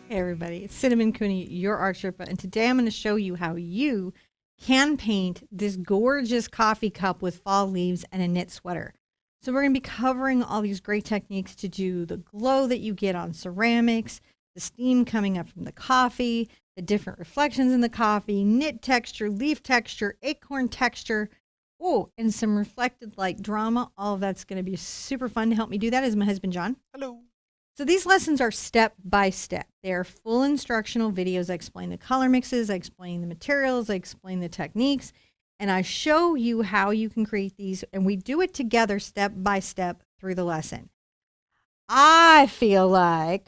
Hey everybody, it's Cinnamon Cooney, your Art Sherpa, and today I'm going to show you how you can paint this gorgeous coffee cup with fall leaves and a knit sweater. So we're going to be covering all these great techniques to do the glow that you get on ceramics, the steam coming up from the coffee, the different reflections in the coffee, knit texture, leaf texture, acorn texture, oh, and some reflected light drama. All of that's going to be super fun. To help me do that is my husband, John. Hello. So these lessons are step by step. They are full instructional videos. I explain the color mixes, I explain the materials, I explain the techniques, and I show you how you can create these, and we do it together step by step through the lesson. I feel like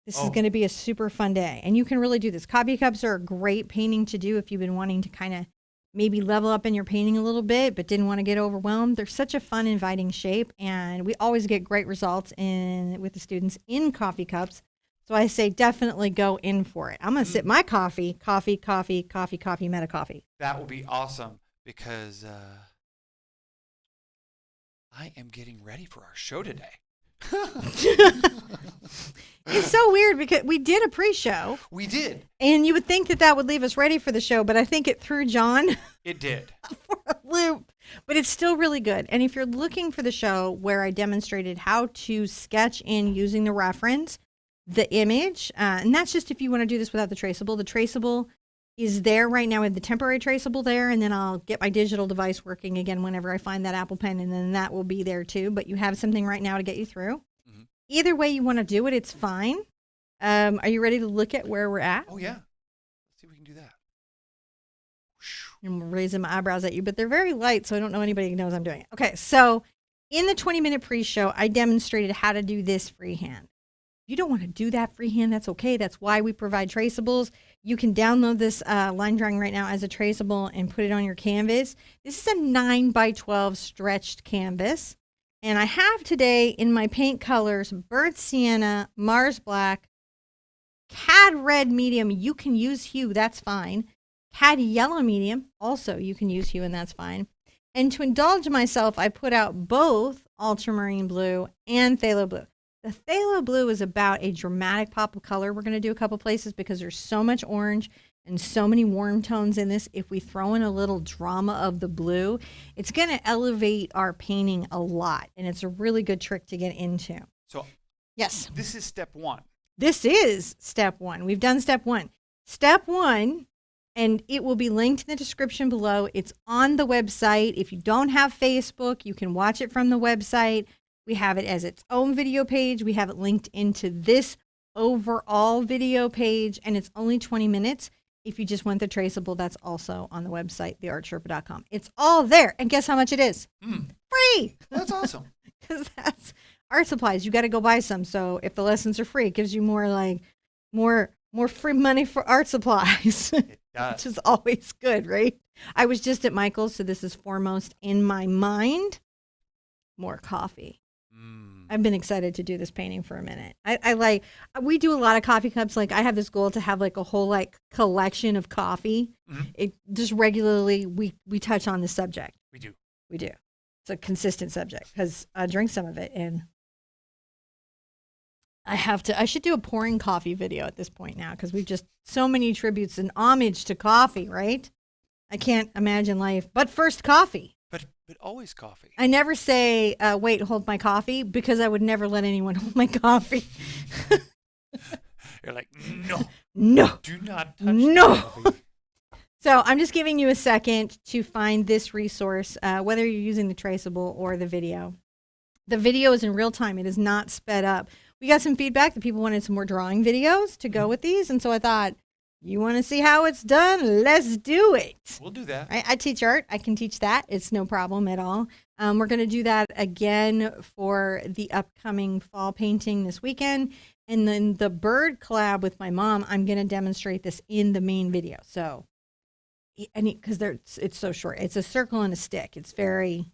this is going to be a super fun day, and you can really do this. Coffee cups are a great painting to do if you've been wanting to kind of maybe level up in your painting a little bit, but didn't want to get overwhelmed. They're such a fun, inviting shape, and we always get great results with the students in coffee cups. So I say definitely go in for it. I'm going to sip my coffee, meta coffee. That will be awesome because I am getting ready for our show today. It's so weird because we did a pre-show. We did. And you would think that that would leave us ready for the show, but I think it threw John It did. for a loop. But it's still really good. And if you're looking for the show where I demonstrated how to sketch in using the reference, the image, and that's just if you want to do this without the traceable. The traceable is there right now with the temporary traceable there, and then I'll get my digital device working again whenever I find that Apple Pen, and then that will be there too. But you have something right now to get you through. Either way you want to do it, it's fine. Are you ready to look at where we're at? Oh, yeah. Let's see if we can do that. I'm raising my eyebrows at you, but they're very light, so I don't know anybody knows I'm doing it. Okay, so in the 20-minute pre-show, I demonstrated how to do this freehand. If you don't want to do that freehand, that's okay. That's why we provide traceables. You can download this line drawing right now as a traceable and put it on your canvas. This is a 9x12 stretched canvas. And I have today in my paint colors, Burnt Sienna, Mars Black, Cad Red Medium. You can use hue, that's fine. Cad Yellow Medium, also you can use hue and that's fine. And to indulge myself, I put out both Ultramarine Blue and Phthalo Blue. The Phthalo Blue is about a dramatic pop of color. We're going to do a couple places because there's so much orange and so many warm tones in this. If we throw in a little drama of the blue, it's going to elevate our painting a lot, and it's a really good trick to get into. So, yes, this is step one. This is step one. We've done step one. Step one, and it will be linked in the description below. It's on the website. If you don't have Facebook, you can watch it from the website. We have it as its own video page. We have it linked into this overall video page, and it's only 20 minutes. If you just want the traceable, that's also on the website, theartsherpa.com. It's all there. And guess how much it is? Free. That's awesome. Because that's art supplies. You got to go buy some. So if the lessons are free, it gives you more free money for art supplies, It does. which is always good, right? I was just at Michael's, so this is foremost in my mind. More coffee. I've been excited to do this painting for a minute. We do a lot of coffee cups. Like I have this goal to have like a whole like collection of coffee. It just regularly, we touch on the subject. We do. It's a consistent subject because I drink some of it and I should do a pouring coffee video at this point now because we've just so many tributes and homage to coffee, right? I can't imagine life, but first coffee. But always coffee. I never say, wait, hold my coffee, because I would never let anyone hold my coffee. You're like, no. No. Do not touch No. the coffee. So I'm just giving you a second to find this resource, whether you're using the traceable or the video. The video is in real time. It is not sped up. We got some feedback that people wanted some more drawing videos to go with these. And so I thought, you want to see how it's done? Let's do it. We'll do that. I teach art. I can teach that. It's no problem at all. We're going to do that again for the upcoming fall painting this weekend. And then the bird collab with my mom, I'm going to demonstrate this in the main video. So, because it's so short. It's a circle and a stick. It's very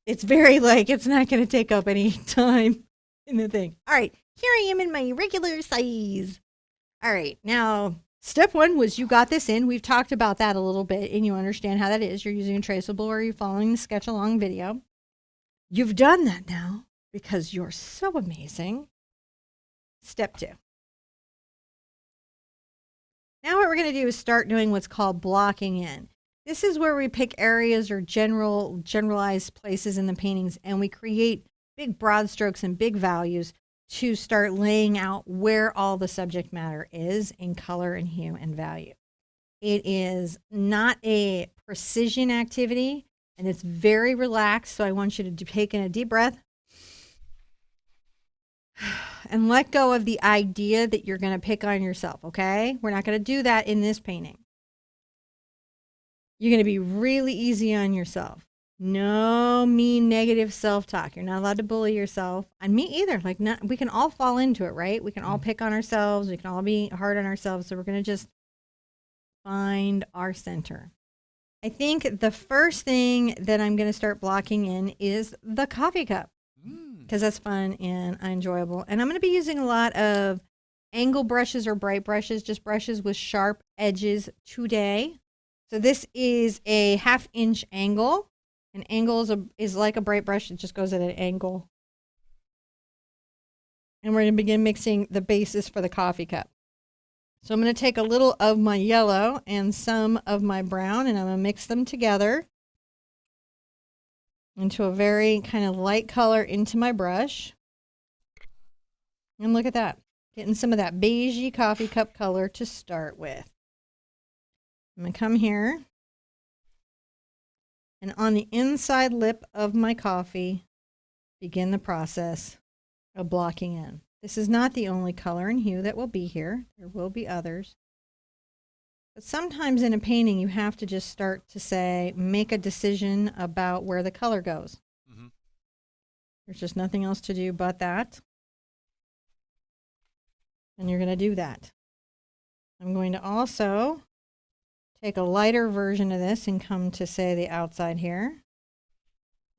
like, it's not going to take up any time in the thing. All right. Here I am in my regular size. All right. Now, step one was you got this in. We've talked about that a little bit, and you understand how that is. You're using a traceable or you're following the sketch along video. You've done that now because you're so amazing. Step two. Now what we're going to do is start doing what's called blocking in. This is where we pick areas or generalized places in the paintings, and we create big broad strokes and big values to start laying out where all the subject matter is in color and hue and value. It is not a precision activity, and it's very relaxed, so I want you to take in a deep breath and let go of the idea that you're going to pick on yourself, okay? We're not going to do that in this painting. You're going to be really easy on yourself. No mean, negative self-talk. You're not allowed to bully yourself. And me either. Like, we can all fall into it, right? We can all pick on ourselves. We can all be hard on ourselves. So we're going to just find our center. I think the first thing that I'm going to start blocking in is the coffee cup, because that's fun and enjoyable. And I'm going to be using a lot of angle brushes or bright brushes, just brushes with sharp edges today. So this is a 1/2 inch angle. An angle is like a bright brush. It just goes at an angle. And we're going to begin mixing the bases for the coffee cup. So I'm going to take a little of my yellow and some of my brown, and I'm going to mix them together into a very kind of light color into my brush. And look at that. Getting some of that beigey coffee cup color to start with. I'm going to come here, and on the inside lip of my coffee, begin the process of blocking in. This is not the only color and hue that will be here. There will be others. But sometimes in a painting, you have to just start to say, make a decision about where the color goes. Mm-hmm. There's just nothing else to do but that. And you're going to do that. I'm going to also take a lighter version of this and come to, say, the outside here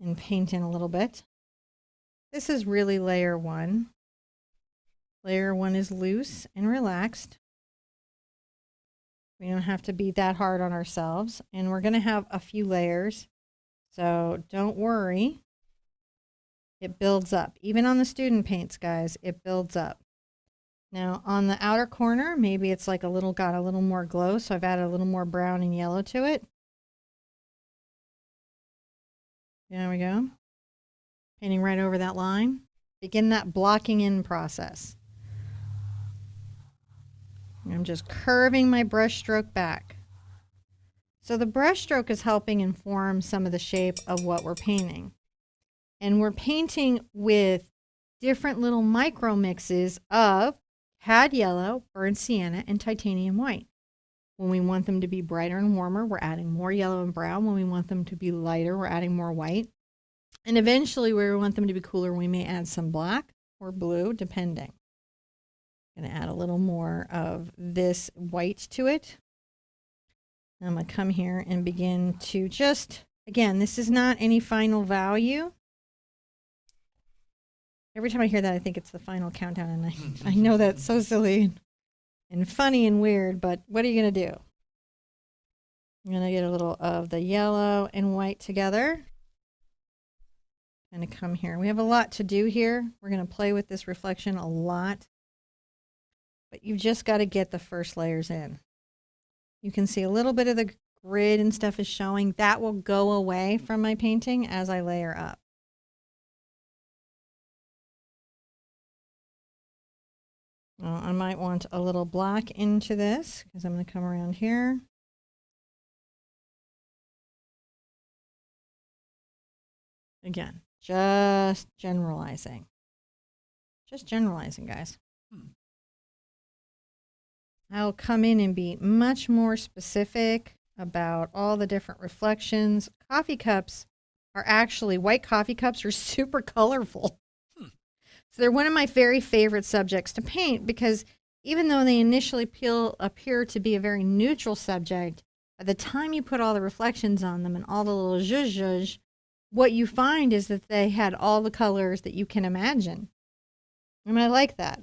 and paint in a little bit. This is really layer 1. Layer 1 is loose and relaxed. We don't have to be that hard on ourselves. And we're going to have a few layers. So don't worry. It builds up. Even on the student paints, guys, it builds up. Now on the outer corner, maybe it's like got a little more glow. So I've added a little more brown and yellow to it. There we go. Painting right over that line. Begin that blocking in process. I'm just curving my brush stroke back. So the brush stroke is helping inform some of the shape of what we're painting. And we're painting with different little micro mixes of cad yellow, burnt sienna, and titanium white. When we want them to be brighter and warmer, we're adding more yellow and brown. When we want them to be lighter, we're adding more white. And eventually, where we want them to be cooler, we may add some black or blue, depending. Going to add a little more of this white to it. I'm going to come here and begin to just, again, this is not any final value. Every time I hear that, I think it's the final countdown, and I know that's so silly and funny and weird, but what are you going to do? I'm going to get a little of the yellow and white together. I'm going to come here. We have a lot to do here. We're going to play with this reflection a lot. But you've just got to get the first layers in. You can see a little bit of the grid and stuff is showing. That will go away from my painting as I layer up. Well, I might want a little black into this because I'm going to come around here. Again, just generalizing. Just generalizing, guys. I'll come in and be much more specific about all the different reflections. Coffee cups are actually, white coffee cups are super colorful. So they're one of my very favorite subjects to paint because even though they initially appear to be a very neutral subject, by the time you put all the reflections on them and all the little zhuzh, what you find is that they had all the colors that you can imagine. And I like that.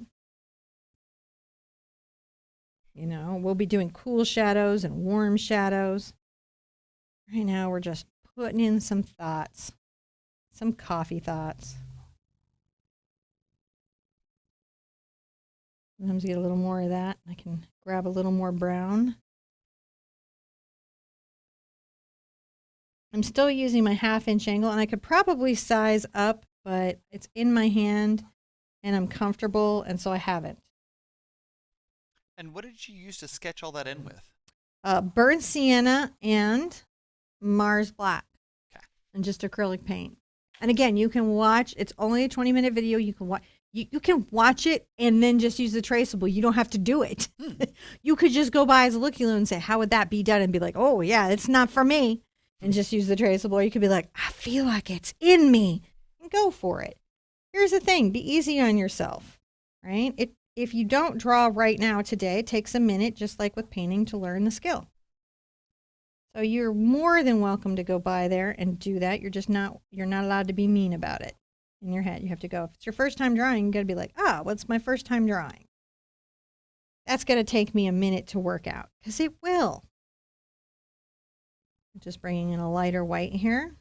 You know, we'll be doing cool shadows and warm shadows. Right now, we're just putting in some thoughts, some coffee thoughts. Sometimes get a little more of that. I can grab a little more brown. I'm still using my 1/2 inch angle, and I could probably size up, but it's in my hand and I'm comfortable, and so I haven't. And what did you use to sketch all that in with? Burnt sienna and Mars Black. Okay. And just acrylic paint. And again, you can watch, it's only a 20-minute video. You can watch. You can watch it and then just use the traceable. You don't have to do it. You could just go by as a looky-loo and say, how would that be done? And be like, oh, yeah, it's not for me. And just use the traceable. Or you could be like, I feel like it's in me. And go for it. Here's the thing. Be easy on yourself, right? If you don't draw right now today, it takes a minute, just like with painting, to learn the skill. So you're more than welcome to go by there and do that. You're not allowed to be mean about it in your head. You have to go, if it's your first time drawing, you got to be like, what's my first time drawing? That's going to take me a minute to work out, because it will. Just bringing in a lighter white here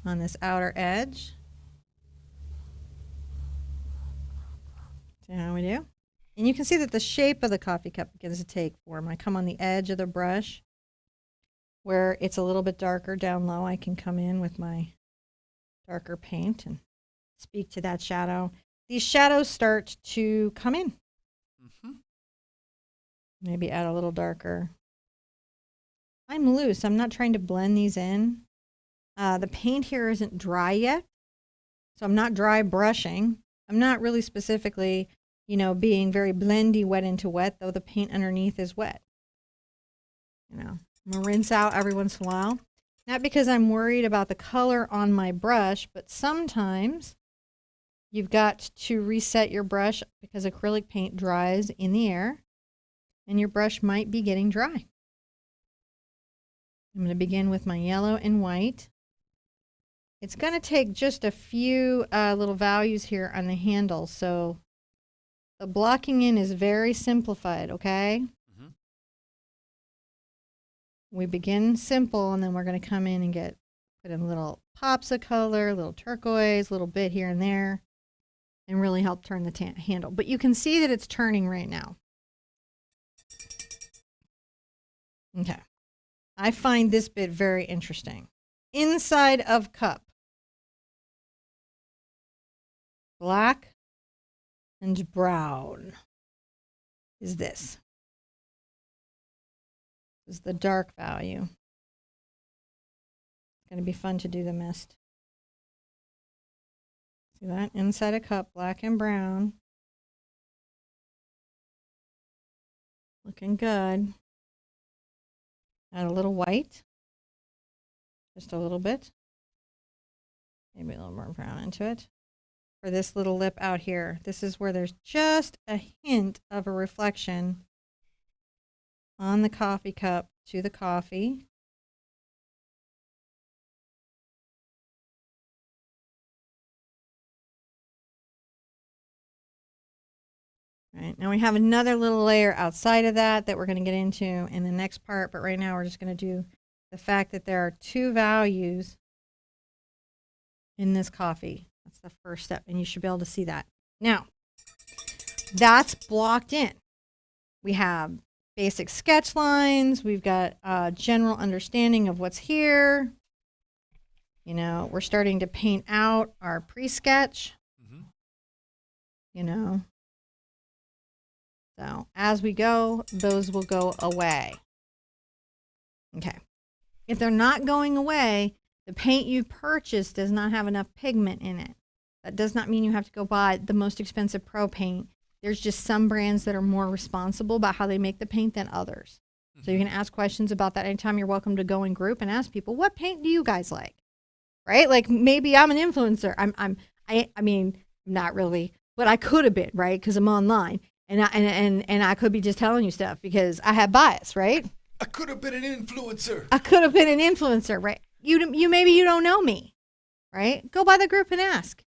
on this outer edge. See how we do? And you can see that the shape of the coffee cup begins to take form. I come on the edge of the brush where it's a little bit darker down low. I can come in with my darker paint and speak to that shadow. These shadows start to come in. Mm-hmm. Maybe add a little darker. I'm loose. I'm not trying to blend these in. The paint here isn't dry yet, so I'm not dry brushing. I'm not really specifically, being very blendy wet into wet, though the paint underneath is wet. I'm going to rinse out every once in a while. Not because I'm worried about the color on my brush, but sometimes you've got to reset your brush because acrylic paint dries in the air and your brush might be getting dry. I'm going to begin with my yellow and white. It's going to take just a few little values here on the handle, so the blocking in is very simplified, okay? Mm-hmm. We begin simple, and then we're going to come in and put in little pops of color, a little turquoise, a little bit here and there, and really help turn the handle. But you can see that it's turning right now. Okay. I find this bit very interesting. Inside of cup. Black and brown is this. This is the dark value. It's going to be fun to do the mist. See that? Inside a cup, black and brown. Looking good. Add a little white. Just a little bit. Maybe a little more brown into it. For this little lip out here, this is where there's just a hint of a reflection on the coffee cup to the coffee. All right, now we have another little layer outside of that we're going to get into in the next part, but right now we're just going to do the fact that there are two values in this coffee. That's the first step, and you should be able to see that. Now, that's blocked in. We have basic sketch lines. We've got a general understanding of what's here. We're starting to paint out our pre-sketch. Mm-hmm. So as we go, those will go away. Okay. If they're not going away, the paint you purchased does not have enough pigment in it. That does not mean you have to go buy the most expensive pro paint. There's just some brands that are more responsible about how they make the paint than others. Mm-hmm. So you can ask questions about that anytime. You're welcome to go in group and ask people, what paint do you guys like? Right? Like maybe I'm an influencer. I mean, not really, but I could have been, right? Because I'm online. And I could be just telling you stuff because I have bias, right? I could have been an influencer. I could have been an influencer, right? You maybe you don't know me, right? Go by the group and ask.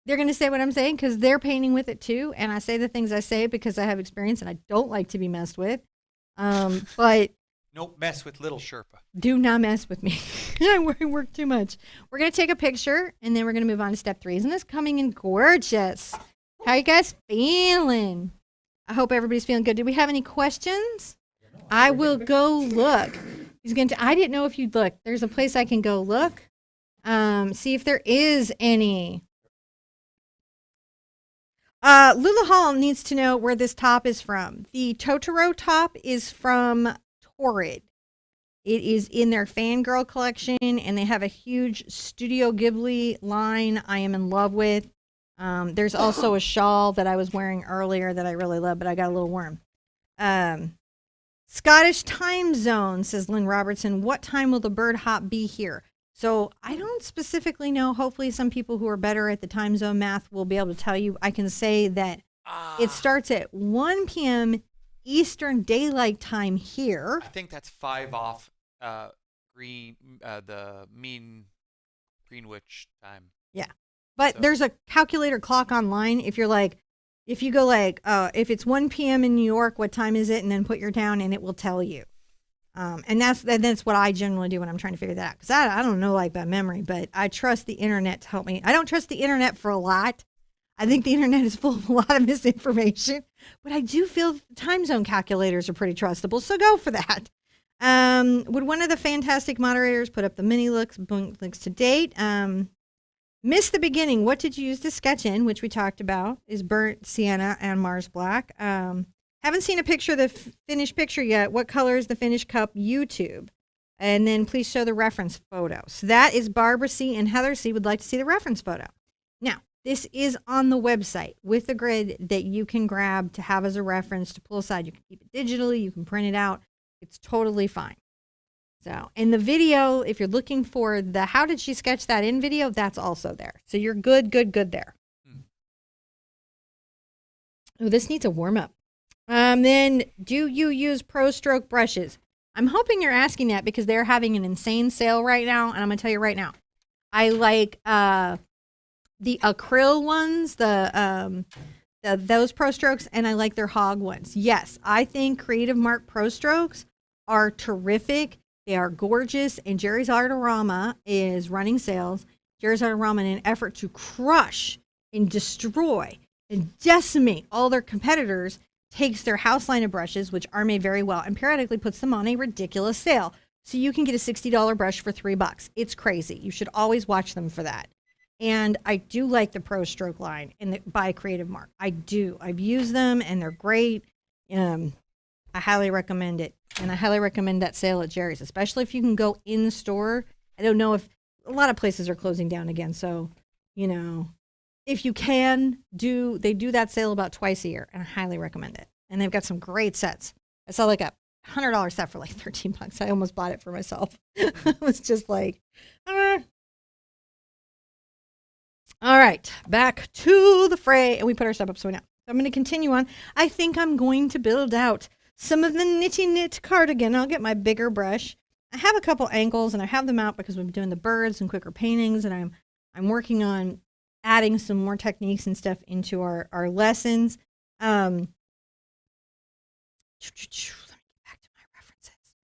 They're going to say what I'm saying because they're painting with it too. And I say the things I say because I have experience and I don't like to be messed with. But Don't mess with little Sherpa. Do not mess with me. I work too much. We're going to take a picture and then we're going to move on to step 3. Isn't this coming in gorgeous? How you guys feeling? I hope everybody's feeling good. Do we have any questions? I will go look. I didn't know if you'd look. There's a place I can go look. See if there is any. Lula Hall needs to know where this top is from. The Totoro top is from Torrid. It is in their Fangirl collection, and they have a huge Studio Ghibli line I am in love with. There's also a shawl that I was wearing earlier that I really love, but I got a little warm. Scottish time zone, says Lynn Robertson. What time will the bird hop be here? So I don't specifically know. Hopefully some people who are better at the time zone math will be able to tell you. I can say that it starts at 1 p.m. Eastern Daylight Time here. I think that's 5 off the mean Greenwich time. Yeah. But there's a calculator clock online. If you go like, if it's 1 p.m. in New York, what time is it? And then put your town and it will tell you. And that's what I generally do when I'm trying to figure that out. Because I don't know like by memory, but I trust the internet to help me. I don't trust the internet for a lot. I think the internet is full of a lot of misinformation. But I do feel the time zone calculators are pretty trustable. So go for that. Would one of the fantastic moderators put up the mini links to date? Missed the beginning. What did you use to sketch in, which we talked about, is burnt sienna and Mars black. Haven't seen a picture of the finished picture yet. What color is the finished cup? YouTube. And then please show the reference photo. So that is Barbara C. and Heather C. would like to see the reference photo. Now, this is on the website with the grid that you can grab to have as a reference to pull aside. You can keep it digitally. You can print it out. It's totally fine. So in the video, if you're looking for the how did she sketch that in video, that's also there. So you're good there. Oh, this needs a warm up. Then do you use Pro Stroke brushes? I'm hoping you're asking that because they're having an insane sale right now. And I'm going to tell you right now, I like the acrylic ones, those Pro Strokes, and I like their hog ones. Yes, I think Creative Mark Pro Strokes are terrific. They are gorgeous, and Jerry's Artorama is running sales. Jerry's Artorama, in an effort to crush and destroy and decimate all their competitors, takes their house line of brushes, which are made very well, and periodically puts them on a ridiculous sale. So you can get a $60 brush for $3. It's crazy. You should always watch them for that. And I do like the Pro Stroke line by Creative Mark. I do. I've used them, and they're great. I highly recommend it. And I highly recommend that sale at Jerry's, especially if you can go in store. I don't know if a lot of places are closing down again. So, if you can they do that sale about twice a year, and I highly recommend it. And they've got some great sets. I saw like a $100 set for like $13. I almost bought it for myself. I was just like, All right, back to the fray. And we put our stuff up, so now I'm going to continue on. I think I'm going to build out some of the Knitty Knit cardigan. I'll get my bigger brush. I have a couple ankles, and I have them out because we've been doing the birds and quicker paintings, and I'm working on adding some more techniques and stuff into our lessons. Let me get back to my references.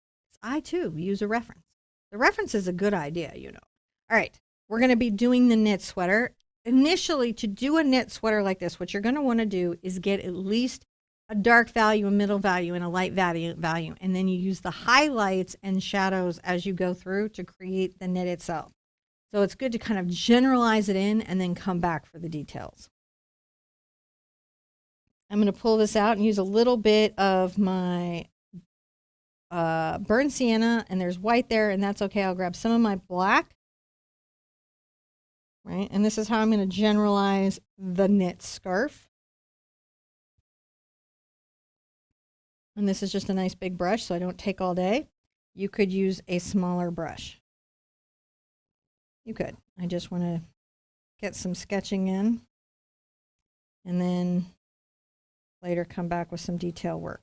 I, too, use a reference. The reference is a good idea, All right, we're going to be doing the knit sweater. Initially, to do a knit sweater like this, what you're going to want to do is get at least a dark value, a middle value, and a light value. And then you use the highlights and shadows as you go through to create the knit itself. So it's good to kind of generalize it in and then come back for the details. I'm going to pull this out and use a little bit of my burnt sienna, and there's white there, and that's okay. I'll grab some of my black. Right, and this is how I'm going to generalize the knit scarf. And this is just a nice big brush, so I don't take all day. You could use a smaller brush. You could. I just want to get some sketching in, and then later come back with some detail work.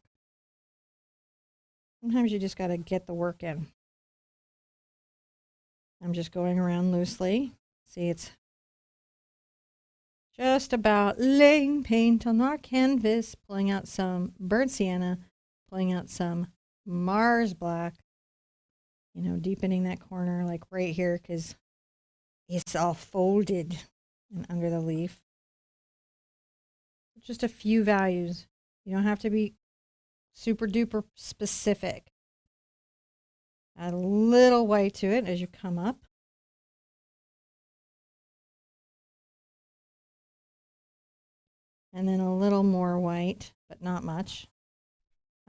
Sometimes you just got to get the work in. I'm just going around loosely. See, it's just about laying paint on our canvas, pulling out some burnt sienna, pulling out some Mars black, deepening that corner like right here because it's all folded and under the leaf. Just a few values. You don't have to be super duper specific. Add a little white to it as you come up. And then a little more white, but not much.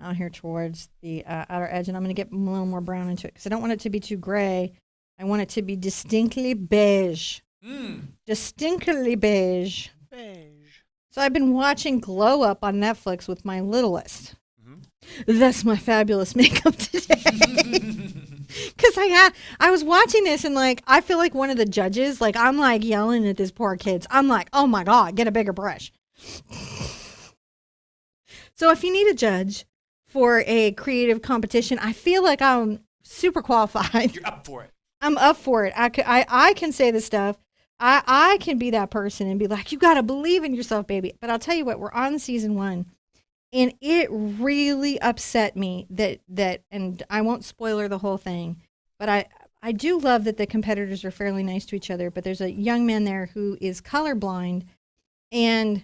Out here towards the outer edge. And I'm going to get a little more brown into it because I don't want it to be too gray. I want it to be distinctly beige. Distinctly beige. Beige. So I've been watching Glow Up on Netflix with my littlest. That's my fabulous makeup today. Because I was watching this and like I feel like one of the judges. Like I'm like yelling at this poor kids. I'm like, oh my God, get a bigger brush. So if you need a judge for a creative competition, I feel like I'm super qualified. You're up for it. I'm up for it. I can say this stuff. I can be that person and be like, you got to believe in yourself, baby. But I'll tell you what, we're on season 1. And it really upset me that, and I won't spoiler the whole thing, but I do love that the competitors are fairly nice to each other. But there's a young man there who is colorblind. And,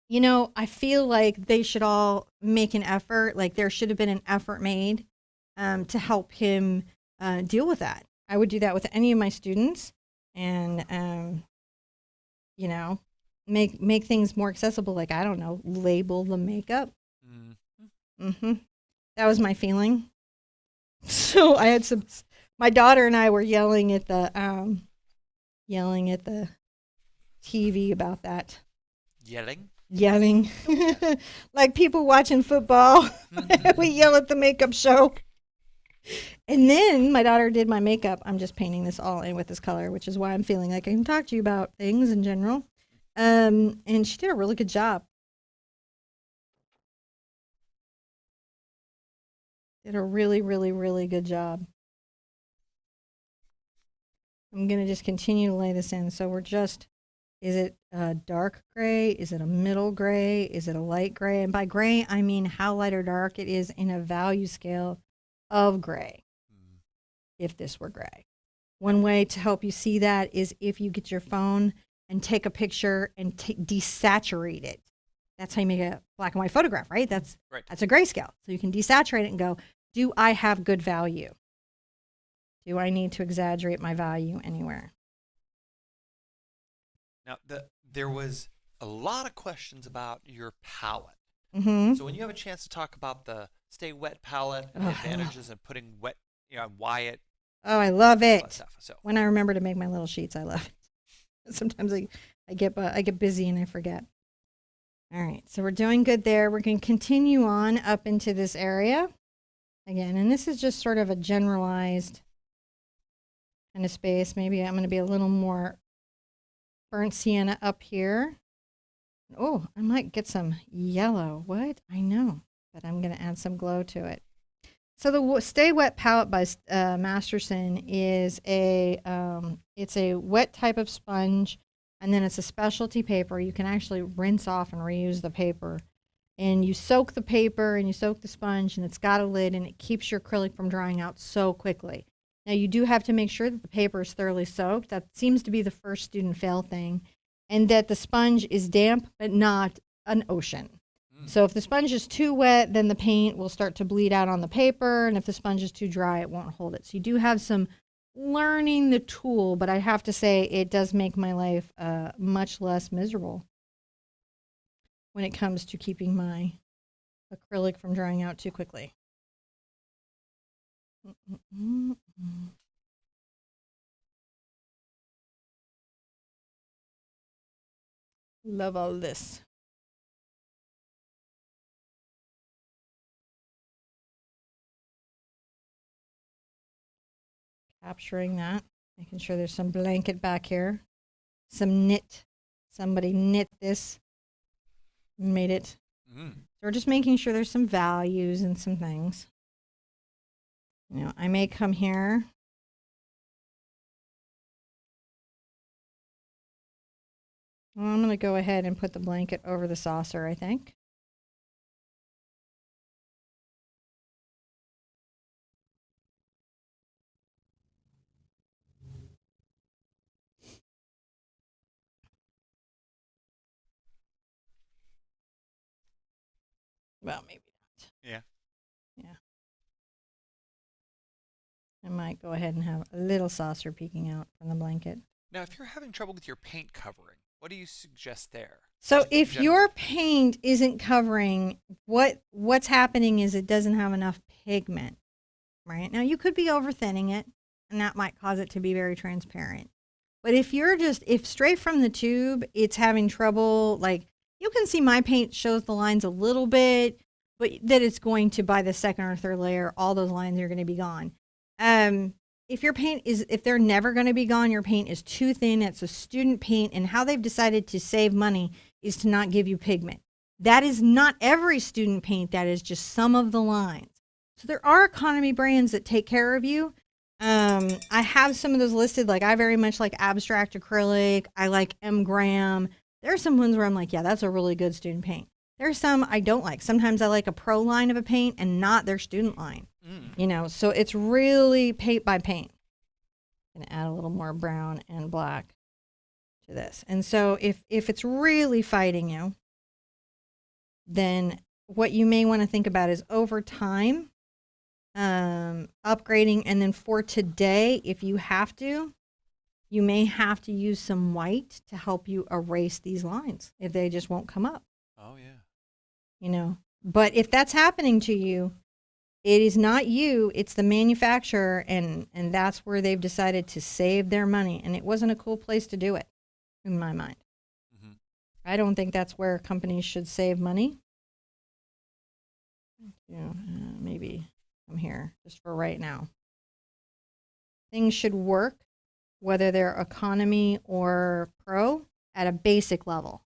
you know, I feel like they should all make an effort. Like there should have been an effort made to help him deal with that. I would do that with any of my students and, you know, make things more accessible. Like, I don't know, label the makeup. That was my feeling. So I had my daughter and I were yelling at the TV about that. Yelling. Like people watching football. We yell at the makeup show. And then my daughter did my makeup. I'm just painting this all in with this color, which is why I'm feeling like I can talk to you about things in general. And she did a really good job. Did a really, really, really good job. I'm going to just continue to lay this in. So we're just, is it a dark gray? Is it a middle gray? Is it a light gray? And by gray, I mean how light or dark it is in a value scale of gray. If this were gray. One way to help you see that is if you get your phone and take a picture and desaturate it. That's how you make a black and white photograph, right? That's a grayscale. So you can desaturate it and go, do I have good value? Do I need to exaggerate my value anywhere? Now, there was a lot of questions about your palette. So when you have a chance to talk about the Stay Wet palette and the advantages of putting wet, Wyatt. Oh, I love it. So. When I remember to make my little sheets, I love it. Sometimes I get busy and I forget. All right, so we're doing good there. We're going to continue on up into this area again, and this is just sort of a generalized kind of space. Maybe I'm going to be a little more burnt sienna up here. Oh, I might get some yellow. What? I know, but I'm going to add some glow to it. So the Stay Wet palette by Masterson is it's a wet type of sponge, and then it's a specialty paper. You can actually rinse off and reuse the paper. And you soak the paper and you soak the sponge, and it's got a lid, and it keeps your acrylic from drying out so quickly. Now, you do have to make sure that the paper is thoroughly soaked. That seems to be the first student fail thing. And that the sponge is damp, but not an ocean. So if the sponge is too wet, then the paint will start to bleed out on the paper. And if the sponge is too dry, it won't hold it. So you do have some learning the tool, but I have to say it does make my life much less miserable when it comes to keeping my acrylic from drying out too quickly. Love all this. Capturing that, making sure there's some blanket back here, some knit. Somebody knit this, made it. So we're just making sure there's some values and some things. I may come here. Well, I'm going to go ahead and put the blanket over the saucer, I think. Well, maybe not. Yeah. Yeah. I might go ahead and have a little saucer peeking out from the blanket. Now, if you're having trouble with your paint covering, what do you suggest there? So if your paint isn't covering, what's happening is it doesn't have enough pigment, right? Now, you could be over-thinning it, and that might cause it to be very transparent. But if straight from the tube, it's having trouble, like, you can see my paint shows the lines a little bit, but that it's going to, by the second or third layer, all those lines are going to be gone. If they're never going to be gone, your paint is too thin, it's a student paint, and how they've decided to save money is to not give you pigment. That is not every student paint, that is just some of the lines. So there are economy brands that take care of you. I have some of those listed, like I very much like Abstract Acrylic, I like M. Graham. There are some ones where I'm like, yeah, that's a really good student paint. There's some I don't like. Sometimes I like a pro line of a paint and not their student line. You know, so it's really paint by paint. I'm gonna add a little more brown and black to this. And so if it's really fighting you, then what you may want to think about is over time, upgrading, and then for today, if you have to, you may have to use some white to help you erase these lines if they just won't come up. Oh, yeah. You know, but if that's happening to you, it is not you, it's the manufacturer, and that's where they've decided to save their money, and it wasn't a cool place to do it, in my mind. Mm-hmm. I don't think that's where companies should save money. You know, maybe I'm here just for right now. Things should work, whether they're economy or pro, at a basic level.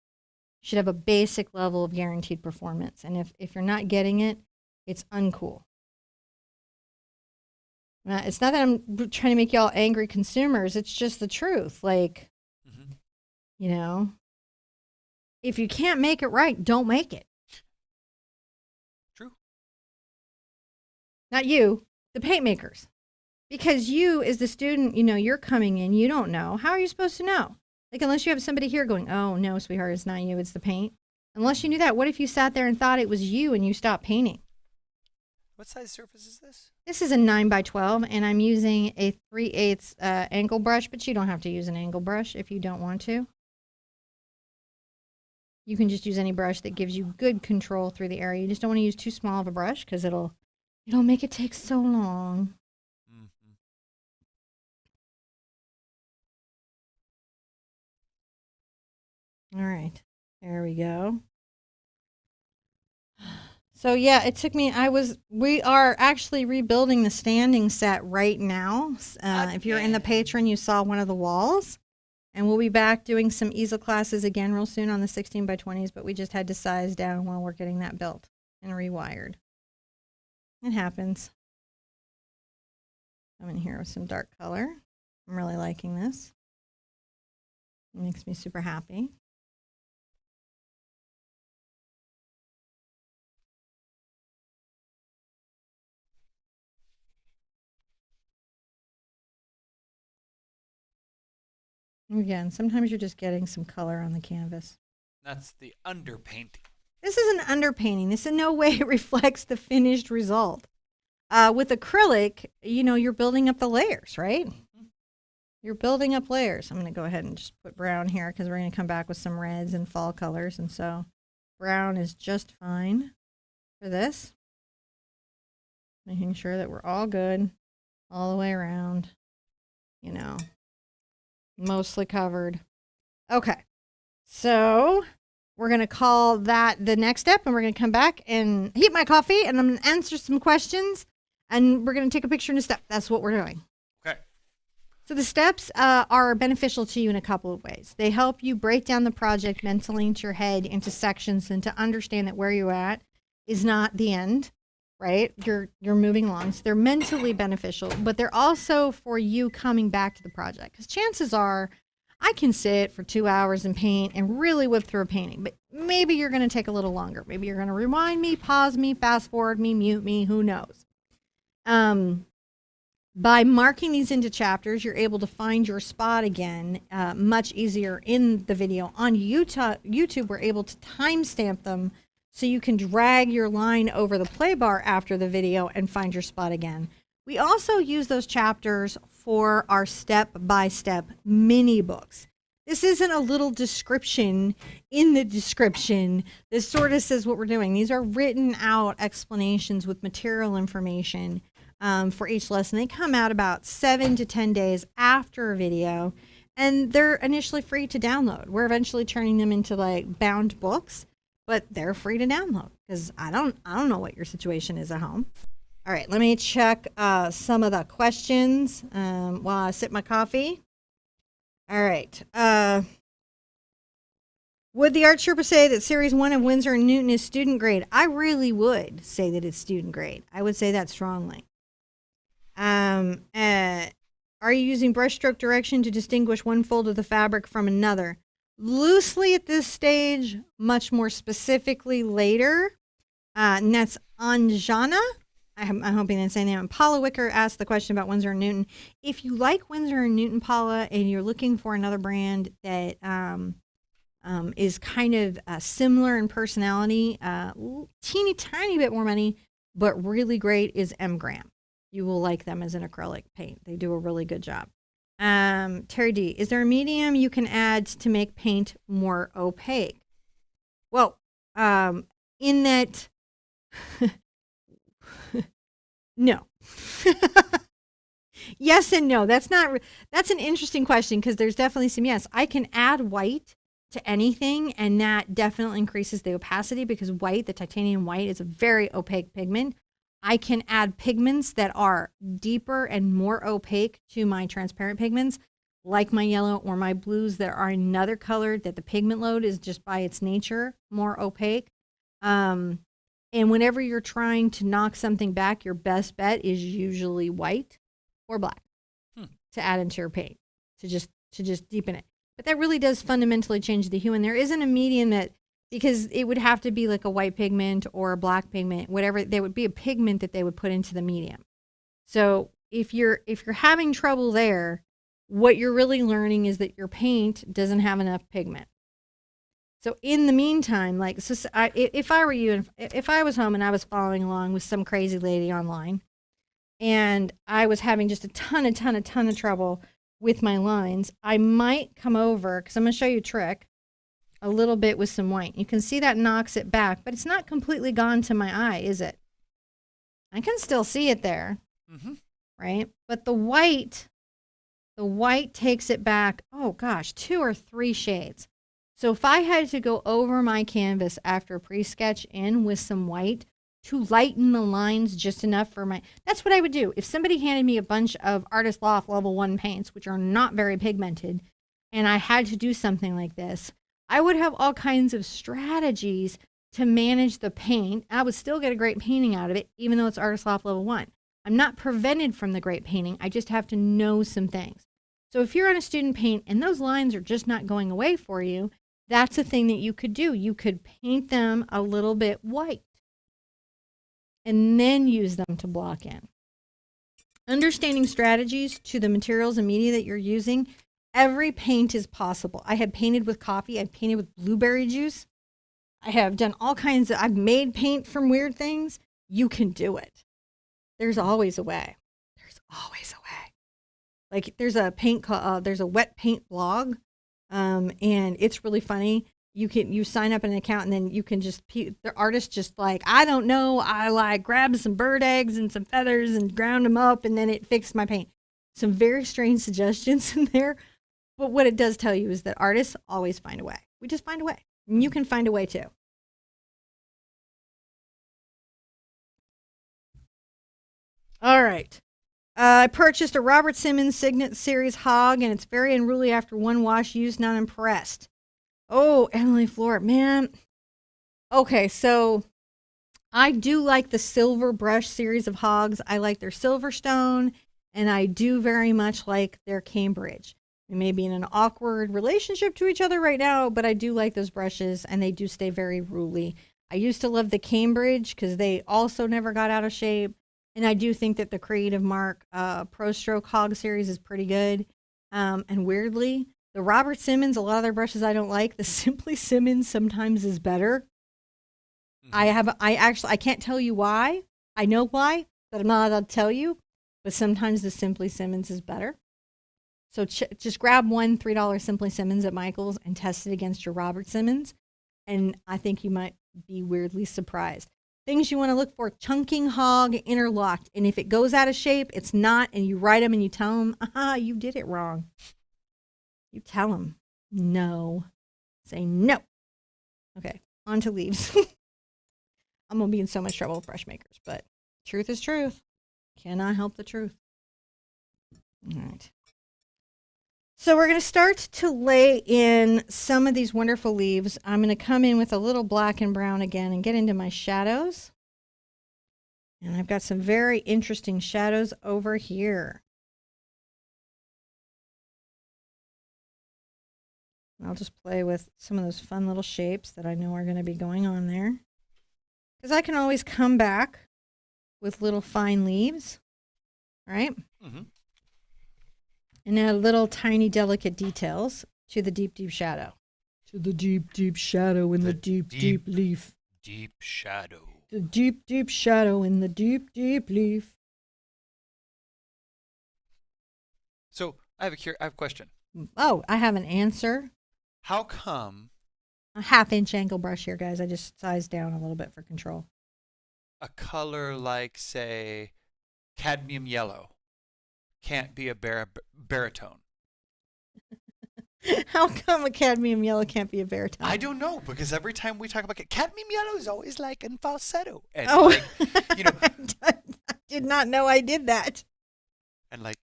You should have a basic level of guaranteed performance, and if you're not getting it, it's uncool. It's not that I'm trying to make y'all angry consumers. It's just the truth. Like, you know, if you can't make it right, don't make it. True. Not you, the paint makers. Because you, as the student, you know, you're coming in, you don't know. How are you supposed to know? Like, unless you have somebody here going, oh, no, sweetheart, it's not you, it's the paint. Unless you knew that, what if you sat there and thought it was you and you stopped painting? What size surface is this? This is a 9x12, and I'm using a 3/8 angle brush, but you don't have to use an angle brush if you don't want to. You can just use any brush that gives you good control through the area. You just don't want to use too small of a brush because it'll make it take so long. All right, there we go. So yeah, it took me, we are actually rebuilding the standing set right now. If you're in the Patreon, you saw one of the walls. And we'll be back doing some easel classes again real soon on the 16x20s, but we just had to size down while we're getting that built and rewired. It happens. I'm in here with some dark color. I'm really liking this. It makes me super happy. Again, sometimes you're just getting some color on the canvas. That's the underpainting. This is an underpainting. This in no way reflects the finished result. With acrylic, you know, you're building up the layers, right? You're building up layers. I'm going to go ahead and just put brown here because we're going to come back with some reds and fall colors. And so brown is just fine for this. Making sure that we're all good all the way around, you know. Mostly covered. Okay, so we're going to call that the next step, and we're going to come back and heat my coffee, and I'm going to answer some questions, and we're going to take a picture and a step. That's what we're doing. Okay. So the steps are beneficial to you in a couple of ways. They help you break down the project mentally into your head into sections and to understand that where you're at is not the end. Right? You're moving along. So they're mentally beneficial, but they're also for you coming back to the project. Because chances are I can sit for 2 hours and paint and really whip through a painting, but maybe you're going to take a little longer. Maybe you're going to rewind me, pause me, fast forward me, mute me, who knows? By marking these into chapters, you're able to find your spot again much easier in the video. On YouTube, we're able to timestamp them so you can drag your line over the play bar after the video and find your spot again. We also use those chapters for our step-by-step mini books. This isn't a little description in the description. This sort of says what we're doing. These are written out explanations with material information for each lesson. They come out about 7 to 10 days after a video, and they're initially free to download. We're eventually turning them into like bound books, but they're free to download because I don't know what your situation is at home. All right, let me check some of the questions while I sip my coffee. All right. Would the Art Sherpa say that Series 1 of Winsor & Newton is student grade? I really would say that it's student grade. I would say that strongly. Are you using brushstroke direction to distinguish one fold of the fabric from another? Loosely at this stage, much more specifically later. And that's Anjana. I'm hoping that's saying that. And Paula Wicker asked the question about Winsor & Newton. If you like Winsor & Newton, Paula, and you're looking for another brand that is kind of similar in personality, teeny tiny bit more money, but really great, is M. Graham. You will like them as an acrylic paint. They do a really good job. Terry D, is there a medium you can add to make paint more opaque? Well, in that... No. Yes and no. That's an interesting question because there's definitely some yes. I can add white to anything, and that definitely increases the opacity because white, the titanium white, is a very opaque pigment. I can add pigments that are deeper and more opaque to my transparent pigments, like my yellow or my blues that are another color that the pigment load is just by its nature more opaque. And whenever you're trying to knock something back, your best bet is usually white or black to add into your paint to just deepen it. But that really does fundamentally change the hue. And there isn't a medium that, because it would have to be like a white pigment or a black pigment, whatever, there would be a pigment that they would put into the medium. So if you're having trouble there, what you're really learning is that your paint doesn't have enough pigment. So in the meantime, like, so if I were you, if I was home and I was following along with some crazy lady online, and I was having just a ton of trouble with my lines, I might come over, because I'm going to show you a trick, a little bit with some white. You can see that knocks it back, but it's not completely gone to my eye, is it? I can still see it there, right? But the white takes it back, oh gosh, 2 or 3 shades. So if I had to go over my canvas after a pre-sketch in with some white to lighten the lines just enough for that's what I would do. If somebody handed me a bunch of Artist Loft level 1 paints, which are not very pigmented, and I had to do something like this, I would have all kinds of strategies to manage the paint. I would still get a great painting out of it, even though it's Artist Loft level 1. I'm not prevented from the great painting. I just have to know some things. So if you're on a student paint and those lines are just not going away for you, that's a thing that you could do. You could paint them a little bit white and then use them to block in. Understanding strategies to the materials and media that you're using, every paint is possible. I have painted with coffee. I've painted with blueberry juice. I have done all kinds of, I've made paint from weird things. You can do it. There's always a way. There's always a way. Like there's a paint, there's a wet paint blog. And it's really funny. You sign up an account and then you can just, the artist just like, I don't know. I like grabbed some bird eggs and some feathers and ground them up and then it fixed my paint. Some very strange suggestions in there. But what it does tell you is that artists always find a way. We just find a way. And you can find a way too. All right. I purchased a Robert Simmons Signet Series hog, and it's very unruly after one wash use. Not impressed. Oh, Emily Floor, man. Okay, so I do like the Silver Brush series of hogs. I like their Silverstone, and I do very much like their Cambridge. We may be in an awkward relationship to each other right now, but I do like those brushes, and they do stay very ruly. I used to love the Cambridge because they also never got out of shape. And I do think that the Creative Mark Pro Stroke Hog series is pretty good. And weirdly, the Robert Simmons, a lot of their brushes I don't like. The Simply Simmons sometimes is better. Mm-hmm. I can't tell you why. I know why, but I'm not allowed to tell you. But sometimes the Simply Simmons is better. So just grab one $3 Simply Simmons at Michael's and test it against your Robert Simmons. And I think you might be weirdly surprised. Things you want to look for: chunking hog, interlocked. And if it goes out of shape, it's not, and you write them and you tell them, you did it wrong. You tell them, no. Say no. Okay, on to leaves. I'm going to be in so much trouble with brush makers, but truth is truth. Cannot help the truth. All right. So we're going to start to lay in some of these wonderful leaves. I'm going to come in with a little black and brown again and get into my shadows. And I've got some very interesting shadows over here. I'll just play with some of those fun little shapes that I know are going to be going on there. Because I can always come back with little fine leaves, right? Mm-hmm. And add little tiny delicate details to the deep, deep shadow. To the deep, deep shadow in the deep, deep leaf. Deep shadow. The deep, deep shadow in the deep, deep leaf. So I have a question. Oh, I have an answer. How come A half-inch angle brush here, guys. I just sized down a little bit for control. a color like, say, cadmium yellow can't be a baritone? How come a cadmium yellow can't be a baritone? I don't know, because every time we talk about cadmium yellow is always like in falsetto. And Oh, like, you know, I did not know I did that. and like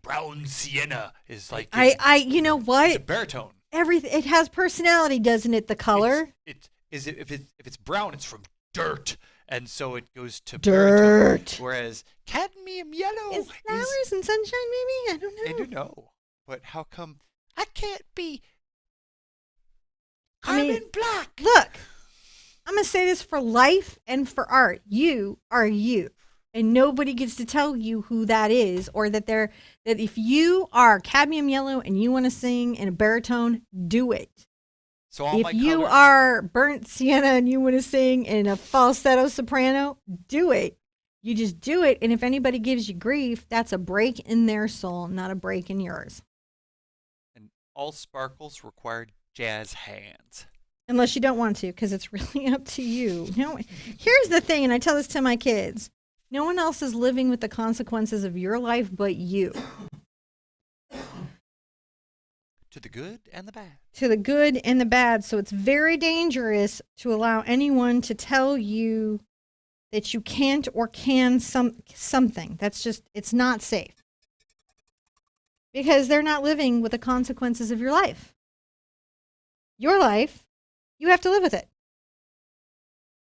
brown sienna is like you know what? it's a baritone. Everything, it has personality, doesn't it? The color. If it's brown, it's from dirt, and so it goes to Dirt. baritone. Whereas cadmium yellow Is flowers and sunshine, maybe? I don't know. I don't know, but how come I can't be I mean, carbon black? Look, I'm going to say this for life and for art. You are you. And nobody gets to tell you who that is, or that if you are cadmium yellow and you want to sing in a baritone, do it. So all if you are burnt sienna and you want to sing in a falsetto soprano, do it. You just do it. And if anybody gives you grief, that's a break in their soul, not a break in yours. And all sparkles require jazz hands. Unless you don't want to, because it's really up to you. Here's the thing, and I tell this to my kids. No one else is living with the consequences of your life but you. To the good and the bad. To the good and the bad. So it's very dangerous to allow anyone to tell you that you can't or can something. That's just, it's not safe. Because they're not living with the consequences of your life. Your life, you have to live with it.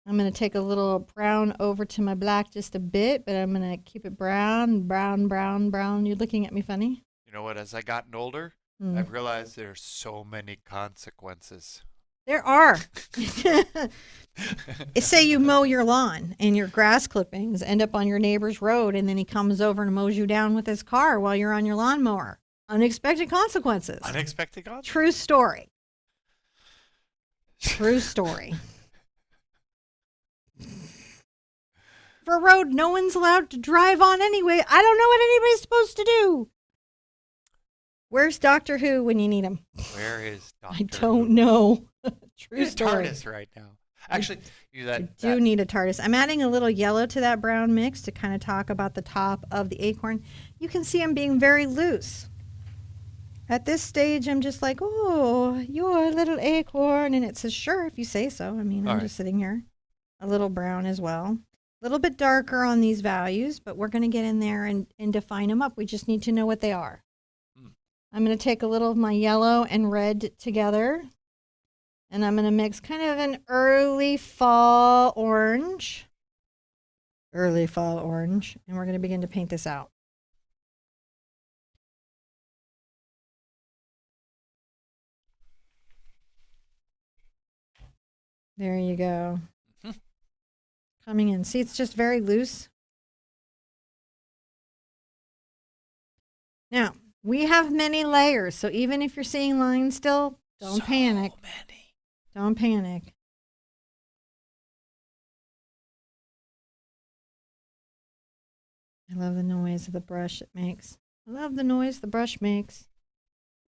I'm going to take a little brown over to my black just a bit, but I'm going to keep it brown, brown, brown, brown. You're looking at me funny. You know what? As I gotten older, I've realized there's so many consequences. There are. Say you mow your lawn and your grass clippings end up on your neighbor's road, and then he comes over and mows you down with his car while you're on your lawnmower. Unexpected consequences. Unexpected consequences. True story. True story. For a road no one's allowed to drive on anyway. I don't know what anybody's supposed to do. Where's Doctor Who when you need him? Where is Doctor I don't know. True story. TARDIS right now. Actually, I do need a TARDIS. I'm adding a little yellow to that brown mix to kind of talk about the top of the acorn. You can see I'm being very loose. At this stage, I'm just like, oh, you're a little acorn. And it says, sure, if you say so. I mean, I'm just sitting here. A little brown as well. A little bit darker on these values, but we're going to get in there and define them up. We just need to know what they are. I'm going to take a little of my yellow and red together, and I'm going to mix kind of an early fall orange. Early fall orange. And we're going to begin to paint this out. There you go. Coming in. See, it's just very loose. Now, we have many layers, so even if you're seeing lines still, don't panic. Many. Don't panic. I love the noise of the brush it makes. I love the noise the brush makes.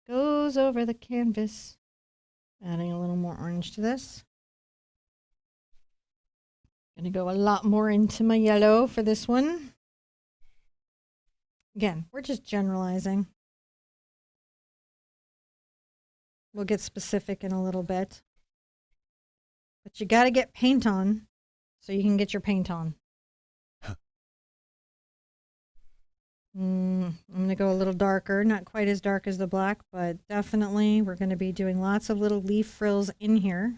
Goes over the canvas. Adding a little more orange to this. Gonna go a lot more into my yellow for this one. Again, we're just generalizing. We'll get specific in a little bit. But you gotta get paint on so you can get your paint on. I'm going to go a little darker, not quite as dark as the black, but definitely we're going to be doing lots of little leaf frills in here.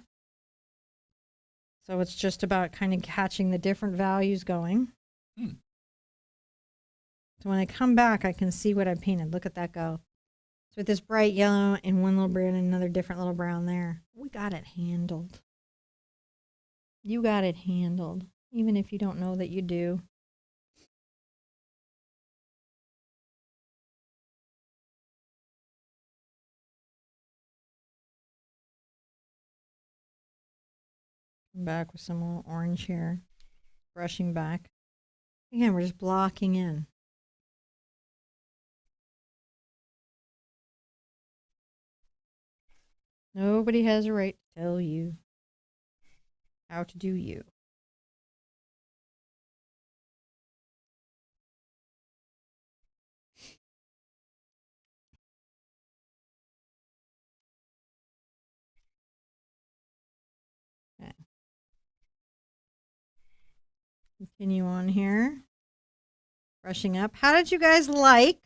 So it's just about kind of catching the different values going. So when I come back, I can see what I painted. Look at that go. So with this bright yellow and one little brown and another different little brown there, we got it handled. You got it handled, even if you don't know that you do. Back with some more orange here. Brushing back. Again, we're just blocking in. Nobody has a right to tell you how to do you. Okay. Continue on here. Brushing up. How did you guys like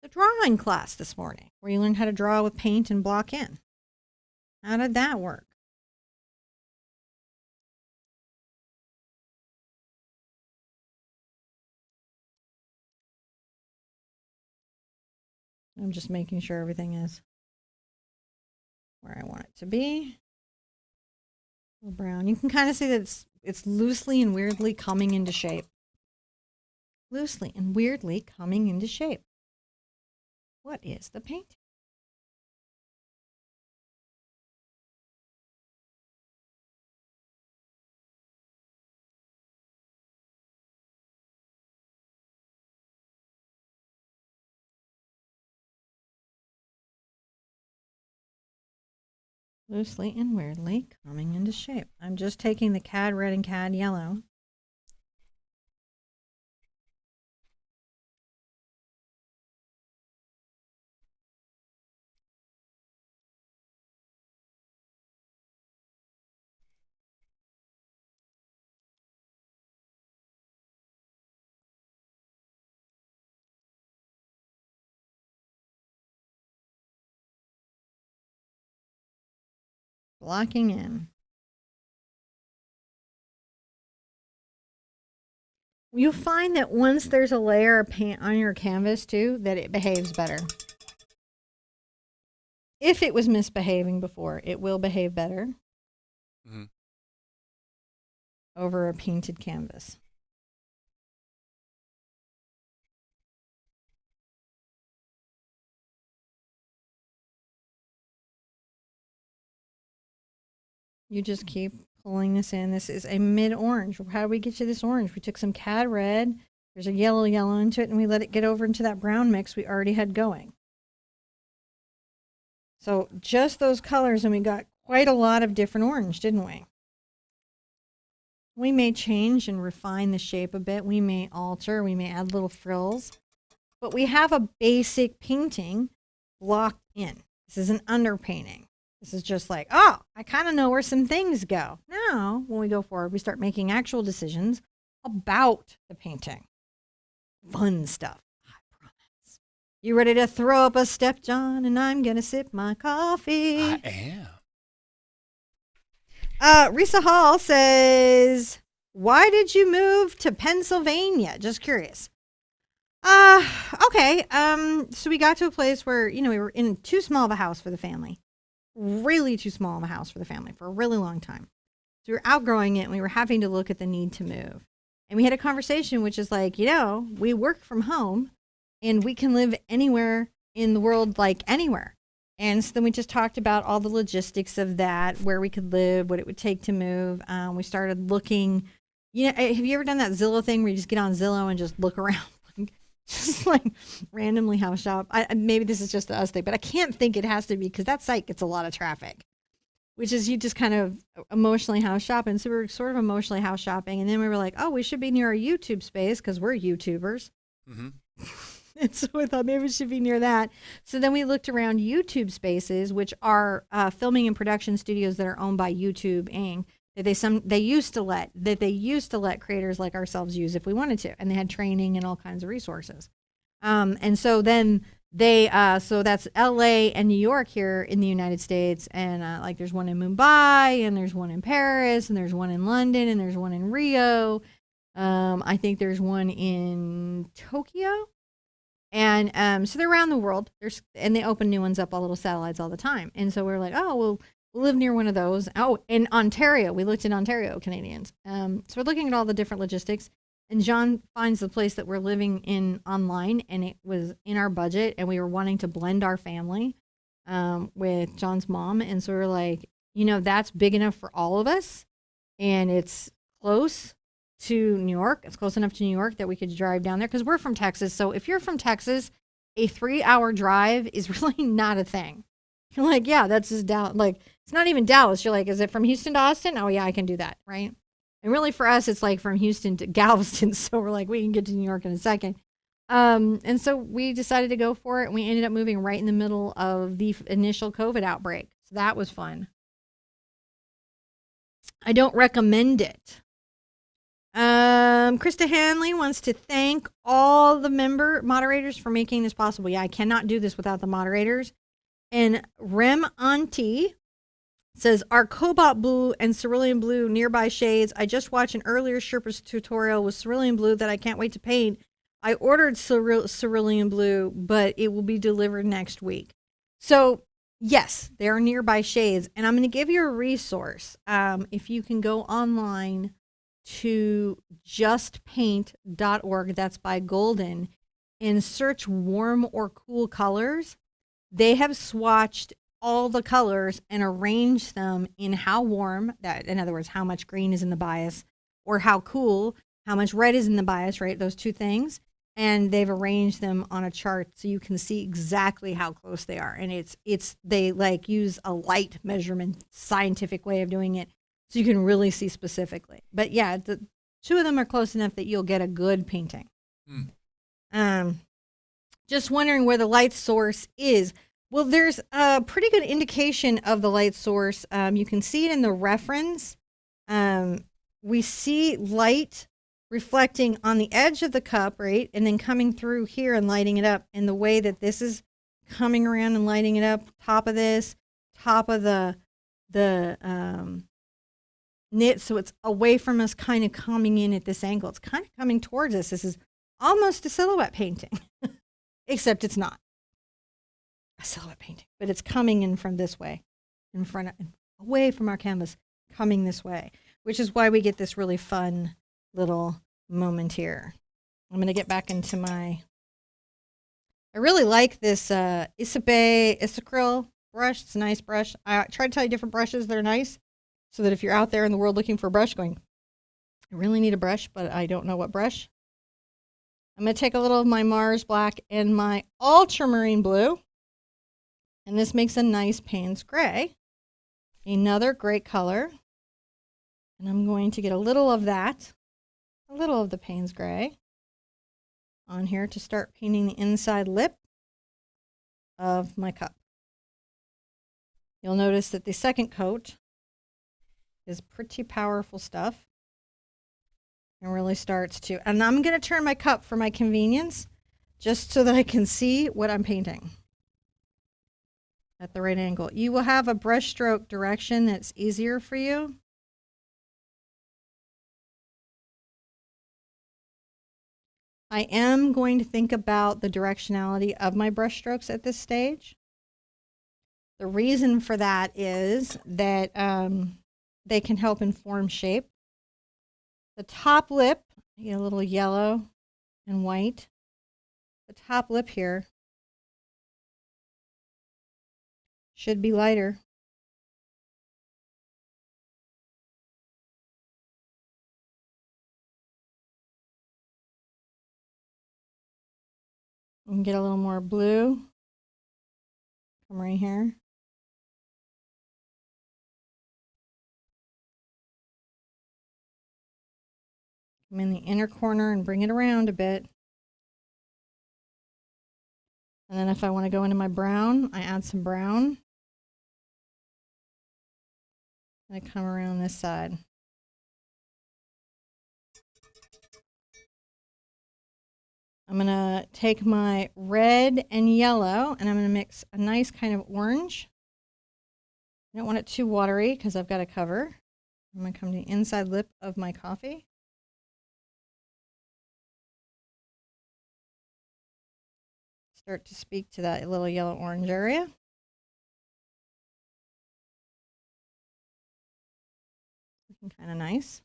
the drawing class this morning, where you learned how to draw with paint and block in? How did that work? I'm just making sure everything is where I want it to be. A little brown. You can kind of see that it's loosely and weirdly coming into shape. Loosely and weirdly coming into shape. What is the paint? Loosely and weirdly coming into shape. I'm just taking the cad red and cad yellow. Blocking in. You'll find that once there's a layer of paint on your canvas too, that it behaves better. If it was misbehaving before, it will behave better over a painted canvas. You just keep pulling this in. This is a mid-orange. How do we get to this orange? We took some cad red. There's a yellow into it, and we let it get over into that brown mix we already had going. So just those colors, and we got quite a lot of different orange, didn't we? We may change and refine the shape a bit. We may alter. We may add little frills. But we have a basic painting blocked in. This is an underpainting. This is just like, oh, I kind of know where some things go. Now, when we go forward, we start making actual decisions about the painting. Fun stuff, I promise. You ready to throw up a step, John? And I'm going to sip my coffee. I am. Risa Hall says, why did you move to Pennsylvania? Just curious. Okay. So we got to a place where, we were in too small of a house for the family. Really too small of a house for the family for a really long time. So we were outgrowing it and we were having to look at the need to move. And we had a conversation which is like, we work from home and we can live anywhere in the world, like anywhere. And so then we just talked about all the logistics of that, where we could live, what it would take to move. We started looking You know, have you ever done that Zillow thing where you just get on Zillow and just look around, like, just like randomly house shop? Maybe this is just a us thing, but I can't think it has to be because that site gets a lot of traffic, which is you just kind of emotionally house shop. And so we were sort of emotionally house shopping. And then we were like, oh, we should be near our YouTube space because we're YouTubers. Mm-hmm. And so I thought maybe we should be near that. So then we looked around YouTube spaces, which are filming and production studios that are owned by YouTube Inc. That they used to let creators like ourselves use if we wanted to, and they had training and all kinds of resources. And so then so that's L.A. and New York here in the United States, and like there's one in Mumbai, and there's one in Paris, and there's one in London, and there's one in Rio. I think there's one in Tokyo. And so they're around the world. And they open new ones up, all little satellites all the time. And so we're like, oh, we'll live near one of those. Oh, in Ontario. We looked in Ontario, Canadians. So we're looking at all the different logistics. And John finds the place that we're living in online, and it was in our budget. And we were wanting to blend our family with John's mom. And so we're like, that's big enough for all of us. And it's close to New York. It's close enough to New York that we could drive down there because we're from Texas. So if you're from Texas, a 3-hour drive is really not a thing. You're like, yeah, that's just Dallas. Like, it's not even Dallas. You're like, is it from Houston to Austin? Oh, yeah, I can do that, right? And really for us, it's like from Houston to Galveston. So we're like, we can get to New York in a second. And so we decided to go for it. And we ended up moving right in the middle of the initial COVID outbreak. So that was fun. I don't recommend it. Krista Hanley wants to thank all the moderators for making this possible. Yeah, I cannot do this without the moderators. And Rem Auntie says, our cobalt blue and cerulean blue nearby shades. I just watched an earlier Sherpa's tutorial with cerulean blue that I can't wait to paint. I ordered cerulean blue, but it will be delivered next week. So yes, they are nearby shades. And I'm going to give you a resource. If you can go online to justpaint.org, that's by Golden, and search warm or cool colors. They have swatched all the colors and arranged them in how warm, that in other words, how much green is in the bias, or how cool, how much red is in the bias, right? Those two things. And they've arranged them on a chart so you can see exactly how close they are. And they like use a light measurement, scientific way of doing it. So you can really see specifically. But yeah, the two of them are close enough that you'll get a good painting. Just wondering where the light source is. Well, there's a pretty good indication of the light source. You can see it in the reference. We see light reflecting on the edge of the cup, right? And then coming through here and lighting it up. And the way that this is coming around and lighting it up, top of this, top of the knit, so it's away from us, kind of coming in at this angle. It's kind of coming towards us. This is almost a silhouette painting, except it's not a silhouette painting, but it's coming in from this way, in front of, away from our canvas, coming this way, which is why we get this really fun little moment here. I'm going to get back into my, I really like this Acrylic brush. It's a nice brush. I try to tell you different brushes that are nice, so that if you're out there in the world looking for a brush going, I really need a brush, but I don't know what brush. I'm going to take a little of my Mars Black and my Ultramarine Blue. And this makes a nice Payne's Gray. Another great color. And I'm going to get a little of that, a little of the Payne's Gray on here to start painting the inside lip of my cup. You'll notice that the second coat is pretty powerful stuff and really starts to, and I'm going to turn my cup for my convenience just so that I can see what I'm painting at the right angle. You will have a brush stroke direction that's easier for you. I am going to think about the directionality of my brush strokes at this stage. The reason for that is that they can help inform shape. The top lip, you get a little yellow and white. The top lip here should be lighter. And get a little more blue. Come right here. Come in the inner corner and bring it around a bit. And then if I want to go into my brown, I add some brown. And I come around this side. I'm going to take my red and yellow and I'm going to mix a nice kind of orange. I don't want it too watery because I've got a cover. I'm going to come to the inside lip of my coffee. Start to speak to that little yellow orange area. Looking kind of nice.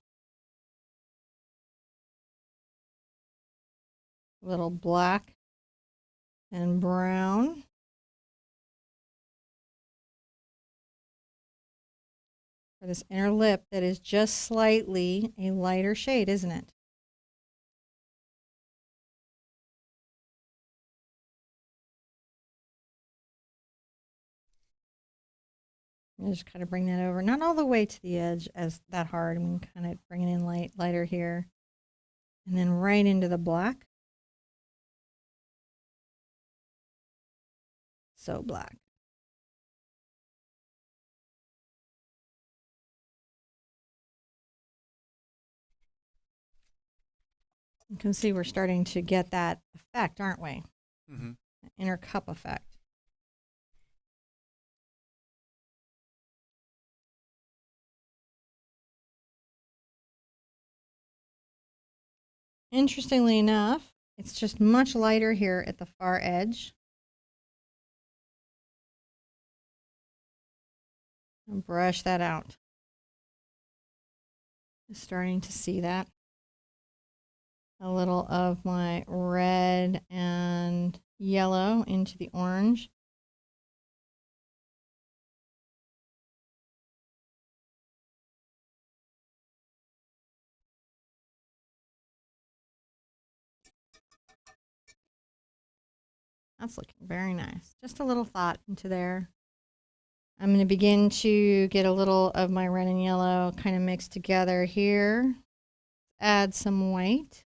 A little black and brown. For this inner lip that is just slightly a lighter shade, isn't it? And just kind of bring that over, not all the way to the edge as that hard. I mean, kind of bring it in lighter here. And then right into the black. So black. You can see we're starting to get that effect, aren't we? Mm-hmm. Inner cup effect. Interestingly enough, it's just much lighter here at the far edge. And brush that out. Just starting to see that. A little of my red and yellow into the orange. That's looking very nice. Just a little thought into there. I'm going to begin to get a little of my red and yellow kind of mixed together here. Add some white.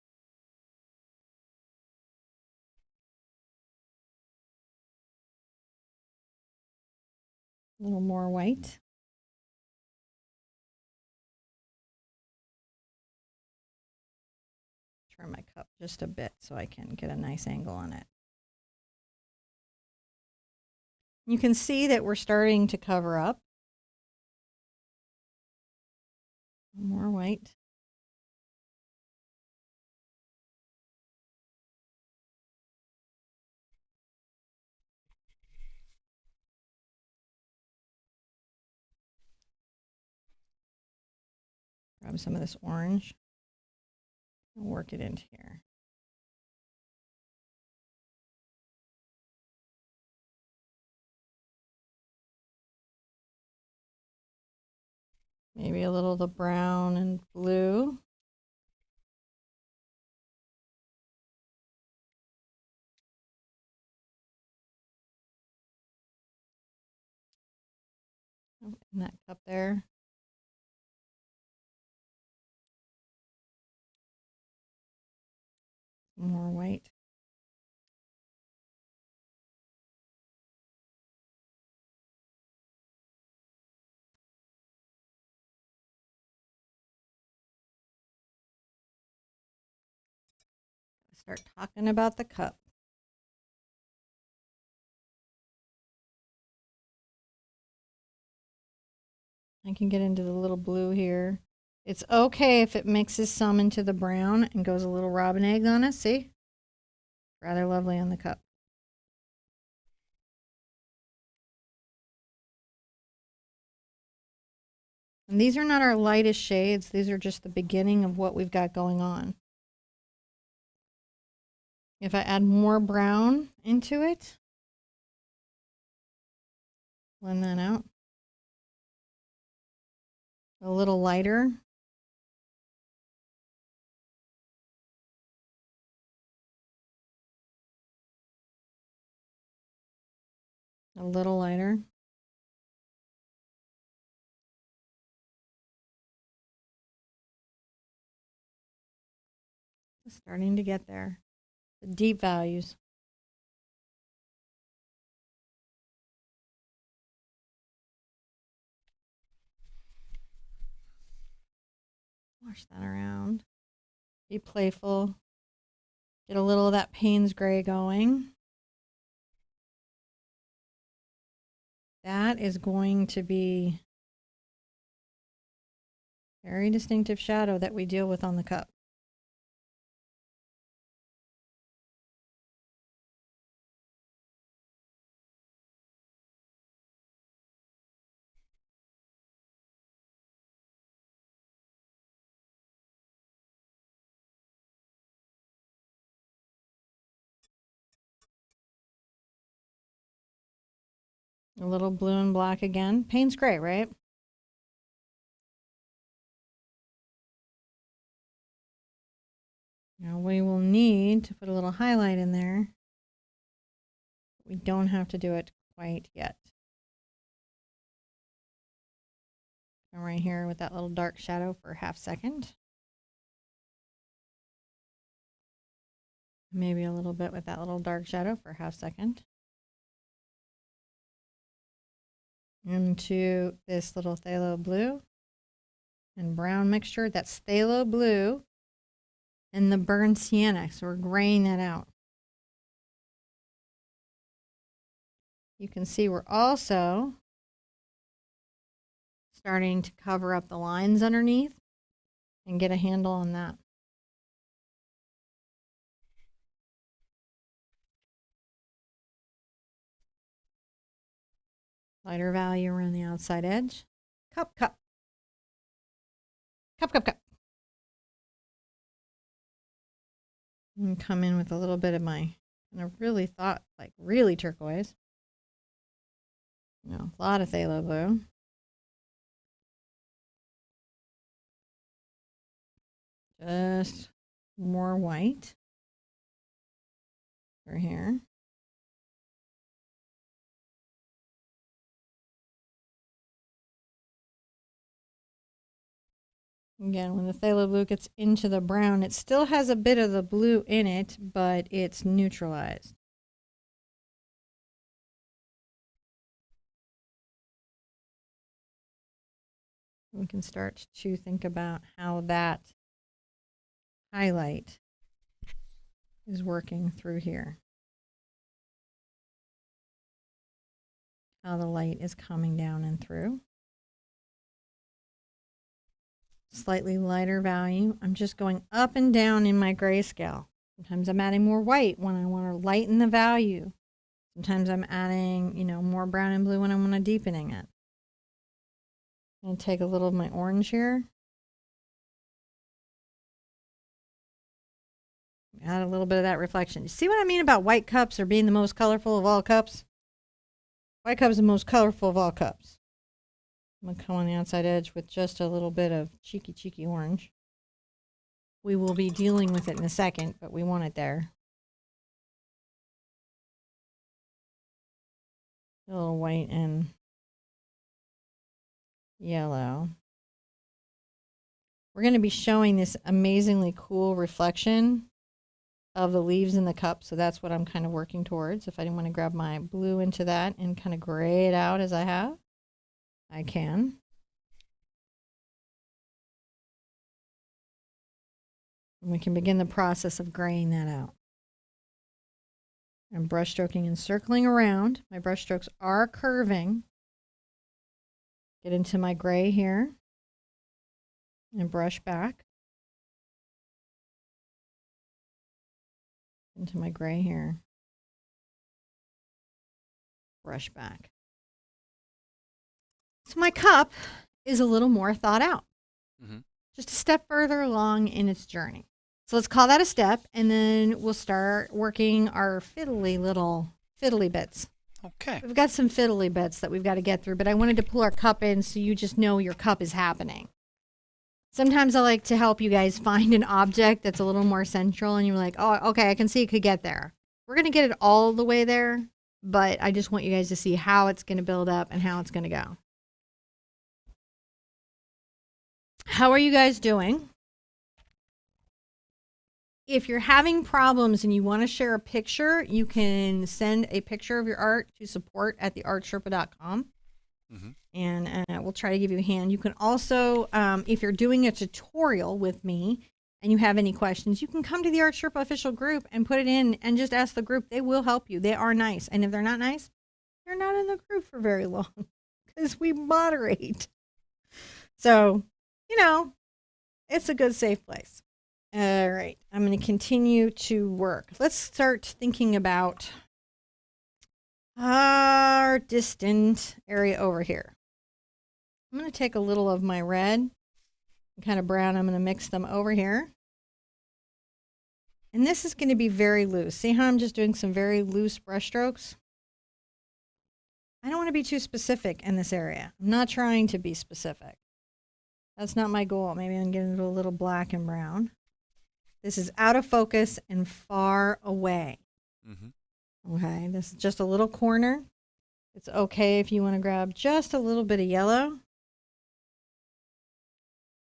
A little more white. Turn my cup just a bit so I can get a nice angle on it. You can see that we're starting to cover up. More white. Grab some of this orange and work it into here. Maybe a little of the brown and blue. In that cup there. More white. Start talking about the cup. I can get into the little blue here. It's okay if it mixes some into the brown and goes a little robin egg on us. See? Rather lovely on the cup. And these are not our lightest shades. These are just the beginning of what we've got going on. If I add more brown into it, blend that out. A little lighter. A little lighter. Starting to get there. The deep values. Wash that around. Be playful. Get a little of that Payne's gray going. That is going to be a very distinctive shadow that we deal with on the cup. A little blue and black again. Payne's gray, right? Now we will need to put a little highlight in there. We don't have to do it quite yet. Come right here with that little dark shadow for a half second. Maybe a little bit with that little dark shadow for a half second. Into this little phthalo blue and brown mixture. That's phthalo blue and the burnt sienna. So we're graying that out. You can see we're also starting to cover up the lines underneath and get a handle on that. Lighter value around the outside edge. Cup, cup. Cup, cup, cup. And come in with a little bit of my, and I really thought like really turquoise. No, a lot of phthalo blue. Just more white. Over here. Again, when the phthalo blue gets into the brown, it still has a bit of the blue in it, but it's neutralized. We can start to think about how that highlight is working through here. How the light is coming down and through. Slightly lighter value. I'm just going up and down in my grayscale. Sometimes I'm adding more white when I want to lighten the value. Sometimes I'm adding, more brown and blue when I want to deepening it. I'm going to take a little of my orange here. Add a little bit of that reflection. You see what I mean about white cups or being the most colorful of all cups? White cup is the most colorful of all cups. I'm going to come on the outside edge with just a little bit of cheeky orange. We will be dealing with it in a second, but we want it there. A little white and yellow. We're going to be showing this amazingly cool reflection of the leaves in the cup, so that's what I'm kind of working towards. If I didn't want to grab my blue into that and kind of gray it out as I have, I can. And we can begin the process of graying that out. I'm brush stroking and circling around. My brush strokes are curving. Get into my gray here and brush back into my gray here. Brush back. So my cup is a little more thought out. Just a step further along in its journey. So let's call that a step, and then we'll start working our fiddly bits. Okay. We've got some fiddly bits that we've got to get through, but I wanted to pull our cup in so you just know your cup is happening. Sometimes I like to help you guys find an object that's a little more central, and you're like, oh, okay, I can see it could get there. We're going to get it all the way there, but I just want you guys to see how it's going to build up and how it's going to go. How are you guys doing? If you're having problems and you want to share a picture, you can send a picture of your art to support@theartsherpa.com. And we'll try to give you a hand. You can also, if you're doing a tutorial with me and you have any questions, you can come to the Art Sherpa official group and put it in and just ask the group. They will help you. They are nice. And if they're not nice, you're not in the group for very long because we moderate. So, you know, it's a good, safe place. All right. I'm going to continue to work. Let's start thinking about our distant area over here. I'm going to take a little of my red and kind of brown. I'm going to mix them over here. And this is going to be very loose. See how I'm just doing some very loose brush strokes? I don't want to be too specific in this area. I'm not trying to be specific. That's not my goal. Maybe I'm getting a little black and brown. This is out of focus and far away. Okay, this is just a little corner. It's okay if you want to grab just a little bit of yellow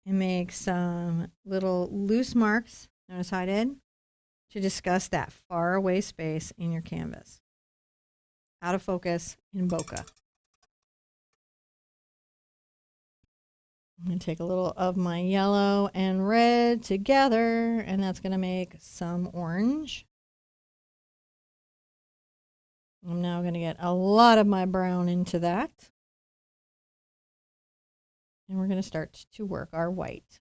and make some little loose marks, notice how I did, to discuss that far away space in your canvas. Out of focus in bokeh. I'm going to take a little of my yellow and red together, and that's going to make some orange. I'm now going to get a lot of my brown into that. And we're going to start to work our white.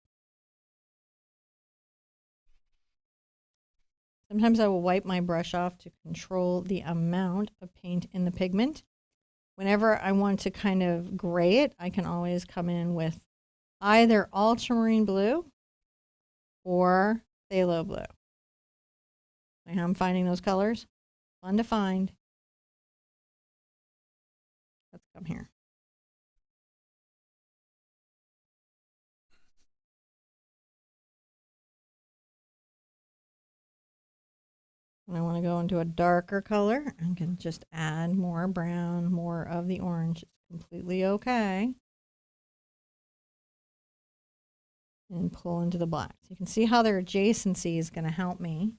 Sometimes I will wipe my brush off to control the amount of paint in the pigment. Whenever I want to kind of gray it, I can always come in with either ultramarine blue or phthalo blue. See how I'm finding those colors? Fun to find. Let's come here. When I want to go into a darker color, I can just add more brown, more of the orange. It's completely okay. And pull into the black. So you can see how their adjacency is going to help me.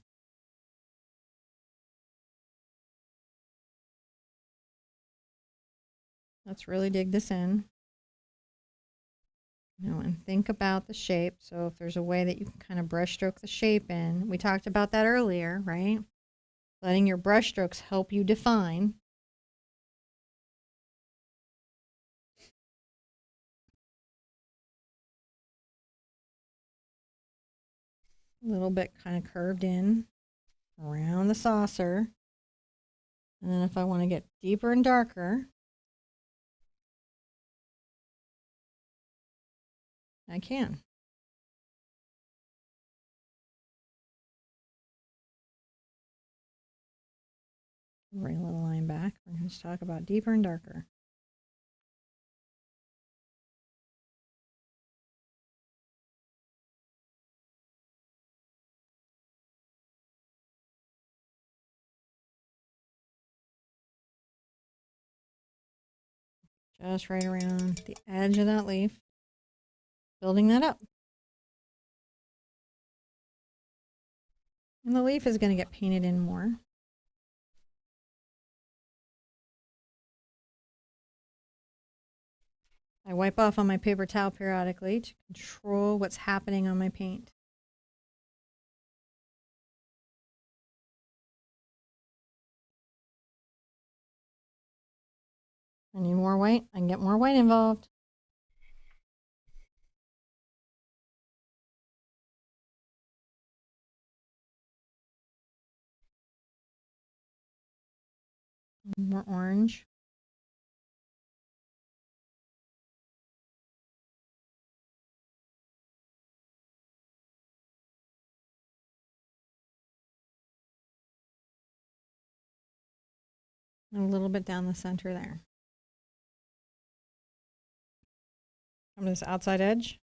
Let's really dig this in. Now, and think about the shape. So if there's a way that you can kind of brush stroke the shape in, we talked about that earlier, right? Letting your brush strokes help you define. A little bit kind of curved in around the saucer. And then if I want to get deeper and darker, I can. Bring a little line back. We're going to talk about deeper and darker. Just right around the edge of that leaf. Building that up. And the leaf is going to get painted in more. I wipe off on my paper towel periodically to control what's happening on my paint. I need more white. I can get more white involved. More orange. And a little bit down the center there. Come to this outside edge.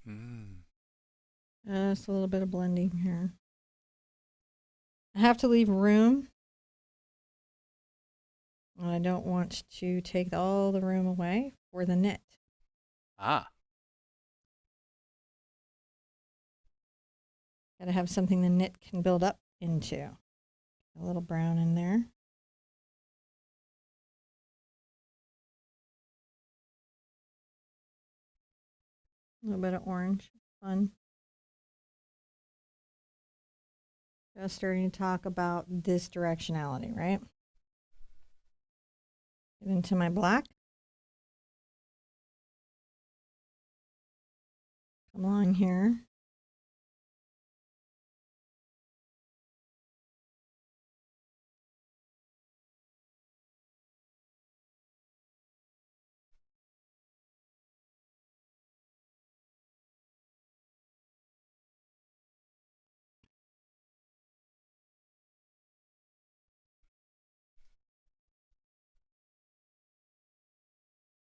Just a little bit of blending here. I have to leave room. I don't want to take all the room away for the knit. Ah. Gotta have something the knit can build up into. A little brown in there. A little bit of orange. Fun. Just starting to talk about this directionality, right? Get into my black. Come along here.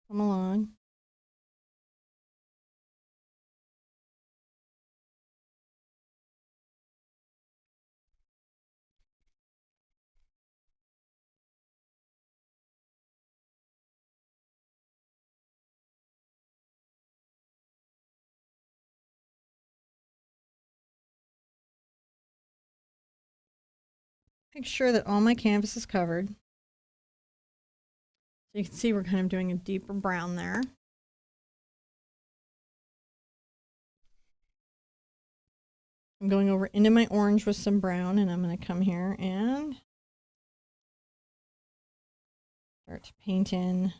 Come along. Make sure that all my canvas is covered. So you can see we're kind of doing a deeper brown there. I'm going over into my orange with some brown, and I'm going to come here and start to paint in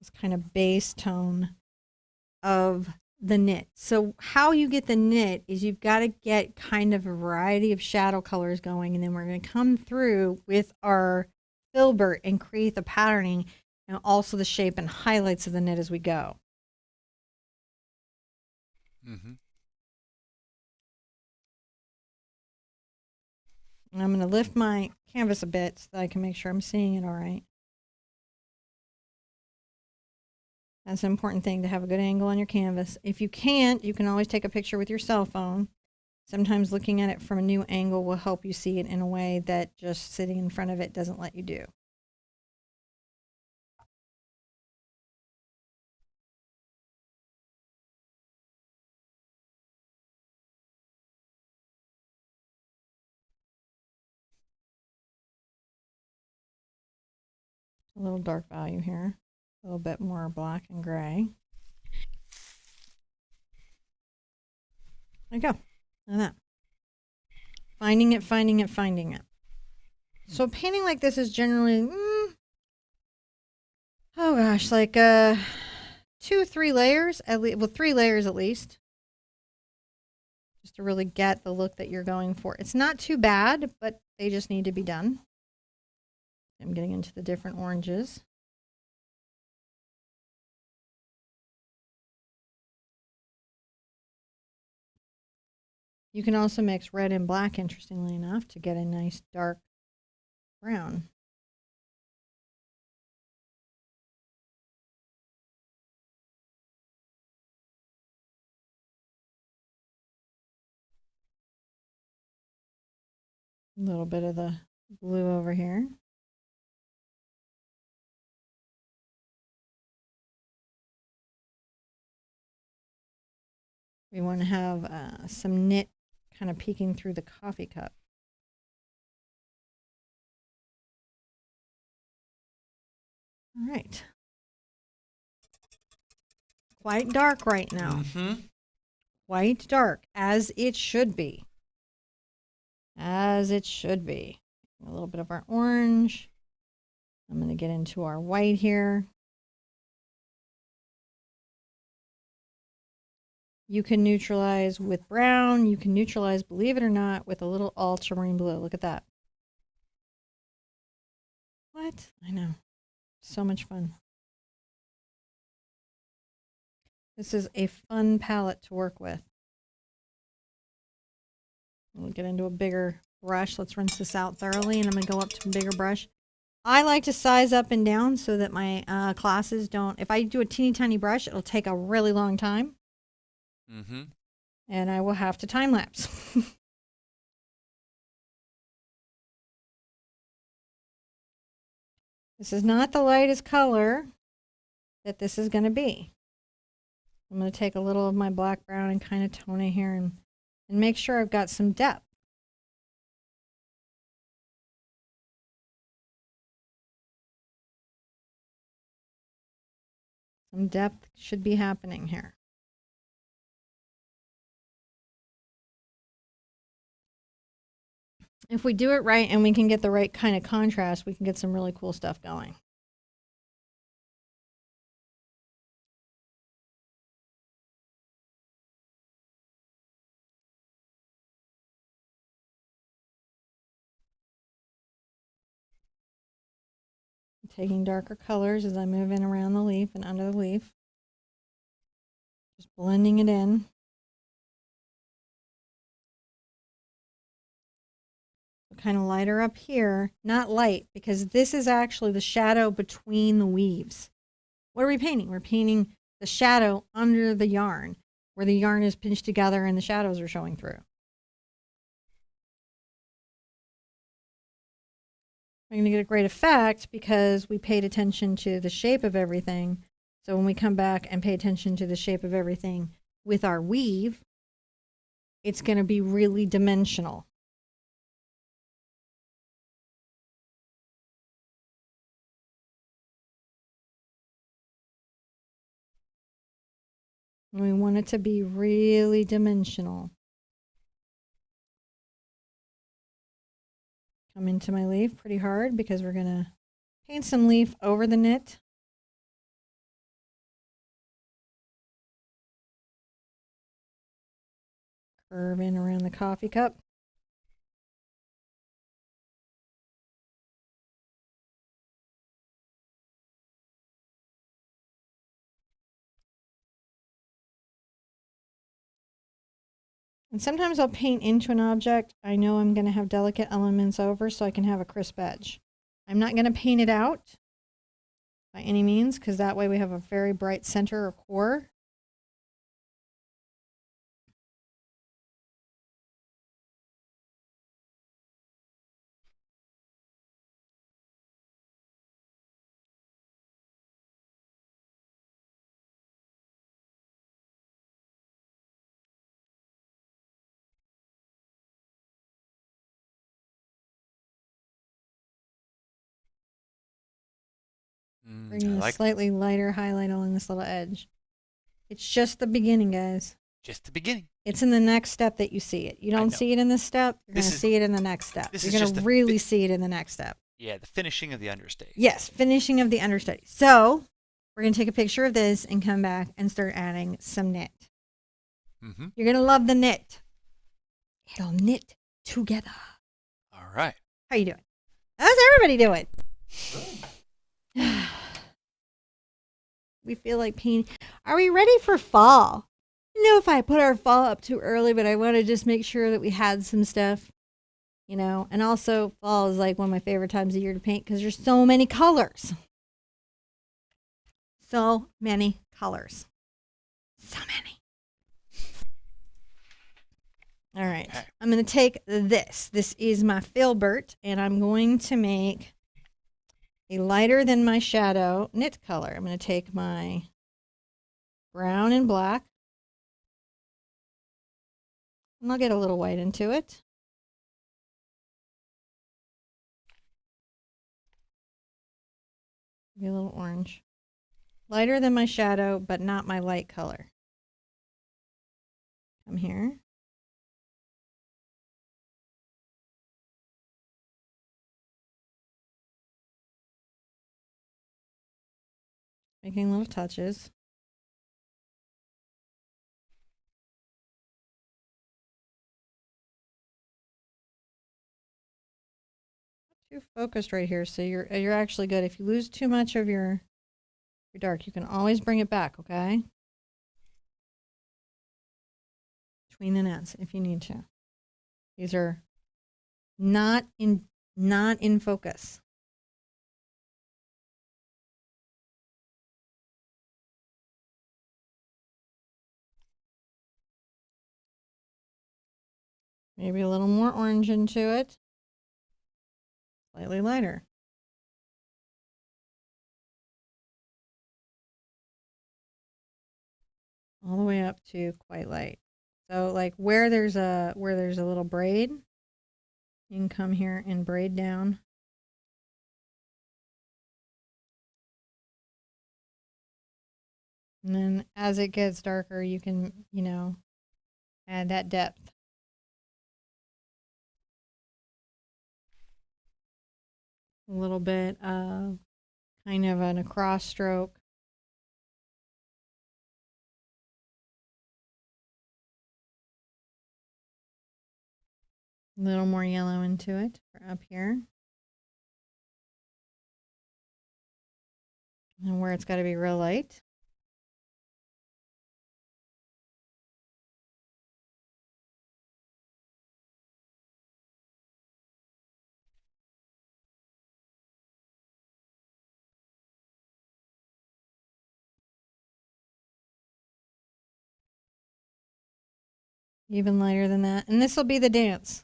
this kind of base tone of the knit. So how you get the knit is you've got to get kind of a variety of shadow colors going, and then we're going to come through with our filbert and create the patterning and also the shape and highlights of the knit as we go. And I'm going to lift my canvas a bit so that I can make sure I'm seeing it all right. That's an important thing, to have a good angle on your canvas. If you can't, you can always take a picture with your cell phone. Sometimes looking at it from a new angle will help you see it in a way that just sitting in front of it doesn't let you do. A little dark value here. A little bit more black and gray. There you go. Look at that. Finding it, finding it, finding it. So painting like this is generally, oh gosh, like 2-3 layers, at least, well, 3 layers at least, just to really get the look that you're going for. It's not too bad, but they just need to be done. I'm getting into the different oranges. You can also mix red and black, interestingly enough, to get a nice dark brown. A little bit of the blue over here. We want to have some knit kind of peeking through the coffee cup. All right. Quite dark right now. Quite dark, as it should be. As it should be. A little bit of our orange. I'm going to get into our white here. You can neutralize with brown. You can neutralize, believe it or not, with a little ultramarine blue. Look at that. What? I know. So much fun. This is a fun palette to work with. We'll get into a bigger brush. Let's rinse this out thoroughly, and I'm going to go up to a bigger brush. I like to size up and down so that my classes don't, if I do a teeny tiny brush, it'll take a really long time. Mm-hmm. And I will have to time lapse. This is not the lightest color that this is going to be. I'm going to take a little of my black brown and kind of tone it here and make sure I've got some depth. Some depth should be happening here. If we do it right and we can get the right kind of contrast, we can get some really cool stuff going. I'm taking darker colors as I move in around the leaf and under the leaf. Just blending it in. Kind of lighter up here, not light, because this is actually the shadow between the weaves. What are we painting? We're painting the shadow under the yarn, where the yarn is pinched together and the shadows are showing through. We're going to get a great effect because we paid attention to the shape of everything. So when we come back and pay attention to the shape of everything with our weave, it's going to be really dimensional. And we want it to be really dimensional. Come into my leaf pretty hard because we're going to paint some leaf over the knit. Curve in around the coffee cup. And sometimes I'll paint into an object I know I'm going to have delicate elements over so I can have a crisp edge. I'm not going to paint it out by any means because that way we have a very bright center or core. Bringing a slightly lighter highlight along this little edge. It's just the beginning, guys. Just the beginning. It's in the next step that you see it. You don't see it in this step, you're going to see it in the next step. You're going to really see it in the next step. Yeah, the finishing of the understudy. Yes, finishing of the understudy. So we're going to take a picture of this and come back and start adding some knit. Mm-hmm. You're going to love the knit. It'll knit together. All right. How you doing? How's everybody doing? We feel like painting. Are we ready for fall? I don't know if I put our fall up too early, but I want to just make sure that we had some stuff, you know. And also, fall is like one of my favorite times of year to paint because there's so many colors. So many colors. So many. All right. Okay. I'm going to take this. This is my filbert, and I'm going to make a lighter than my shadow knit color. I'm going to take my brown and black, and I'll get a little white into it. Maybe a little orange. Lighter than my shadow, but not my light color. Come here. Making little touches. Too focused right here, so you're actually good. If you lose too much of your dark, you can always bring it back, okay? Between the knits if you need to. These are not in focus. Maybe a little more orange into it. Slightly lighter. All the way up to quite light. So like where there's a little braid, you can come here and braid down. And then as it gets darker, you can, you know, add that depth. A little bit of kind of an across stroke. A little more yellow into it for up here. And where it's got to be real light. Even lighter than that. And this will be the dance.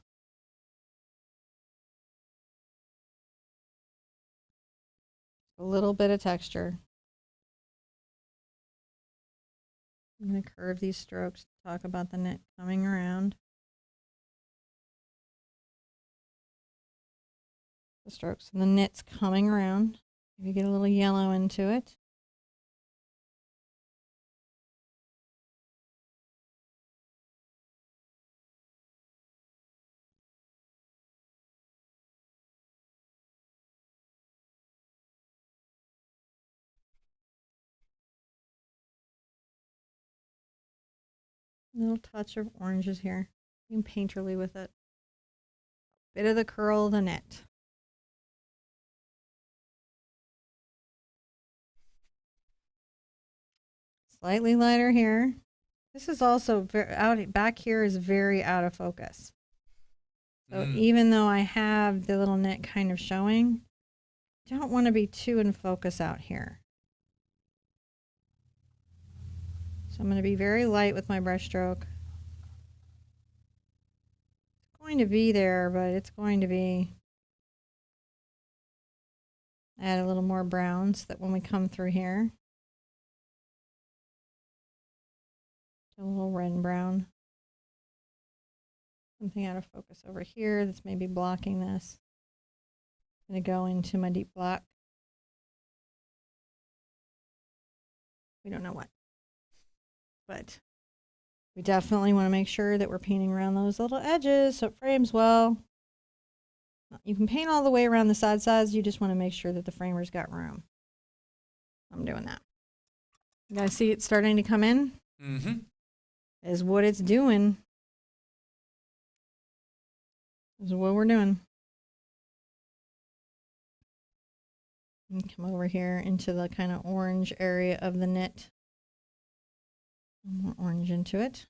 A little bit of texture. I'm going to curve these strokes to talk about the knit coming around. The strokes and the knit's coming around. Maybe get a little yellow into it. A little touch of oranges here. You can painterly with it. Bit of the curl of the knit. Slightly lighter here. This is also very back here is very out of focus. So even though I have the little knit kind of showing, I don't want to be too in focus out here. So I'm going to be very light with my brush stroke. It's going to be there, but it's going to be, add a little more brown so that when we come through here, a little red and brown. Something out of focus over here that's maybe blocking this. I'm going to go into my deep black. We don't know what. But we definitely want to make sure that we're painting around those little edges so it frames well. You can paint all the way around the side sides. You just want to make sure that the framer's got room. I'm doing that. You guys see it starting to come in? Mm-hmm. Is what it's doing. Is what we're doing. And come over here into the kind of orange area of the knit. More orange into it.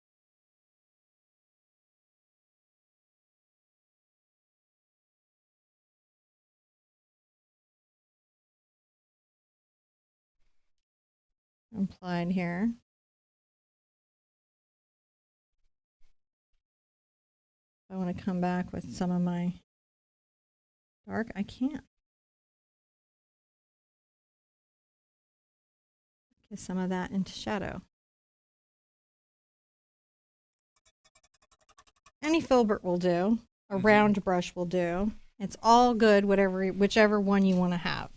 Applied here. I want to come back with some of my dark. I can't. Get some of that into shadow. Any filbert will do. A round brush will do. It's all good, whichever one you want to have.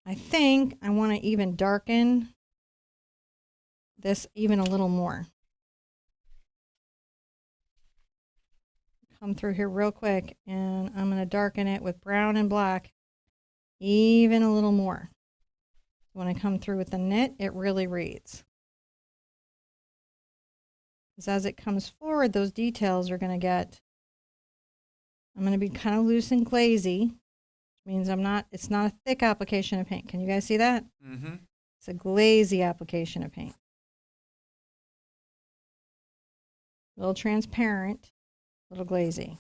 I think I want to even darken this even a little more. Come through here real quick, and I'm going to darken it with brown and black even a little more. When I come through with the knit, it really reads. Because as it comes forward, those details are going to get, I'm going to be kind of loose and glazy, which means it's not a thick application of paint. Can you guys see that? Mm-hmm. It's a glazy application of paint. A little transparent, a little glazy.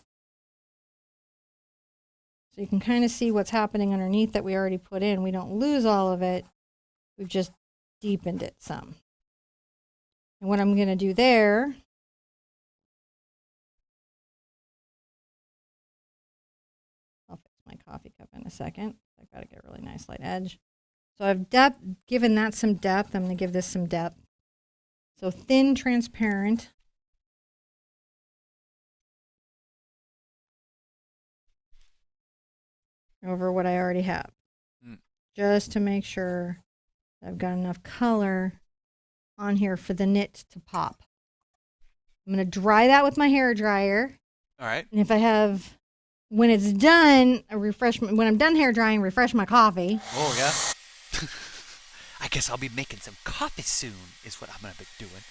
So you can kind of see what's happening underneath that we already put in. We don't lose all of it. We've just deepened it some. And what I'm going to do there coffee cup in a second. I've got to get a really nice light edge. So I've given that some depth. I'm going to give this some depth. So thin, transparent. Over what I already have. Just to make sure I've got enough color on here for the knit to pop. I'm going to dry that with my hair dryer. All right. And if I have, when it's done, when I'm done hair drying, refresh my coffee. Oh, yeah. I guess I'll be making some coffee soon, is what I'm going to be doing.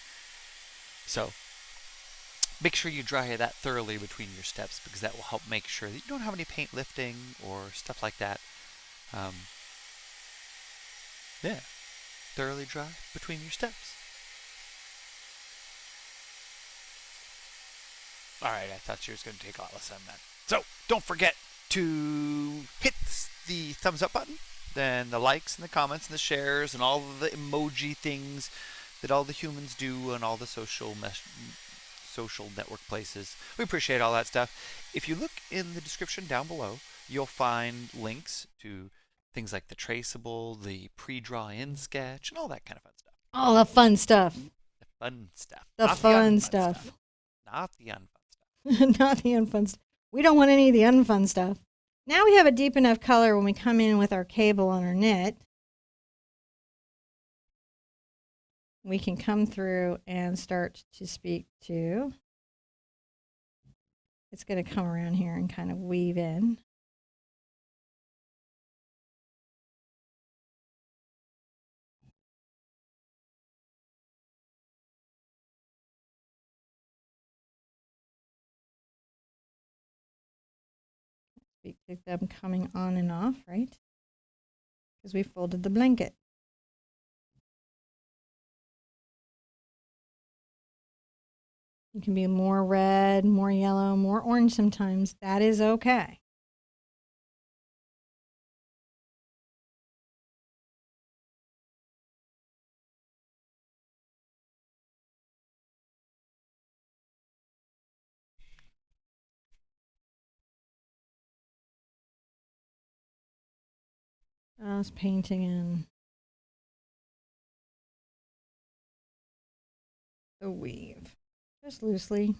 So, make sure you dry that thoroughly between your steps because that will help make sure that you don't have any paint lifting or stuff like that. Yeah, thoroughly dry between your steps. Alright, I thought she was going to take all this on that. So, don't forget to hit the thumbs up button, then the likes and the comments and the shares and all of the emoji things that all the humans do on all the social network places. We appreciate all that stuff. If you look in the description down below, you'll find links to things like the traceable, the pre-draw-in sketch, and all that kind of fun stuff. All the fun stuff. The fun stuff. The fun stuff. Not the unfun stuff. Not the unfun stuff. We don't want any of the unfun stuff. Now we have a deep enough color when we come in with our cable on our knit. We can come through and start to speak to. It's going to come around here and kind of weave in. Speak to them coming on and off, right? Because we folded the blanket. You can be more red, more yellow, more orange sometimes. That is okay. I was painting in the weave, just loosely.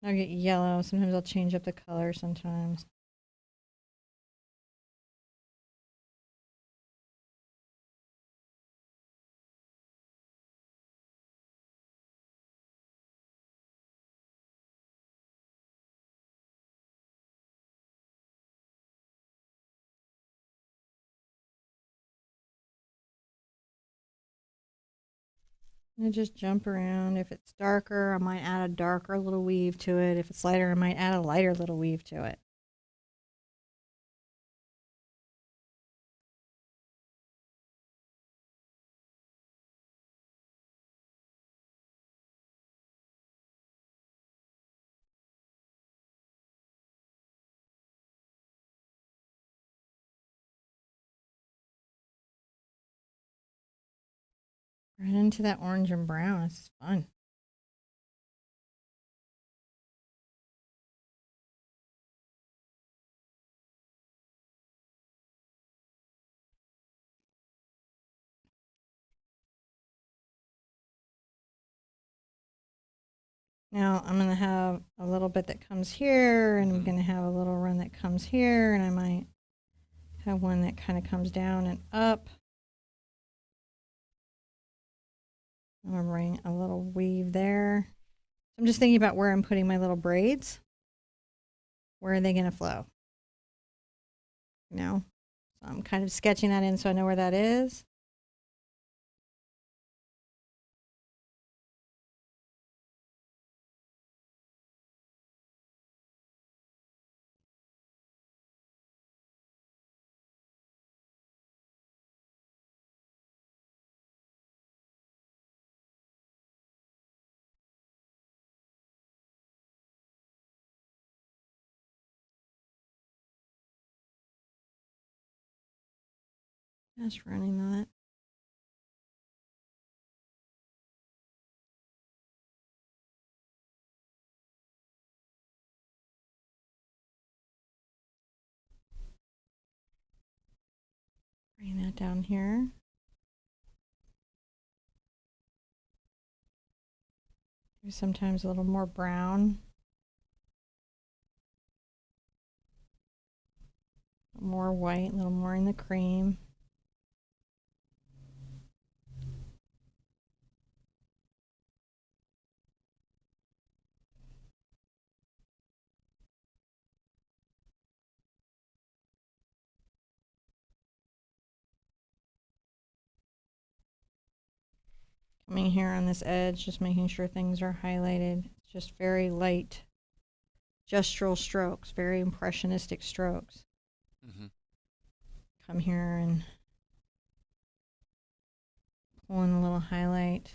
I'll get yellow. Sometimes I'll change up the color sometimes. And I just jump around. If it's darker, I might add a darker little weave to it. If it's lighter, I might add a lighter little weave to it. Right into that orange and brown. This is fun. Now I'm going to have a little bit that comes here, and I'm going to have a little run that comes here, and I might have one that kind of comes down and up. I'm going to bring a little weave there. I'm just thinking about where I'm putting my little braids. Where are they going to flow? You know? So I'm kind of sketching that in so I know where that is. Just running that. Bring that down here. Maybe sometimes a little more brown. A little more white, a little more in the cream. Coming here on this edge, just making sure things are highlighted. It's just very light gestural strokes, very impressionistic strokes. Mm-hmm. Come here and pull in a little highlight.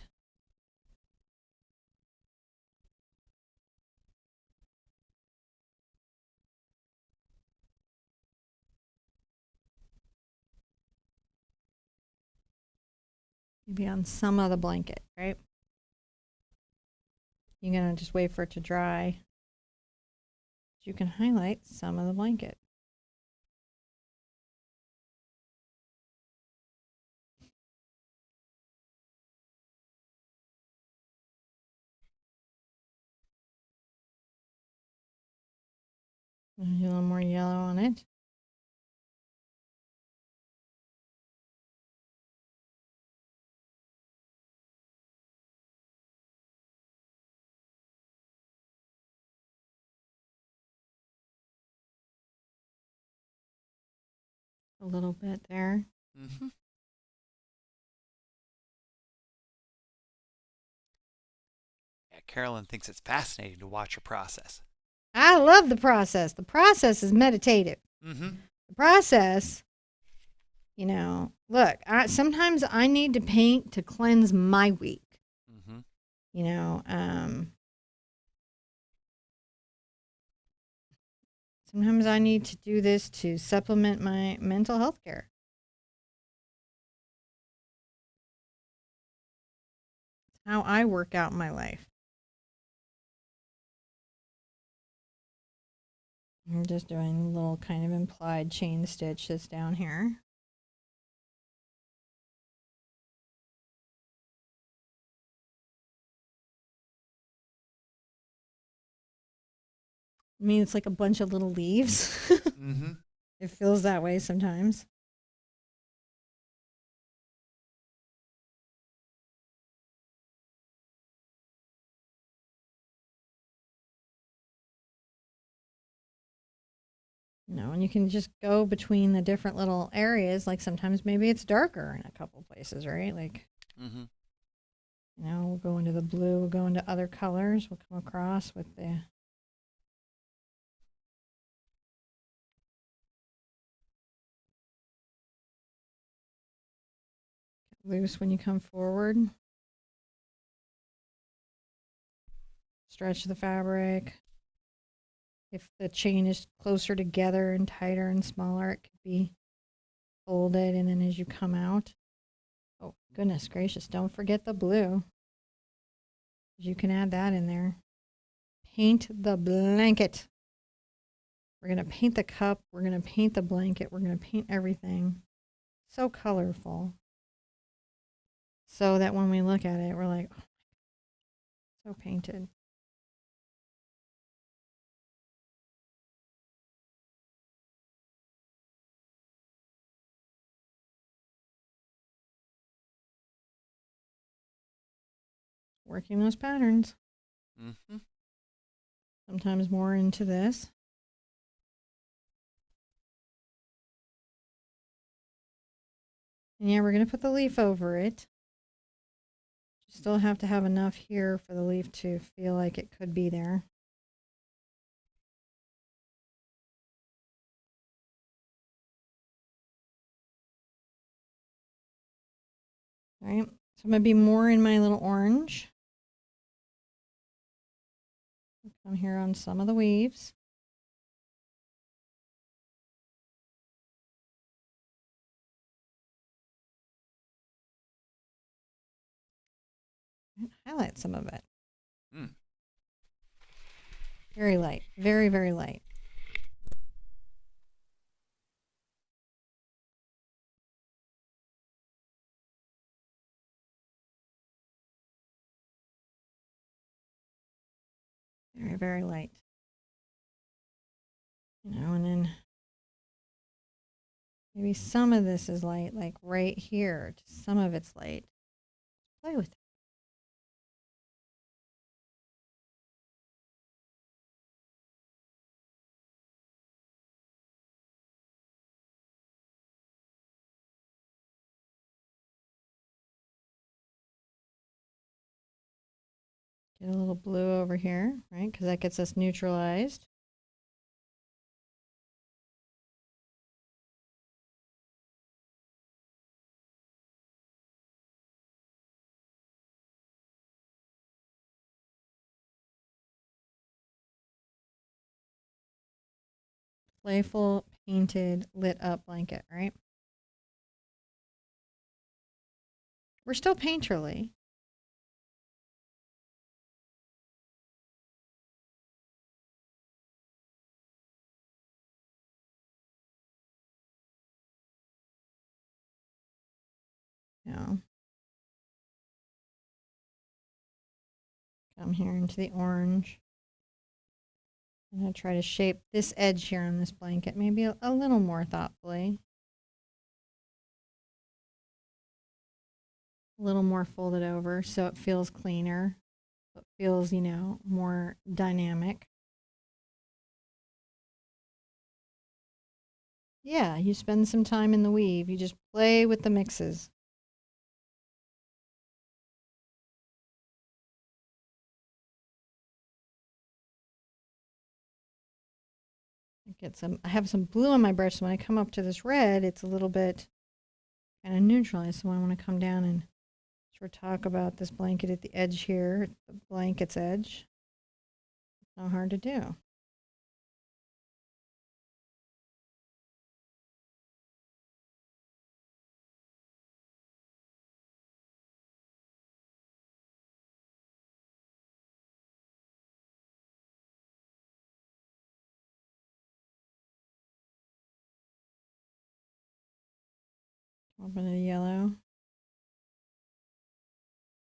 Maybe on some of the blanket, right? You're going to just wait for it to dry. You can highlight some of the blanket. A little more yellow on it. A little bit there. Mm-hmm. Yeah, Carolyn thinks it's fascinating to watch her process. I love the process. The process is meditative. Mm-hmm. The process, look, sometimes I need to paint to cleanse my week. Mm-hmm. Sometimes I need to do this to supplement my mental health care. It's how I work out my life. I'm just doing a little kind of implied chain stitches down here. I mean, it's like a bunch of little leaves. Mm-hmm. It feels that way sometimes. And you can just go between the different little areas. Like sometimes maybe it's darker in a couple places, right? Like, Mm-hmm. we'll go into the blue, we'll go into other colors. We'll come across with the loose when you come forward. Stretch the fabric. If the chain is closer together and tighter and smaller, it could be folded. And then as you come out, oh, goodness gracious, don't forget the blue. You can add that in there. Paint the blanket. We're going to paint the cup. We're going to paint the blanket. We're going to paint everything. So colorful. So that when we look at it, we're like, oh, so painted. Working those patterns. Mm-hmm. Sometimes more into this. And yeah, we're going to put the leaf over it. You still have to have enough here for the leaf to feel like it could be there. All right, so I'm going to be more in my little orange. Come here on some of the weaves. Highlight some of it. Mm. Very light, very, very light. Very, very light. And then maybe some of this is light, like right here. Just some of it's light. Play with it. Get a little blue over here, right? Because that gets us neutralized. Playful, painted, lit up blanket, right? We're still painterly. Yeah. Come here into the orange. I'm going to try to shape this edge here on this blanket maybe a little more thoughtfully. A little more folded over so it feels cleaner. So it feels, more dynamic. Yeah, you spend some time in the weave. You just play with the mixes. I have some blue on my brush, so when I come up to this red, it's a little bit kind of neutralized. So I want to come down and sort of talk about this blanket at the edge here, the blanket's edge. It's not hard to do. Open the yellow.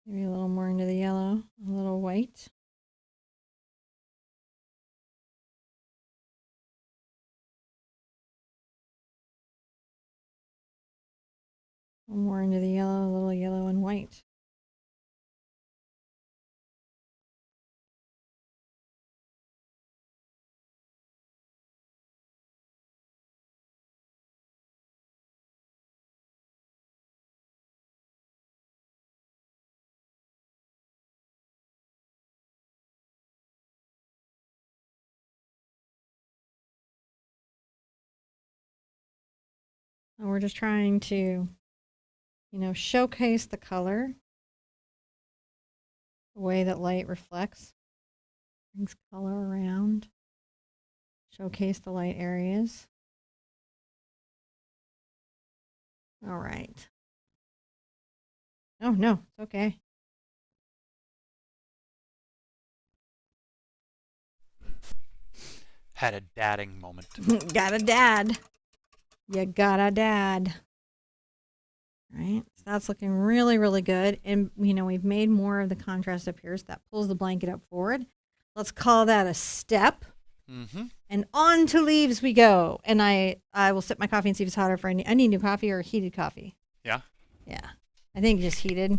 Maybe a little more into the yellow, a little white. A little more into the yellow, a little yellow and white. And we're just trying to, showcase the color, the way that light reflects, brings color around, showcase the light areas. All right. Oh, no, it's okay. Had a dadding moment. Got a dad. You got a dad. All right, so that's looking really, really good. And, we've made more of the contrast up here, so that pulls the blanket up forward. Let's call that a step. Mm-hmm. And on to leaves we go. And I will sip my coffee and see if it's hotter for I need new coffee or heated coffee. Yeah? Yeah. I think just heated.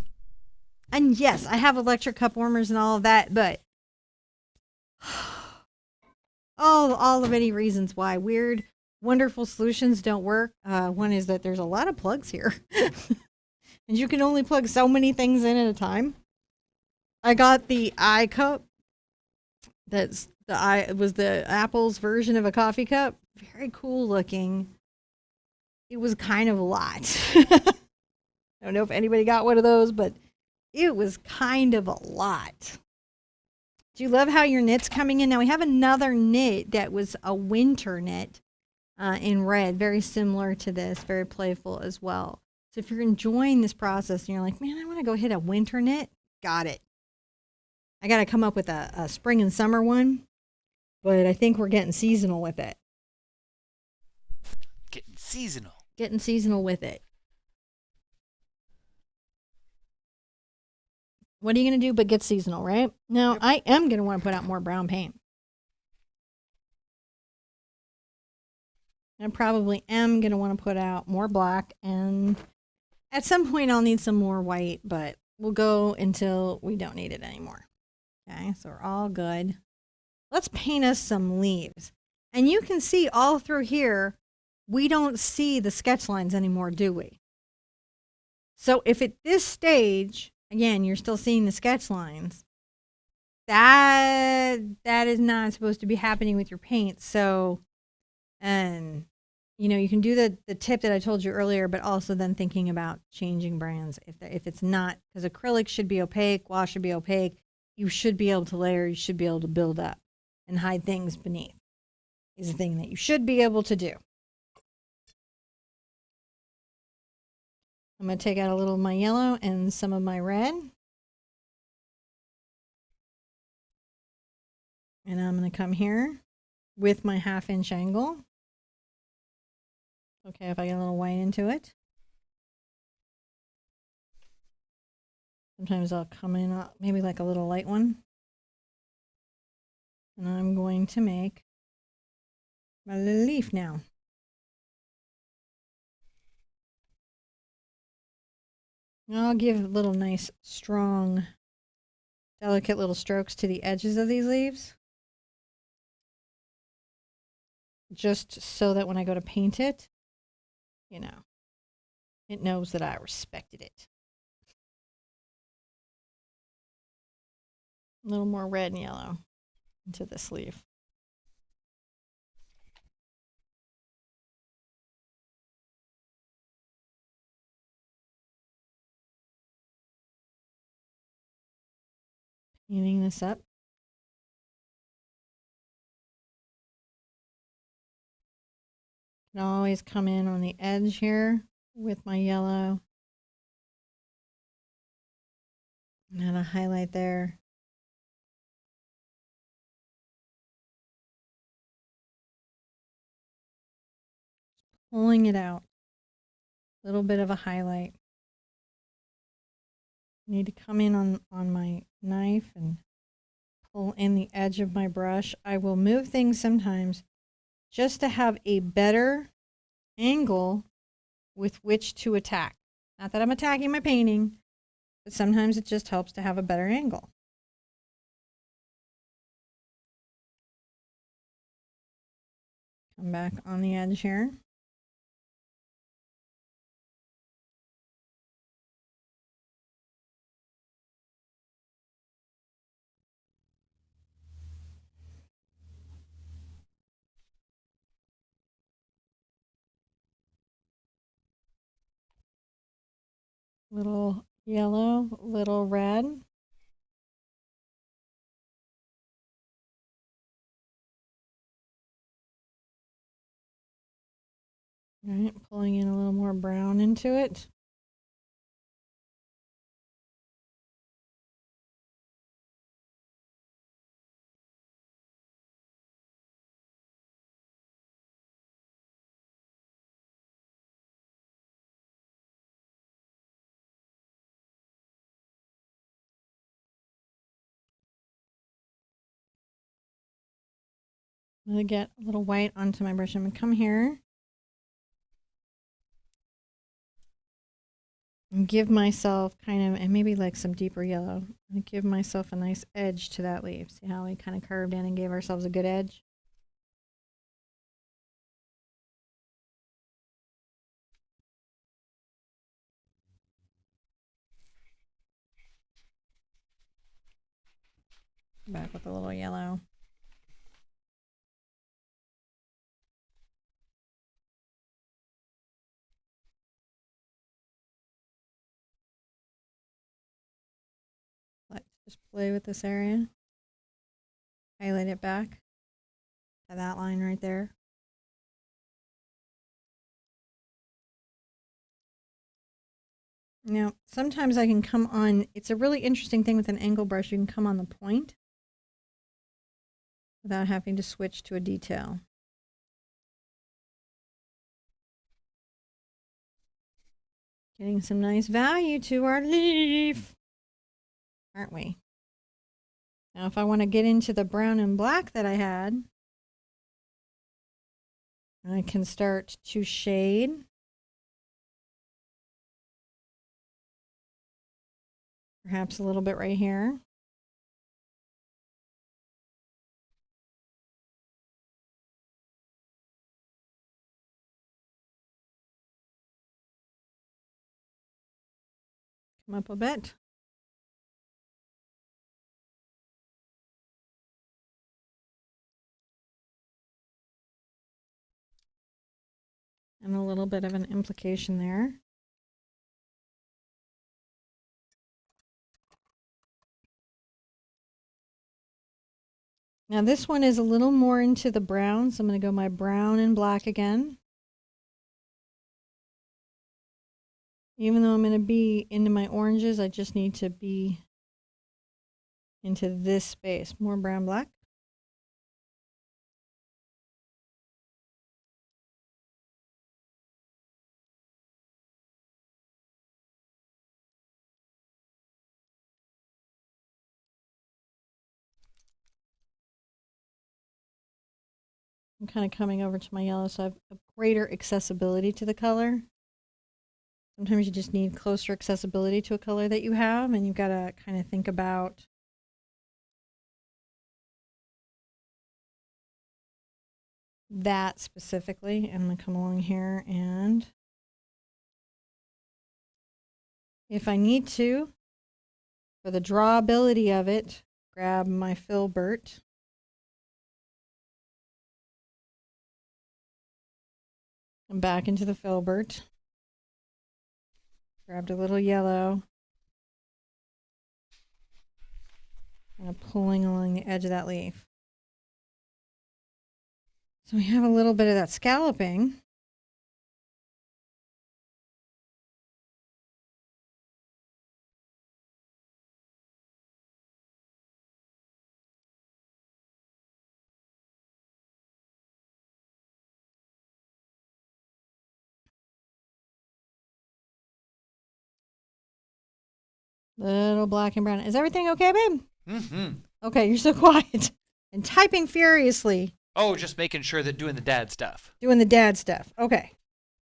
And yes, I have electric cup warmers and all of that, but all of many reasons why weird, wonderful solutions don't work. One is that there's a lot of plugs here. And you can only plug so many things in at a time. I got the iCup. It was the Apple's version of a coffee cup. Very cool looking. It was kind of a lot. I don't know if anybody got one of those, but it was kind of a lot. Do you love how your knit's coming in? Now we have another knit that was a winter knit in red, very similar to this, very playful as well. So if you're enjoying this process and you're like, man, I want to go hit a winter knit, got it. I got to come up with a spring and summer one, but I think we're getting seasonal with it. Getting seasonal. Getting seasonal with it. What are you going to do but get seasonal, right? Now, Yep. I am going to want to put out more brown paint. I probably am going to want to put out more black, and at some point I'll need some more white, but we'll go until we don't need it anymore. Okay, so we're all good. Let's paint us some leaves. And you can see all through here, we don't see the sketch lines anymore, do we? So if at this stage, again, you're still seeing the sketch lines, that is not supposed to be happening with your paint. So, and you can do the tip that I told you earlier, but also then thinking about changing brands. If it's not, because acrylic should be opaque, wash should be opaque, you should be able to layer, you should be able to build up and hide things beneath. Is a thing that you should be able to do. I'm going to take out a little of my yellow and some of my red. And I'm going to come here with my 1/2 inch angle. Okay, if I get a little white into it. Sometimes I'll come in maybe like a little light one. And I'm going to make my little leaf now. I'll give little nice, strong, delicate little strokes to the edges of these leaves. Just so that when I go to paint it, it knows that I respected it. A little more red and yellow into this leaf. Painting this up. Can always come in on the edge here with my yellow. And add a highlight there. Pulling it out. A little bit of a highlight. Need to come in on my knife and pull in the edge of my brush. I will move things sometimes just to have a better angle with which to attack. Not that I'm attacking my painting, but sometimes it just helps to have a better angle. Come back on the edge here. Little yellow, little red. All right, pulling in a little more brown into it. I'm going to get a little white onto my brush. I'm going to come here and give myself kind of, and maybe like some deeper yellow, and give myself a nice edge to that leaf. See how we kind of curved in and gave ourselves a good edge? Back with a little yellow. Let's just play with this area. Highlight it back to that line right there. Now, sometimes I can come on, it's a really interesting thing with an angle brush, you can come on the point without having to switch to a detail. Getting some nice value to our leaf. aren't we? Now, if I want to get into the brown and black that I had, I can start to shade. Perhaps a little bit right here. Come up a bit. And a little bit of an implication there. Now this one is a little more into the brown, so I'm going to go my brown and black again. Even though I'm going to be into my oranges, I just need to be into this space. More brown, black. I'm kind of coming over to my yellow, so I have a greater accessibility to the color. Sometimes you just need closer accessibility to a color that you have, and you've got to kind of think about that specifically. And I'm going to come along here, and if I need to, for the drawability of it, grab my filbert. And back into the filbert. Grabbed a little yellow. And pulling along the edge of that leaf. So we have a little bit of that scalloping. Little black and brown. Is everything okay, babe? Mm-hmm. Okay, you're so quiet. And typing furiously. Oh, just making sure that doing the dad stuff. Doing the dad stuff. Okay.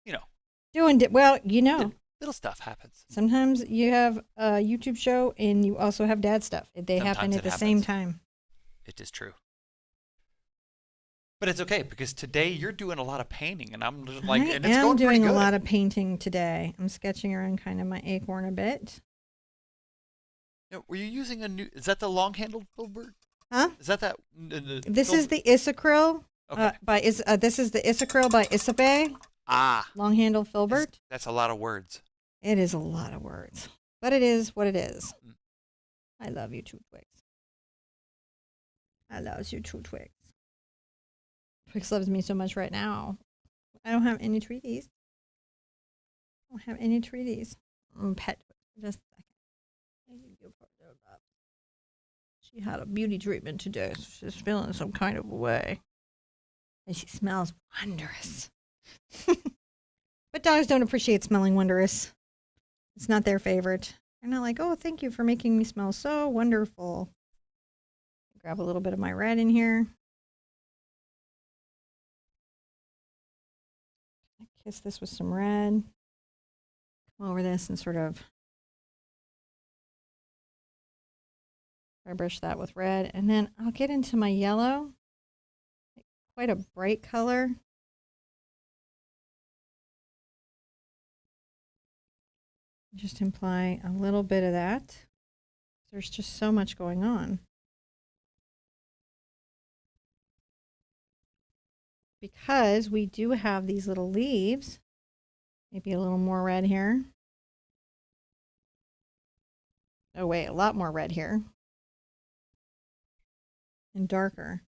You know. Well, you know. Little stuff happens. Sometimes you have a YouTube show and you also have dad stuff. They happen at the same time. It is true. But it's okay because today you're doing a lot of painting, and I'm just like, and it's going pretty good. I'm doing a lot of painting today. I'm sketching around kind of my acorn a bit. Now, were you using a new? Is that the long-handled filbert? Huh? Is that? This is the Isacryl. Okay. This is the Isacryl by Isabe. Ah. Long-handled filbert. That's a lot of words. It is a lot of words, but it is what it is. I love you too, Twix. I love you too, Twix. Twix loves me so much right now. I don't have any treaties. I don't have any treaties. Pet Twix. Just a second. She had a beauty treatment today, so she's feeling some kind of a way. And she smells wondrous. But dogs don't appreciate smelling wondrous. It's not their favorite. They're not like, oh, thank you for making me smell so wonderful. Grab a little bit of my red in here. Kiss this with some red. Come over this and sort of airbrush that with red. And then I'll get into my yellow. Quite a bright color. Just imply a little bit of that. There's just so much going on. Because we do have these little leaves. Maybe a little more red here. Oh wait, a lot more red here. And darker.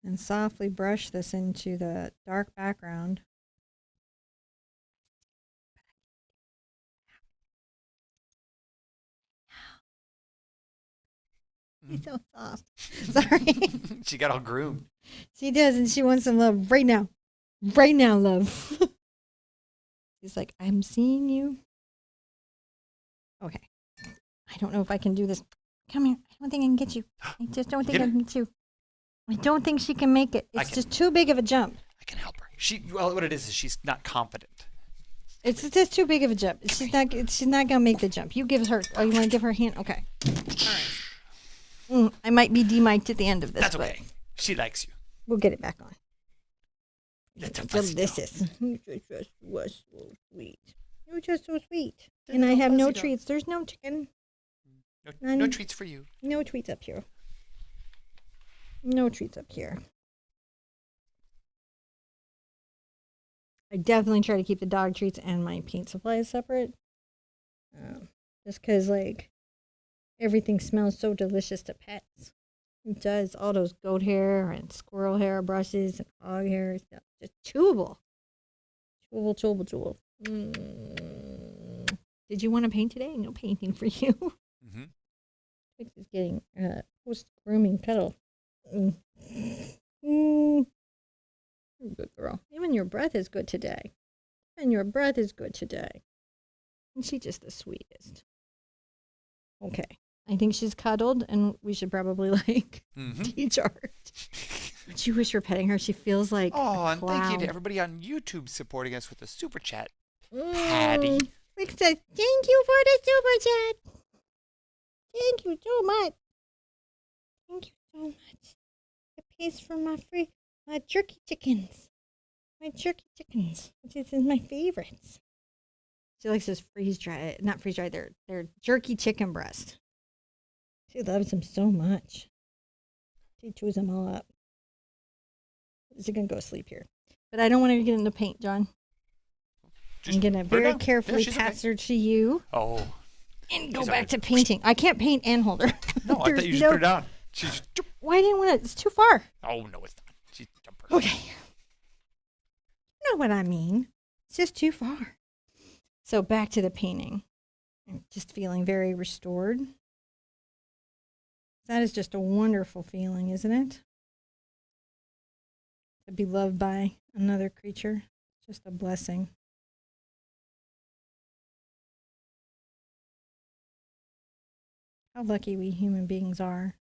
And softly brush this into the dark background. She's so soft. Sorry. She got all groomed. She does, and she wants some love right now. Right now, love. She's like, I'm seeing you. Okay. I don't know if I can do this. Come here. I don't think I can get you. I just don't think I can get you. I don't think she can make it. It's just too big of a jump. I can help her. Well, what it is she's not confident. It's just too big of a jump. She's not gonna make the jump. You give her. Oh, you want to give her a hand? Okay. All right. I might be demiked at the end of this. That's okay. She likes you. We'll get it back on. That's delicious. You just was so sweet. You're just so sweet. And I have no treats. There's no chicken. No treats for you. No treats up here. No treats up here. I definitely try to keep the dog treats and my paint supplies separate. Just because, like, everything smells so delicious to pets. It does. All those goat hair and squirrel hair brushes and hog hair stuff. Just chewable. Chewable. Did you want to paint today? No painting for you. Mm-hmm. Twix is getting post-grooming cuddle. Good girl. Even your breath is good today. And she's just the sweetest. Okay. I think she's cuddled, and we should probably, teach Art. Don't you wish you're petting her? She feels like and thank you to everybody on YouTube supporting us with the super chat. Patty. Rick says, thank you for the super chat. Thank you so much. The piece for my free jerky chickens. My jerky chickens, which is my favorites. She likes those not freeze dried, they're jerky chicken breast. She loves them so much. She chews them all up. She's going to go sleep here. But I don't want her to get into paint, John. I'm going to very carefully pass her to you. Oh. And go back to painting. I can't paint and hold her. No, I thought you just put it down. Why didn't want to? It's too far. Oh, no, it's not. She's jumper. Okay. You know what I mean. It's just too far. So back to the painting. I'm just feeling very restored. That is just a wonderful feeling, isn't it? To be loved by another creature. Just a blessing. How lucky we human beings are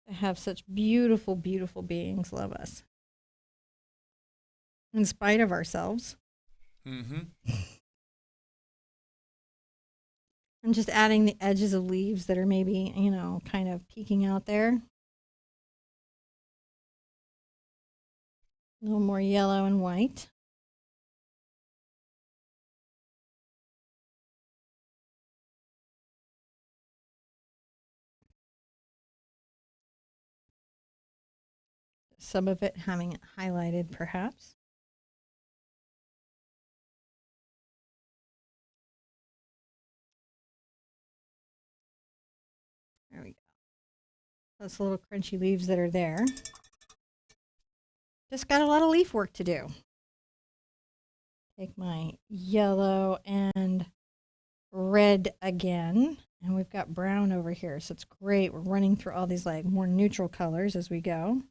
to have such beautiful, beautiful beings love us. In spite of ourselves. Mm-hmm. I'm just adding the edges of leaves that are maybe, kind of peeking out there. A little more yellow and white. Some of it having it highlighted, perhaps. There we go. Those little crunchy leaves that are there. Just got a lot of leaf work to do. Take my yellow and red again. And we've got brown over here. So it's great. We're running through all these more neutral colors as we go.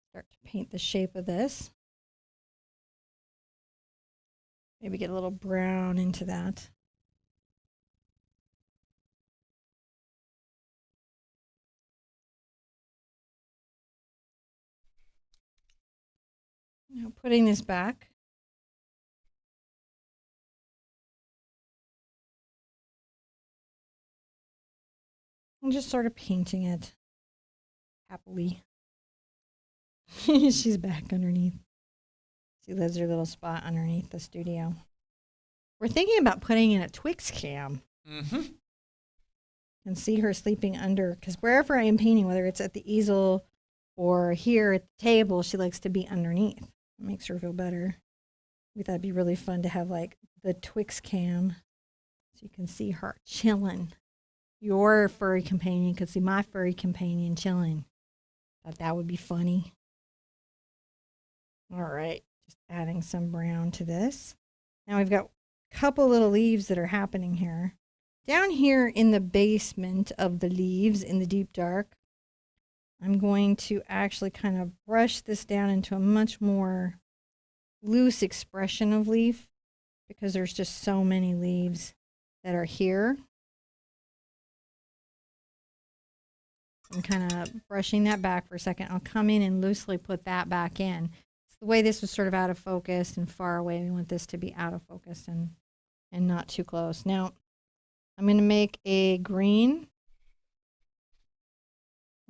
Start to paint the shape of this. Maybe get a little brown into that. Now putting this back. And just sort of painting it happily. She's back underneath. She lives her little spot underneath the studio. We're thinking about putting in a Twix cam. Mm-hmm. And see her sleeping under, because wherever I am painting, whether it's at the easel or here at the table, she likes to be underneath. It makes her feel better. We thought it'd be really fun to have the Twix cam so you can see her chilling. Your furry companion could see my furry companion chilling. Thought that would be funny. All right. Just adding some brown to this. Now we've got a couple little leaves that are happening here. Down here in the basement of the leaves in the deep dark, I'm going to actually kind of brush this down into a much more loose expression of leaf because there's just so many leaves that are here. I'm kind of brushing that back for a second. I'll come in and loosely put that back in. It's the way this was sort of out of focus and far away. We want this to be out of focus and not too close. Now, I'm going to make a green.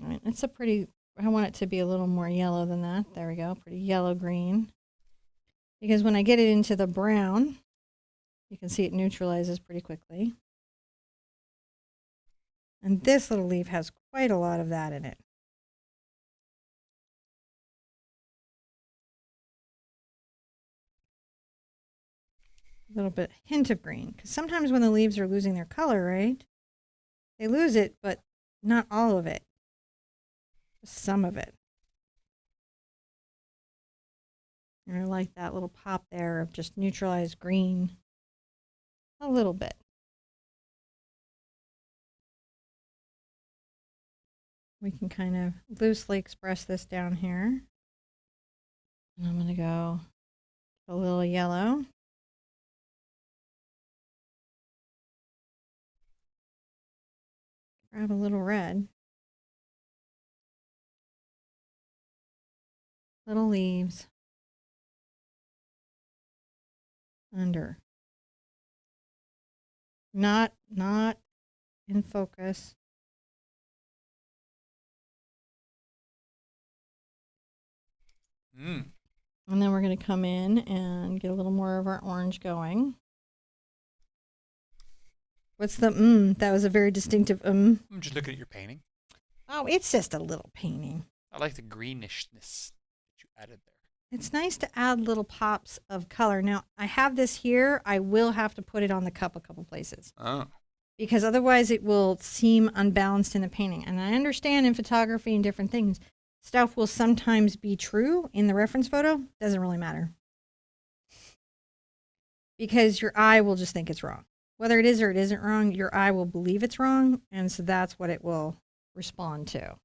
All right, it's a pretty, I want it to be a little more yellow than that. There we go, pretty yellow green. Because when I get it into the brown, you can see it neutralizes pretty quickly. And this little leaf has quite a lot of that in it. A little bit, hint of green. Because sometimes when the leaves are losing their color, right? They lose it, but not all of it. Just some of it. And I like that little pop there of just neutralized green. A little bit. We can kind of loosely express this down here. And I'm going to go a little yellow. Grab a little red. Little leaves. Under. Not in focus. And then we're going to come in and get a little more of our orange going. What's the That was a very distinctive I'm just looking at your painting. Oh, it's just a little painting. I like the greenishness that you added there. It's nice to add little pops of color. Now, I have this here. I will have to put it on the cup a couple places. Oh. Because otherwise it will seem unbalanced in the painting. And I understand in photography and different things, stuff will sometimes be true in the reference photo. Doesn't really matter. Because your eye will just think it's wrong. Whether it is or it isn't wrong, your eye will believe it's wrong. And so that's what it will respond to.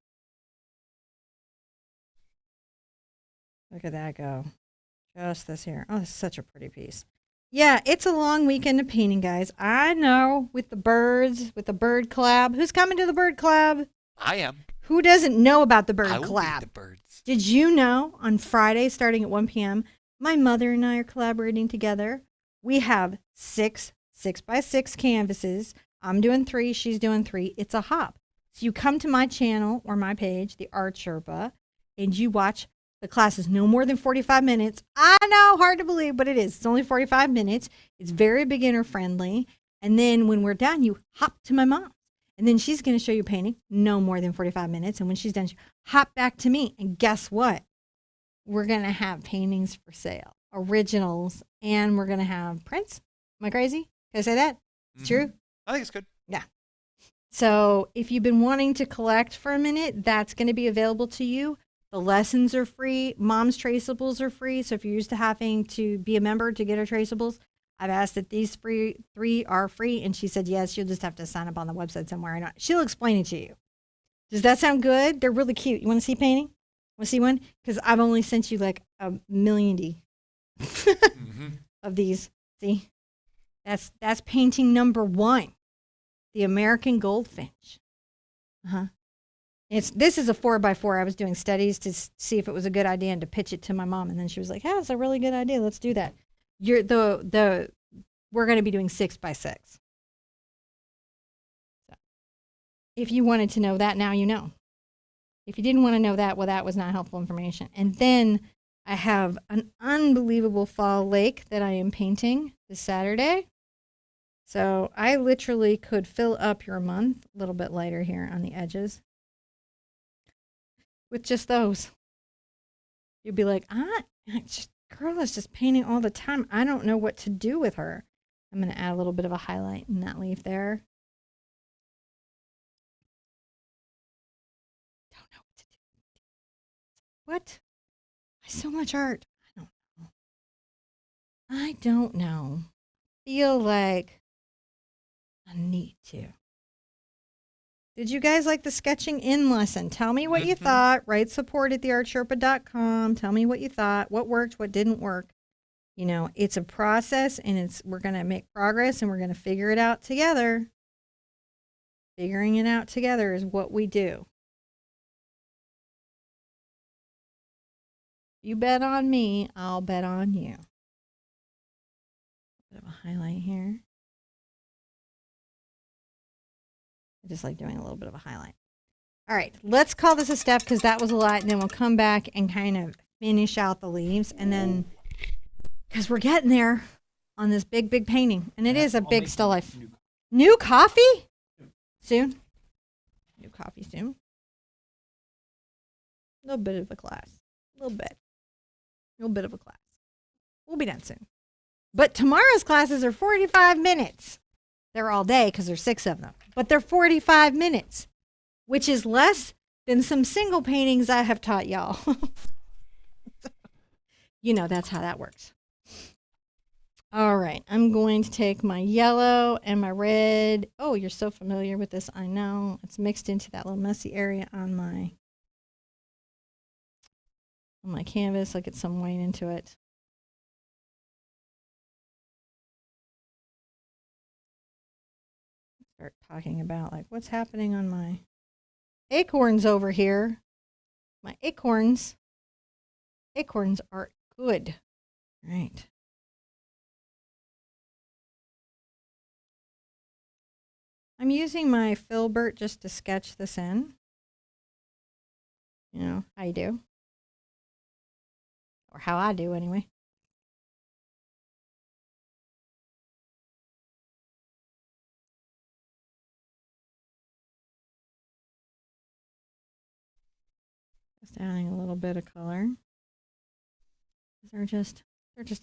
Look at that go. Just this here. Oh, this is such a pretty piece. Yeah, it's a long weekend of painting, guys. I know, with the birds, with the bird collab. Who's coming to the bird collab? I am. Who doesn't know about the bird I will collab? be the birds. Did you know on Friday, starting at 1 p.m., my mother and I are collaborating together? We have 6x6 canvases. I'm doing 3, she's doing 3. It's a hop. So you come to my channel or my page, the Art Sherpa, and you watch. The class is no more than 45 minutes. I know, hard to believe, but it is. It's only 45 minutes. It's very beginner friendly. And then when we're done, you hop to my mom. And then she's going to show you painting, no more than 45 minutes. And when she's done, she hop back to me. And guess what? We're going to have paintings for sale, originals, and we're going to have prints. Am I crazy? Can I say that? It's true? I think it's good. Yeah. So if you've been wanting to collect for a minute, that's going to be available to you. The lessons are free. Mom's traceables are free. So if you're used to having to be a member to get her traceables, I've asked that these 3 are free. And she said, yes, you'll just have to sign up on the website somewhere. And she'll explain it to you. Does that sound good? They're really cute. You want to see a painting? Want to see one? Because I've only sent you like a million of these. See? That's painting number 1. The American Goldfinch. This is a 4x4. I was doing studies to see if it was a good idea and to pitch it to my mom, and then she was like, "Yeah, it's a really good idea. Let's do that." We're going to be doing 6x6. So, if you wanted to know that, now you know. If you didn't want to know that, well, that was not helpful information. And then I have an unbelievable fall lake that I am painting this Saturday. So I literally could fill up your month a little bit lighter here on the edges. With just those. You'd be like, girl is just painting all the time. I don't know what to do with her. I'm going to add a little bit of a highlight in that leaf there. Don't know what to do. What? Why so much art? I don't know. I don't know. Feel like I need to. Did you guys like the sketching in lesson? Tell me what you thought. Write support at theartsherpa.com. Tell me what you thought, what worked, what didn't work. You know, it's a process and we're going to make progress and we're going to figure it out together. Figuring it out together is what we do. You bet on me, I'll bet on you. Bit of a highlight here. I just like doing a little bit of a highlight. All right, let's call this a step because that was a lot, and then we'll come back and kind of finish out the leaves, and then because we're getting there on this big, big painting, and it is a big still life. New coffee? Soon. New coffee soon. A little bit of a class. A little bit. A little bit of a class. We'll be done soon. But tomorrow's classes are 45 minutes. They're all day because there's 6 of them. But they're 45 minutes, which is less than some single paintings I have taught y'all. You know, that's how that works. All right, I'm going to take my yellow and my red. Oh, you're so familiar with this. I know. It's mixed into that little messy area on my canvas. I'll get some white into it. Start talking about like what's happening on my acorns over here. My acorns. Acorns are good. All right. I'm using my filbert just to sketch this in. You know, how you do. Or how I do anyway. Just adding a little bit of color. They're just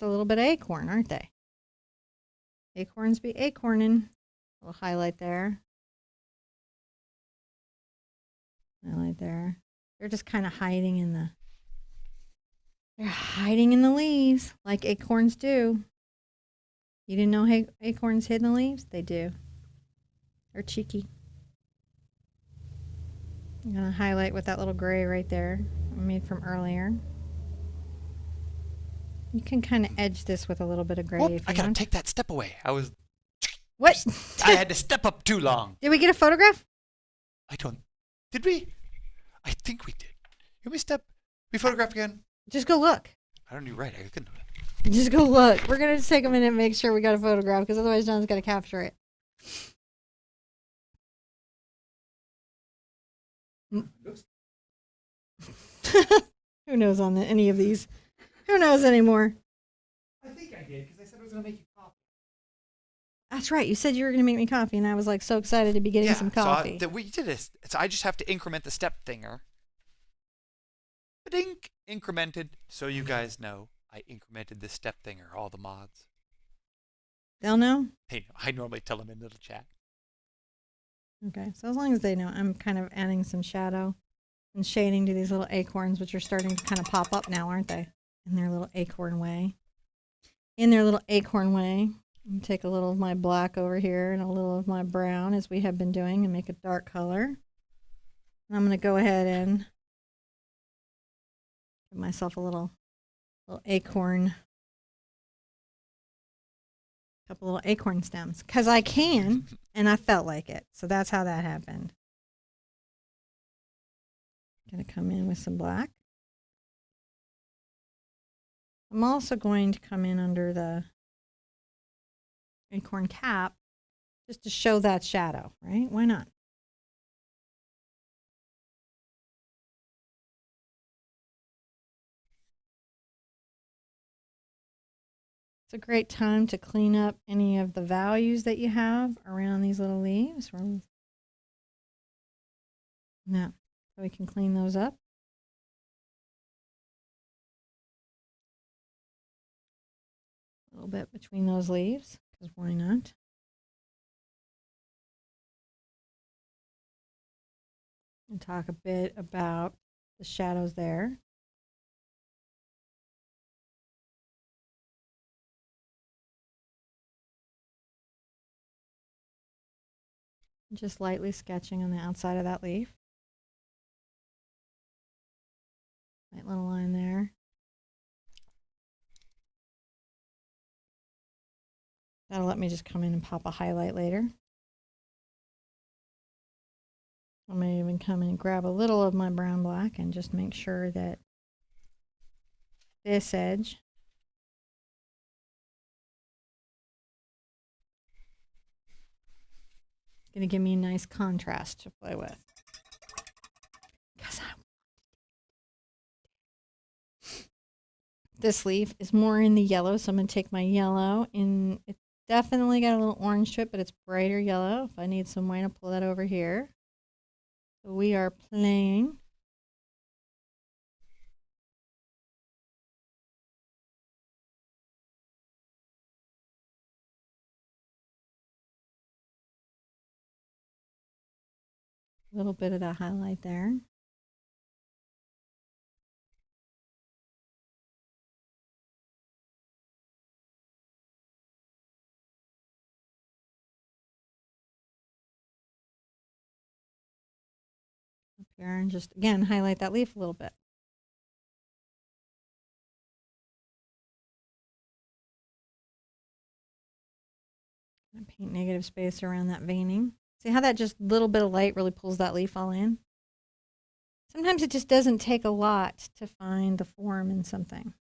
a little bit of acorn, aren't they? Acorns be acornin'. A little highlight there. Highlight there. They're just kind of hiding in the leaves like acorns do. You didn't know acorns hid in the leaves? They do. They're cheeky. I'm going to highlight with that little gray right there I made from earlier. You can kind of edge this with a little bit of gray. Whoop, I gotta take that step away. What? I had to step up too long. Did we get a photograph? Did we? I think we did. Can we photograph again? Just go look. I don't know. You're right. I couldn't. Just go look. We're going to take a minute and make sure we got a photograph because otherwise John's got to capture it. Who knows on any of these? Who knows anymore? I think I did because I said I was going to make you coffee. That's right. You said you were going to make me coffee, and I was like so excited to be getting some coffee. So we did this. So I just have to increment the step thinger. Ba-dink! Incremented. So you guys know I incremented the step thinger, all the mods. They'll know? Hey, I normally tell them in little chat. Okay. So as long as they know, I'm kind of adding some shadow and shading to these little acorns, which are starting to kind of pop up now, aren't they? In their little acorn way. Take a little of my black over here and a little of my brown as we have been doing and make a dark color. And I'm going to go ahead and give myself a little acorn, couple little acorn stems because I can and I felt like it. So that's how that happened. Going to come in with some black. I'm also going to come in under the acorn cap just to show that shadow, right? Why not? It's a great time to clean up any of the values that you have around these little leaves. Now, so we can clean those up. A little bit between those leaves, because why not? And talk a bit about the shadows there. Just lightly sketching on the outside of that leaf. Light little line there. That'll let me just come in and pop a highlight later. I may even come in and grab a little of my brown black and just make sure that this edge is going to give me a nice contrast to play with. This leaf is more in the yellow, so I'm going to take my yellow, and it's definitely got a little orange to it, but it's brighter yellow. If I need some white, I'll pull that over here. So we are playing a little bit of that highlight there. Up here, and just again highlight that leaf a little bit. And paint negative space around that veining. See how that just little bit of light really pulls that leaf all in? Sometimes it just doesn't take a lot to find the form in something.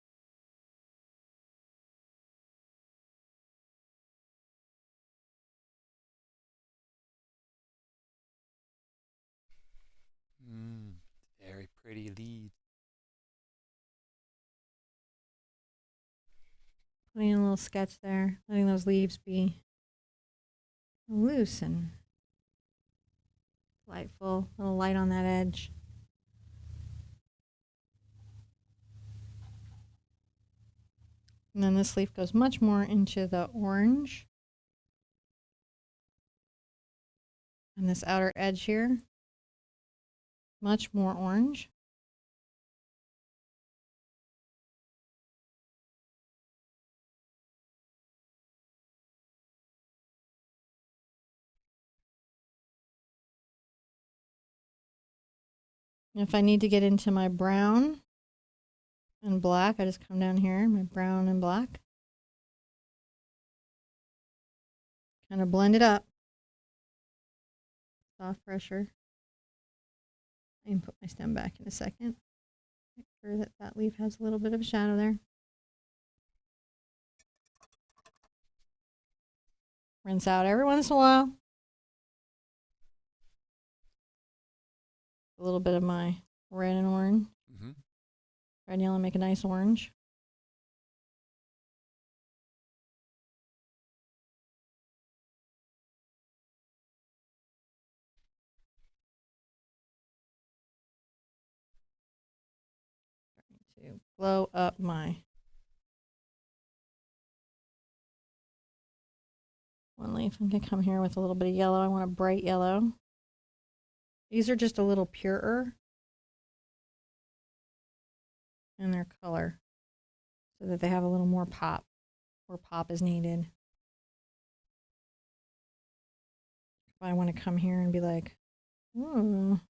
Very pretty lead. Putting in a little sketch there, letting those leaves be loose and lightful, a little light on that edge. And then this leaf goes much more into the orange. And this outer edge here, much more orange. And if I need to get into my brown and black, I just come down here, my brown and black. Kind of blend it up. Soft pressure. I can put my stem back in a second. Make sure that that leaf has a little bit of a shadow there. Rinse out every once in a while. A little bit of my red and orange. Red and yellow make a nice orange. Trying to blow up my one leaf. I'm going to come here with a little bit of yellow. I want a bright yellow. These are just a little purer in their color so that they have a little more pop where pop is needed. If I want to come here and be like, ooh.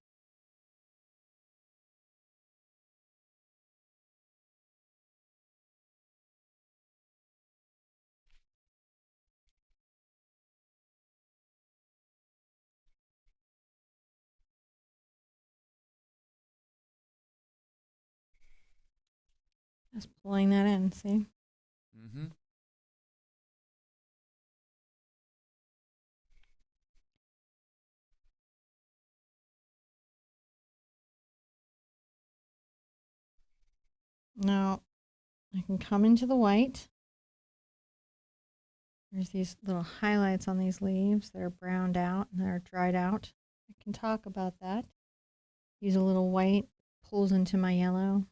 Just pulling that in, see? Now, I can come into the white. There's these little highlights on these leaves that are browned out and they're dried out. I can talk about that. Use a little white, pulls into my yellow.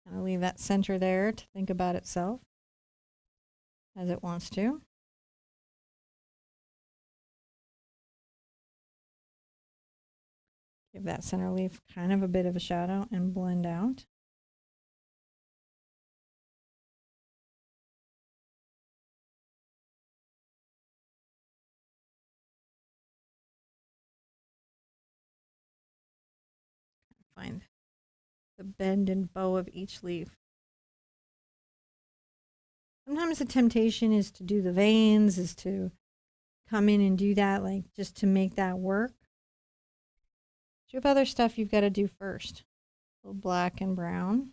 And I'll leave that center there to think about itself as it wants to. Give that center leaf kind of a bit of a shadow and blend out. Find the bend and bow of each leaf. Sometimes the temptation is to do the veins, is to come in and do that, like just to make that work. But you have other stuff you've got to do first. A little black and brown.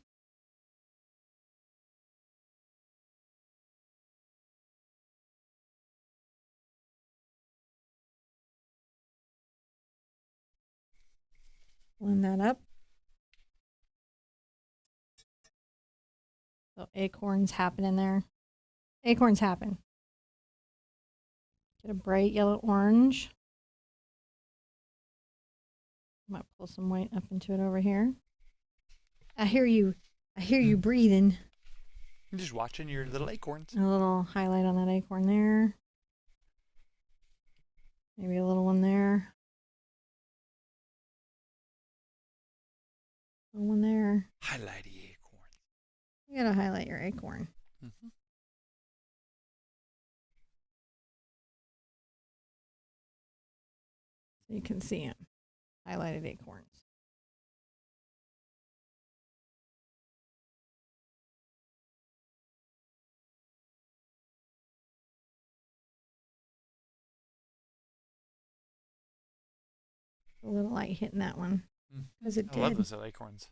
Blend that up. So acorns happen in there. Acorns happen. Get a bright yellow orange. Might pull some white up into it over here. I hear you. I hear you breathing. I'm just watching your little acorns. A little highlight on that acorn there. Maybe a little one there. A little one there. Highlighty acorn. You gotta highlight your acorn. Mm-hmm. So you can see them. Highlighted acorns. A little light hitting that one. Because it I love did. those little acorns.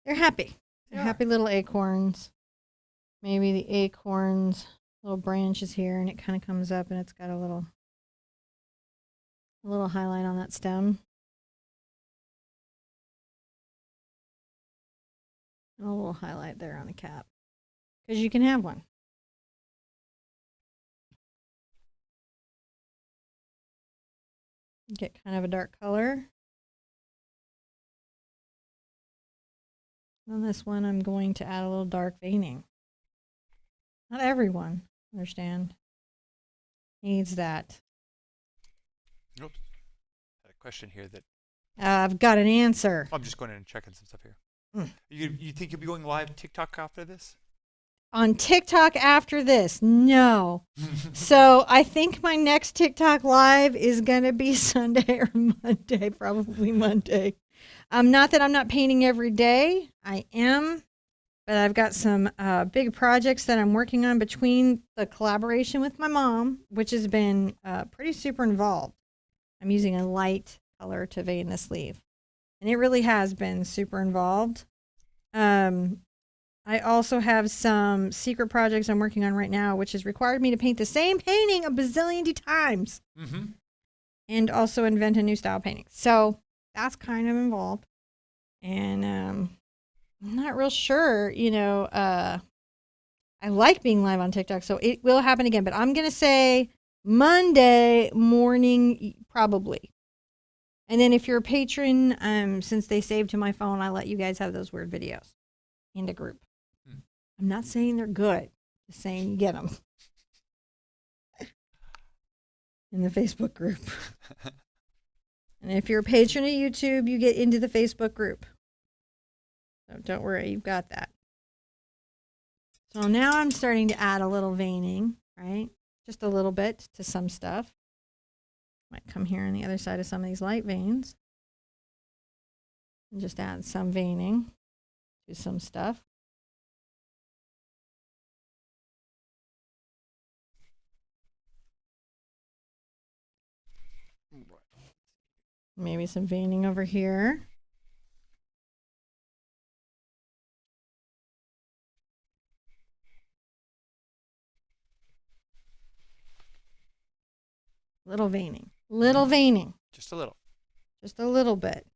They're happy. They're Yeah. happy little acorns. Maybe the acorns, little branches here, and it kind of comes up and it's got a little highlight on that stem. And a little highlight there on the cap. Because you can have one. Get kind of a dark color. On this one, I'm going to add a little dark veining. Not everyone, understand, needs that. Oops. Had a question here that I've got an answer. I'm just going in and checking some stuff here. Mm. You think you'll be going live TikTok after this? On TikTok after this, no. So I think my next TikTok live is going to be Sunday or Monday, probably Monday. Not that I'm not painting every day. I am. But I've got some big projects that I'm working on between the collaboration with my mom, which has been pretty super involved. I'm using a light color to vein this sleeve. And it really has been super involved. I also have some secret projects I'm working on right now, which has required me to paint the same painting a bazillion times. Mm-hmm. And also invent a new style painting. So that's kind of involved. And I'm not real sure, I like being live on TikTok, so it will happen again. But I'm going to say Monday morning, probably. And then if you're a patron, since they saved to my phone, I let you guys have those weird videos in the group. I'm not saying they're good. Just saying you get them. In the Facebook group. And if you're a patron of YouTube, you get into the Facebook group. So don't worry, you've got that. So now I'm starting to add a little veining, right? Just a little bit to some stuff. Might come here on the other side of some of these light veins. And just add some veining to some stuff. Maybe some veining over here. Little veining. Little veining. Just a little. Just a little bit.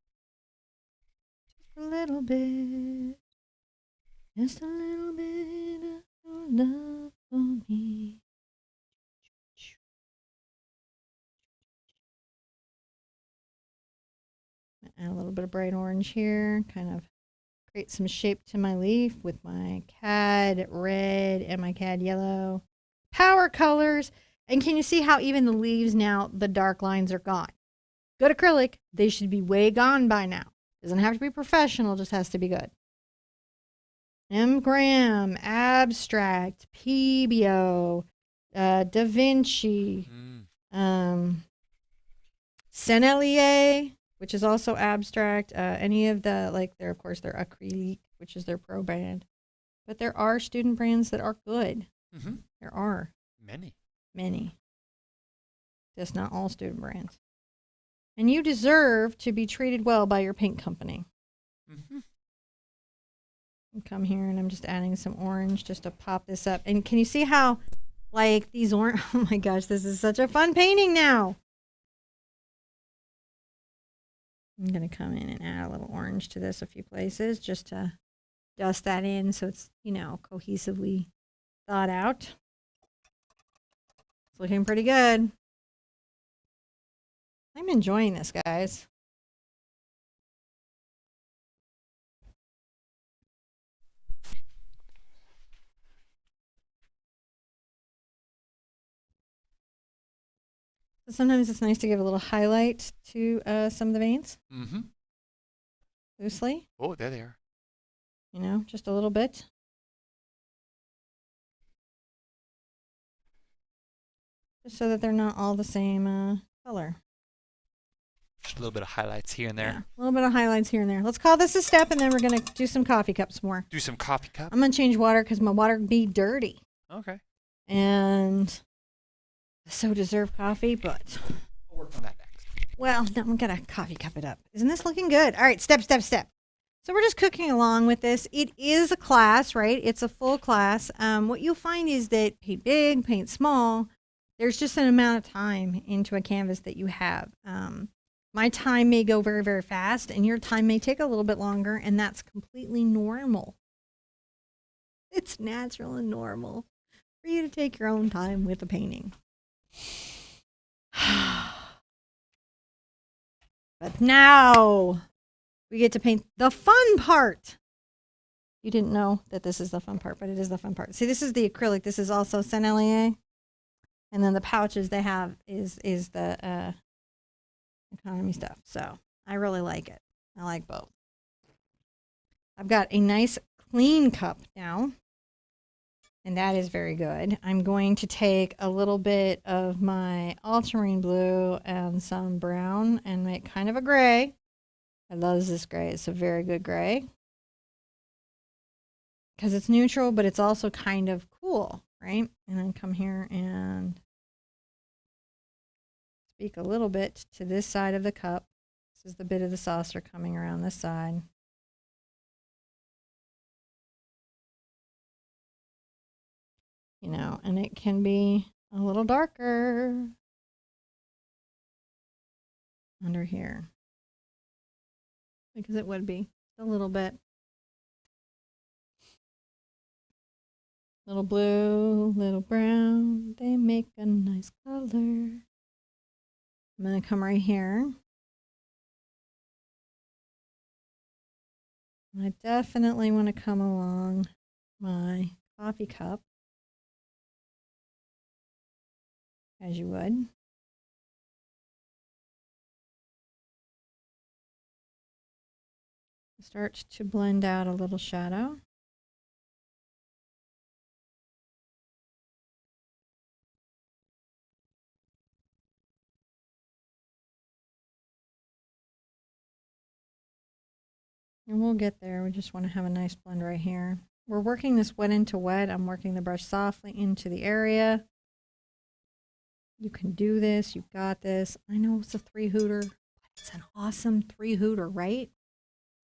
Just a little bit. Just a little bit of love for me. Add a little bit of bright orange here. Kind of create some shape to my leaf with my cad red and my cad yellow. Power colors. And can you see how even the leaves now, the dark lines are gone? good acrylic, they should be way gone by now. Doesn't have to be professional, just has to be good. M. Graham, Abstract, PBO, Da Vinci, Sennelier, which is also Abstract. Any of the, like, they're, of course, they're Acrylic, which is their pro brand. But there are student brands that are good. Mm-hmm. There are. Many. Just not all student brands. And you deserve to be treated well by your paint company. Mm-hmm. Come here, and I'm just adding some orange just to pop this up. And can you see how, like, these orange... Oh, my gosh, this is such a fun painting now. I'm going to come in and add a little orange to this a few places just to dust that in so it's, you know, cohesively thought out. It's looking pretty good. I'm enjoying this, guys. Sometimes it's nice to give a little highlight to some of the veins. Mm-hmm. Loosely. Oh, there they are. You know, just a little bit. Just so that they're not all the same color. Just a little bit of highlights here and there. Yeah, a little bit of highlights here and there. Let's call this a step, and then we're going to do some coffee cups more. Do some coffee cup. I'm going to change water because my water be dirty. Okay. And so deserve coffee, but... We'll work on that next. Well, no, I'm going to coffee cup it up. Isn't this looking good? All right, step. So we're just cooking along with this. It is a class, right? It's a full class. What you'll find is that paint big, paint small, there's just an amount of time into a canvas that you have. My time may go very, very fast, and your time may take a little bit longer, and that's completely normal. It's natural and normal for you to take your own time with the painting. But now we get to paint the fun part. You didn't know that this is the fun part, but it is the fun part. See, this is the acrylic. This is also Sennelier. And then the pouches they have is the economy stuff. So I really like it. I like both. I've got a nice clean cup now. And that is very good. I'm going to take a little bit of my ultramarine blue and some brown and make kind of a gray. I love this gray. It's a very good gray. Because it's neutral, but it's also kind of cool, right? And then come here and speak a little bit to this side of the cup. This is the bit of the saucer coming around this side. You know, and it can be a little darker under here. Because it would be a little bit. Little blue, little brown, they make a nice color. I'm going to come right here. And I definitely want to come along my coffee cup, as you would. Start to blend out a little shadow. And we'll get there. We just want to have a nice blend right here. We're working this wet into wet. I'm working the brush softly into the area. You can do this. You've got this. I know it's a 3-hooter, but it's an awesome 3-hooter, right?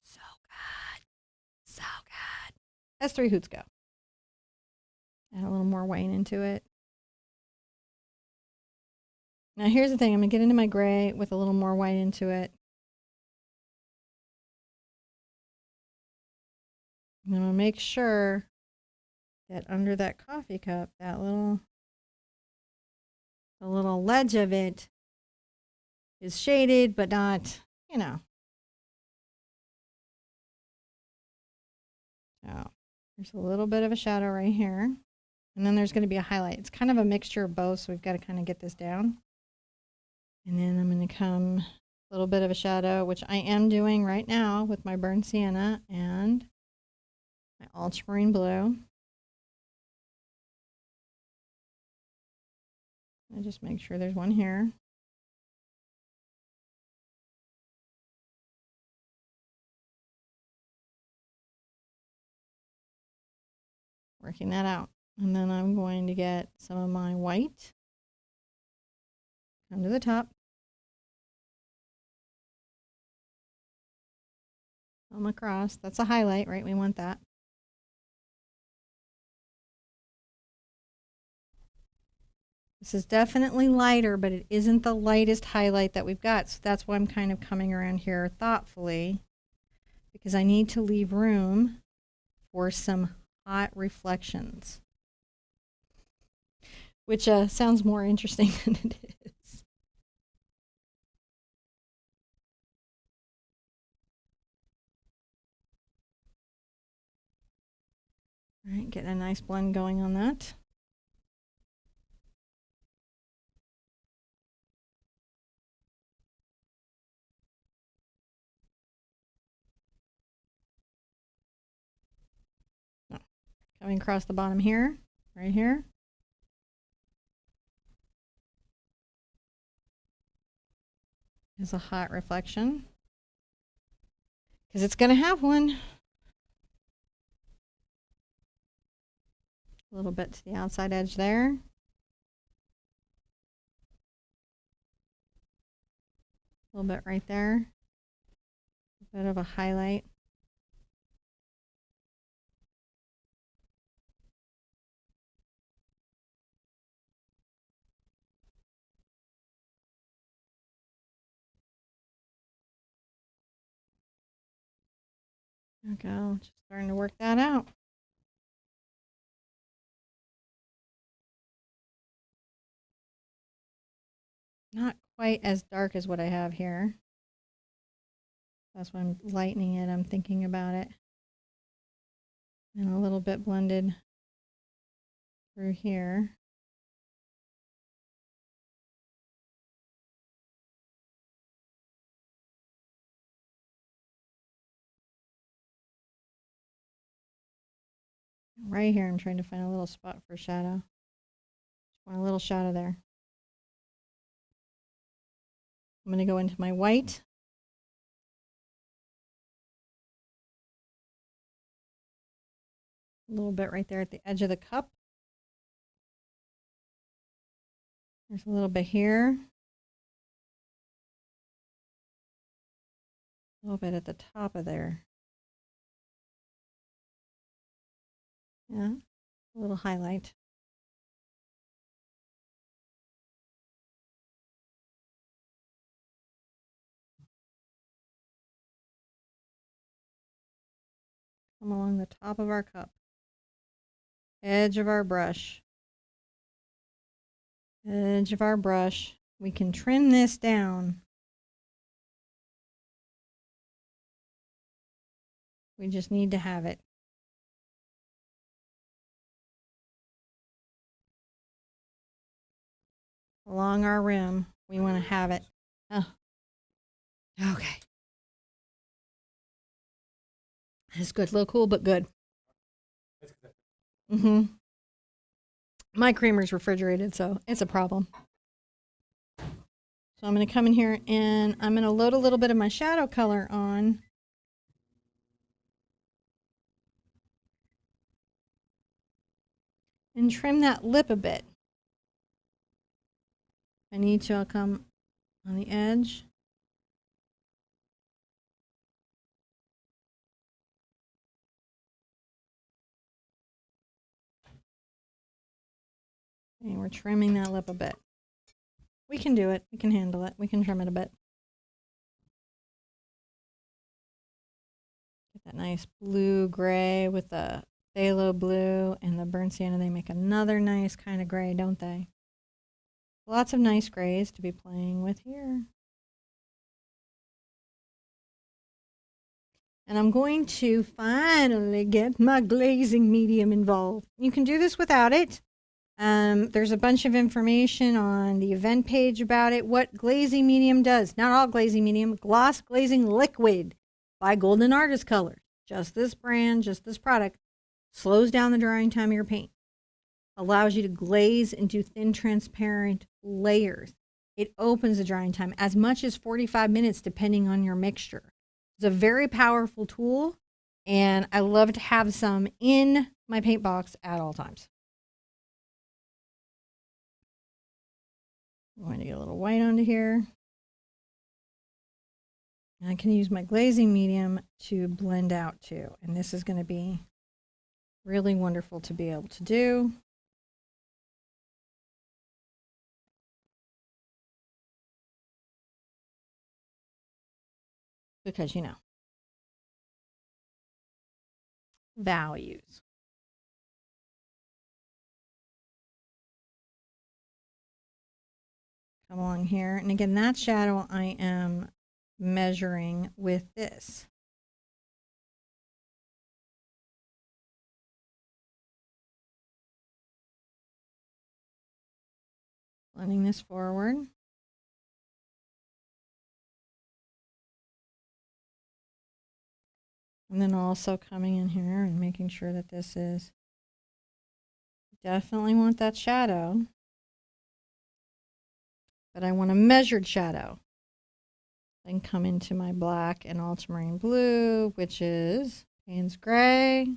So good. So good. As 3 hoots go. Add a little more white into it. Now here's the thing. I'm going to get into my gray with a little more white into it. I'm going to make sure that under that coffee cup, that the little ledge of it is shaded, but not, you know. So there's a little bit of a shadow right here. And then there's going to be a highlight. It's kind of a mixture of both, so we've got to kind of get this down. And then I'm going to come A little bit of a shadow, which I am doing right now with my burnt sienna and my ultramarine blue. I just make sure there's one here. Working that out. And then I'm going to get some of my white. Come to the top. Come across. That's a highlight, right? We want that. This is definitely lighter, but it isn't the lightest highlight that we've got. So that's why I'm kind of coming around here thoughtfully, because I need to leave room for some hot reflections, which sounds more interesting than it is. All right, getting a nice blend going on that. Coming across the bottom here, right here. Is a hot reflection, because it's going to have one. A little bit to the outside edge there. A little bit right there. A bit of a highlight. There we go. Just starting to work that out. Not quite as dark as what I have here. That's why I'm lightening it. I'm thinking about it. And a little bit blended through here. Right here, I'm trying to find a little spot for shadow. Just want a little shadow there. I'm going to go into my white. A little bit right there at the edge of the cup. There's a little bit here. A little bit at the top of there. Yeah, a little highlight. Come along the top of our cup. Edge of our brush. Edge of our brush. We can trim this down. We just need to have it. Along our rim, we want to have it. Oh. Okay. It's good. A little cool, but good. Mm-hmm. My creamer's refrigerated, so it's a problem. So I'm going to come in here and I'm going to load a little bit of my shadow color on. And trim that lip a bit. I need to, I'll come on the edge. And we're trimming that lip a bit. We can do it. We can handle it. We can trim it a bit. Get that nice blue-gray with the phthalo blue and the burnt sienna. They make another nice kind of gray, don't they? Lots of nice grays to be playing with here. And I'm going to finally get my glazing medium involved. You can do this without it. There's a bunch of information on the event page about it. What glazing medium does. Not all glazing medium. Gloss glazing liquid by Golden Artist Colors. Just this brand, just this product. Slows down the drying time of your paint. Allows you to glaze into thin, transparent layers. It opens the drying time as much as 45 minutes, depending on your mixture. It's a very powerful tool, and I love to have some in my paint box at all times. I'm going to get a little white onto here. And I can use my glazing medium to blend out too. And this is going to be really wonderful to be able to do. Because, you know, values. Come along here. And again, that shadow I am measuring with this. Blending this forward. And then also coming in here and making sure that this is, definitely want that shadow, but I want a measured shadow. Then come into my black and ultramarine blue, which is Payne's Gray.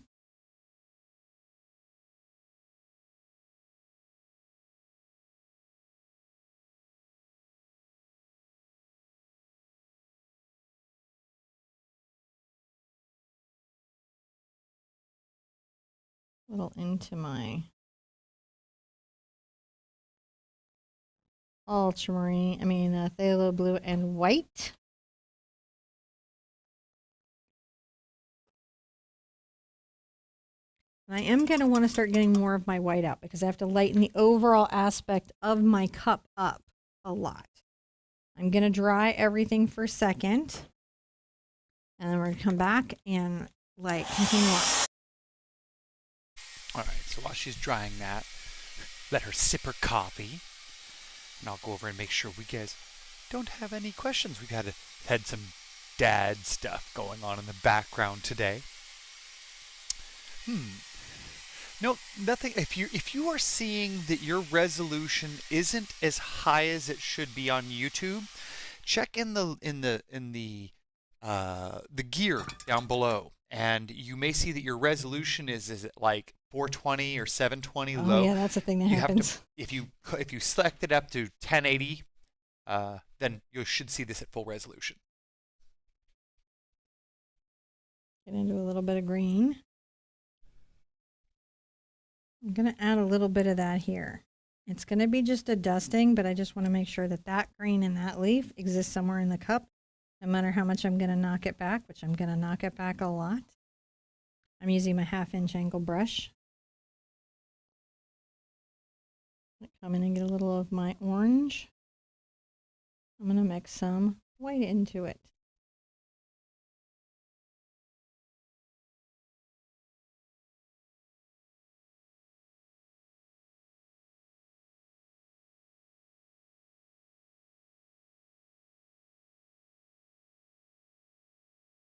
A little into my ultramarine, phthalo blue and white. And I am going to want to start getting more of my white out because I have to lighten the overall aspect of my cup up a lot. I'm going to dry everything for a second. And then we're going to come back and continue on. All right, so while she's drying that, let her sip her coffee. And I'll go over and make sure we guys don't have any questions. We've had some dad stuff going on in the background today. No, nothing. If you are seeing that your resolution isn't as high as it should be on YouTube, check in the gear down below, and you may see that your resolution is like 420 or 720 low. Oh yeah, that's a thing that happens. If you select it up to 1080, then you should see this at full resolution. Get into a little bit of green. I'm going to add a little bit of that here. It's going to be just a dusting, but I just want to make sure that that green in that leaf exists somewhere in the cup, no matter how much I'm going to knock it back, which I'm going to knock it back a lot. I'm using my 1/2-inch angle brush. Come in and get a little of my orange. I'm going to mix some white into it.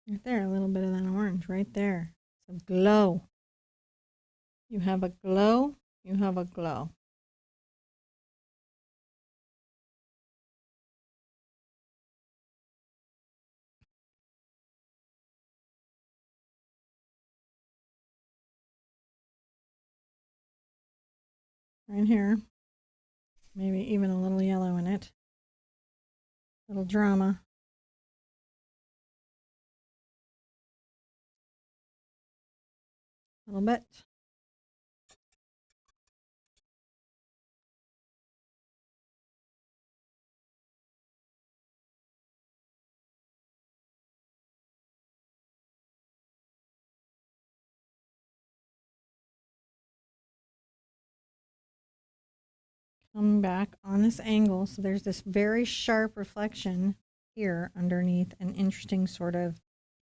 Right there, a little bit of that orange right there. Some glow. You have a glow, you have a glow. Right here. Maybe even a little yellow in it. Little drama. A little bit. Come back on this angle. So there's this very sharp reflection here underneath an interesting sort of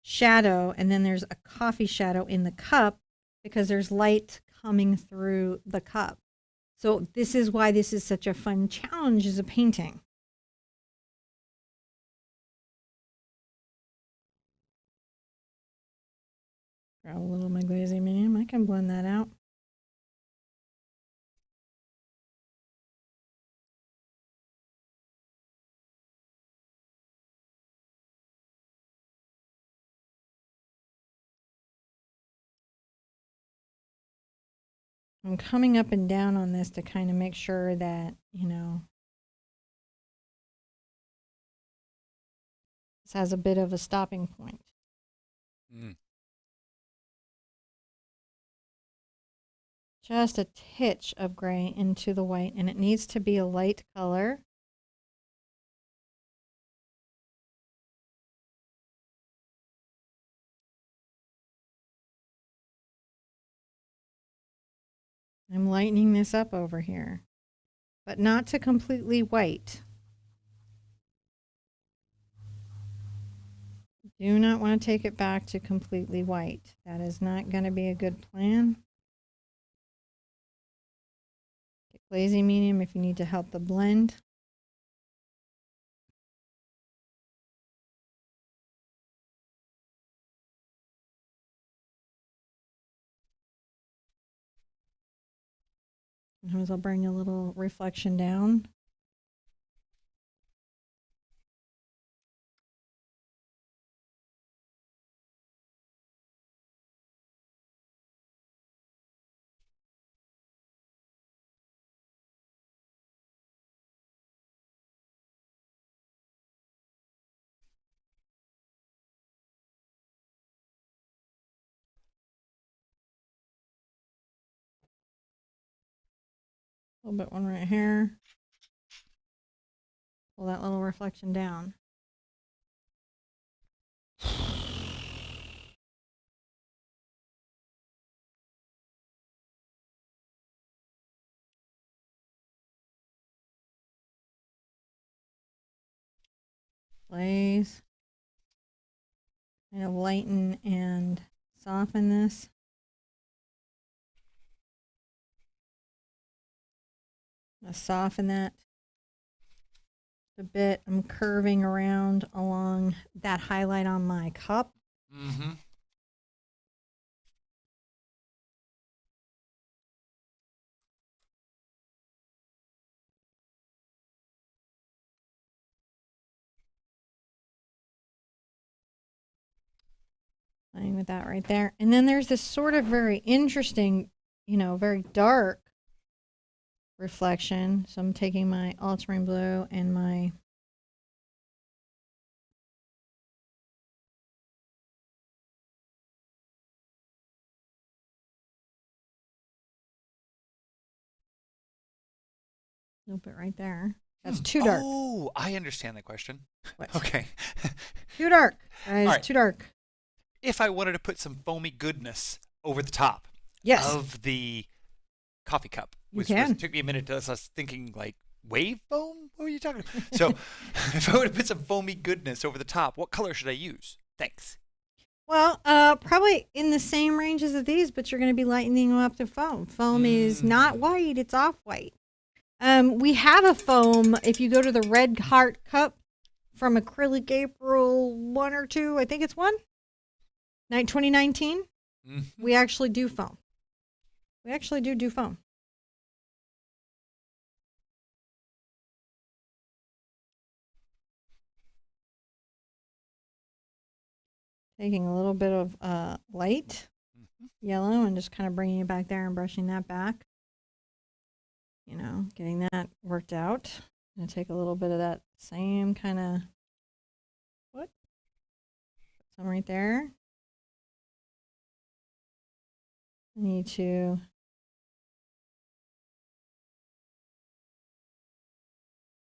shadow. And then there's a coffee shadow in the cup because there's light coming through the cup. So this is why this is such a fun challenge as a painting. Grab a little of my glazing medium. I can blend that out. I'm coming up and down on this to kind of make sure that, you know, this has a bit of a stopping point. Mm. Just a titch of gray into the white, and it needs to be a light color. I'm lightening this up over here, but not to completely white. Do not want to take it back to completely white. That is not going to be a good plan. Get glazing medium if you need to help the blend. Sometimes I'll bring a little reflection down. A little bit one right here. Pull that little reflection down. Glaze. Kind of lighten and soften this. Soften that a bit. I'm curving around along that highlight on my cup. Mm-hmm. Playing with that right there. And then there's this sort of very interesting, you know, very dark reflection. So I'm taking my ultramarine blue and my loop it right there. That's too dark. Oh, I understand the question. What? Okay. Too dark, guys. All right. Too dark. If I wanted to put some foamy goodness over the top Yes. of the coffee cup, You which can. took me a minute to, I was thinking like wave foam? What were you talking about? So if I were to put some foamy goodness over the top, what color should I use? Thanks. Well, probably in the same ranges of these, but you're going to be lightening them up to foam. Foam is not white; it's off-white. We have a foam. If you go to the Red Heart Cup from Acrylic April 1 or 2, I think it's 1, 2019, we actually do foam. We actually do foam. Taking a little bit of light yellow and just kind of bringing it back there and brushing that back. You know, getting that worked out. I'm going to take a little bit of that same kind of, put some right there. I need to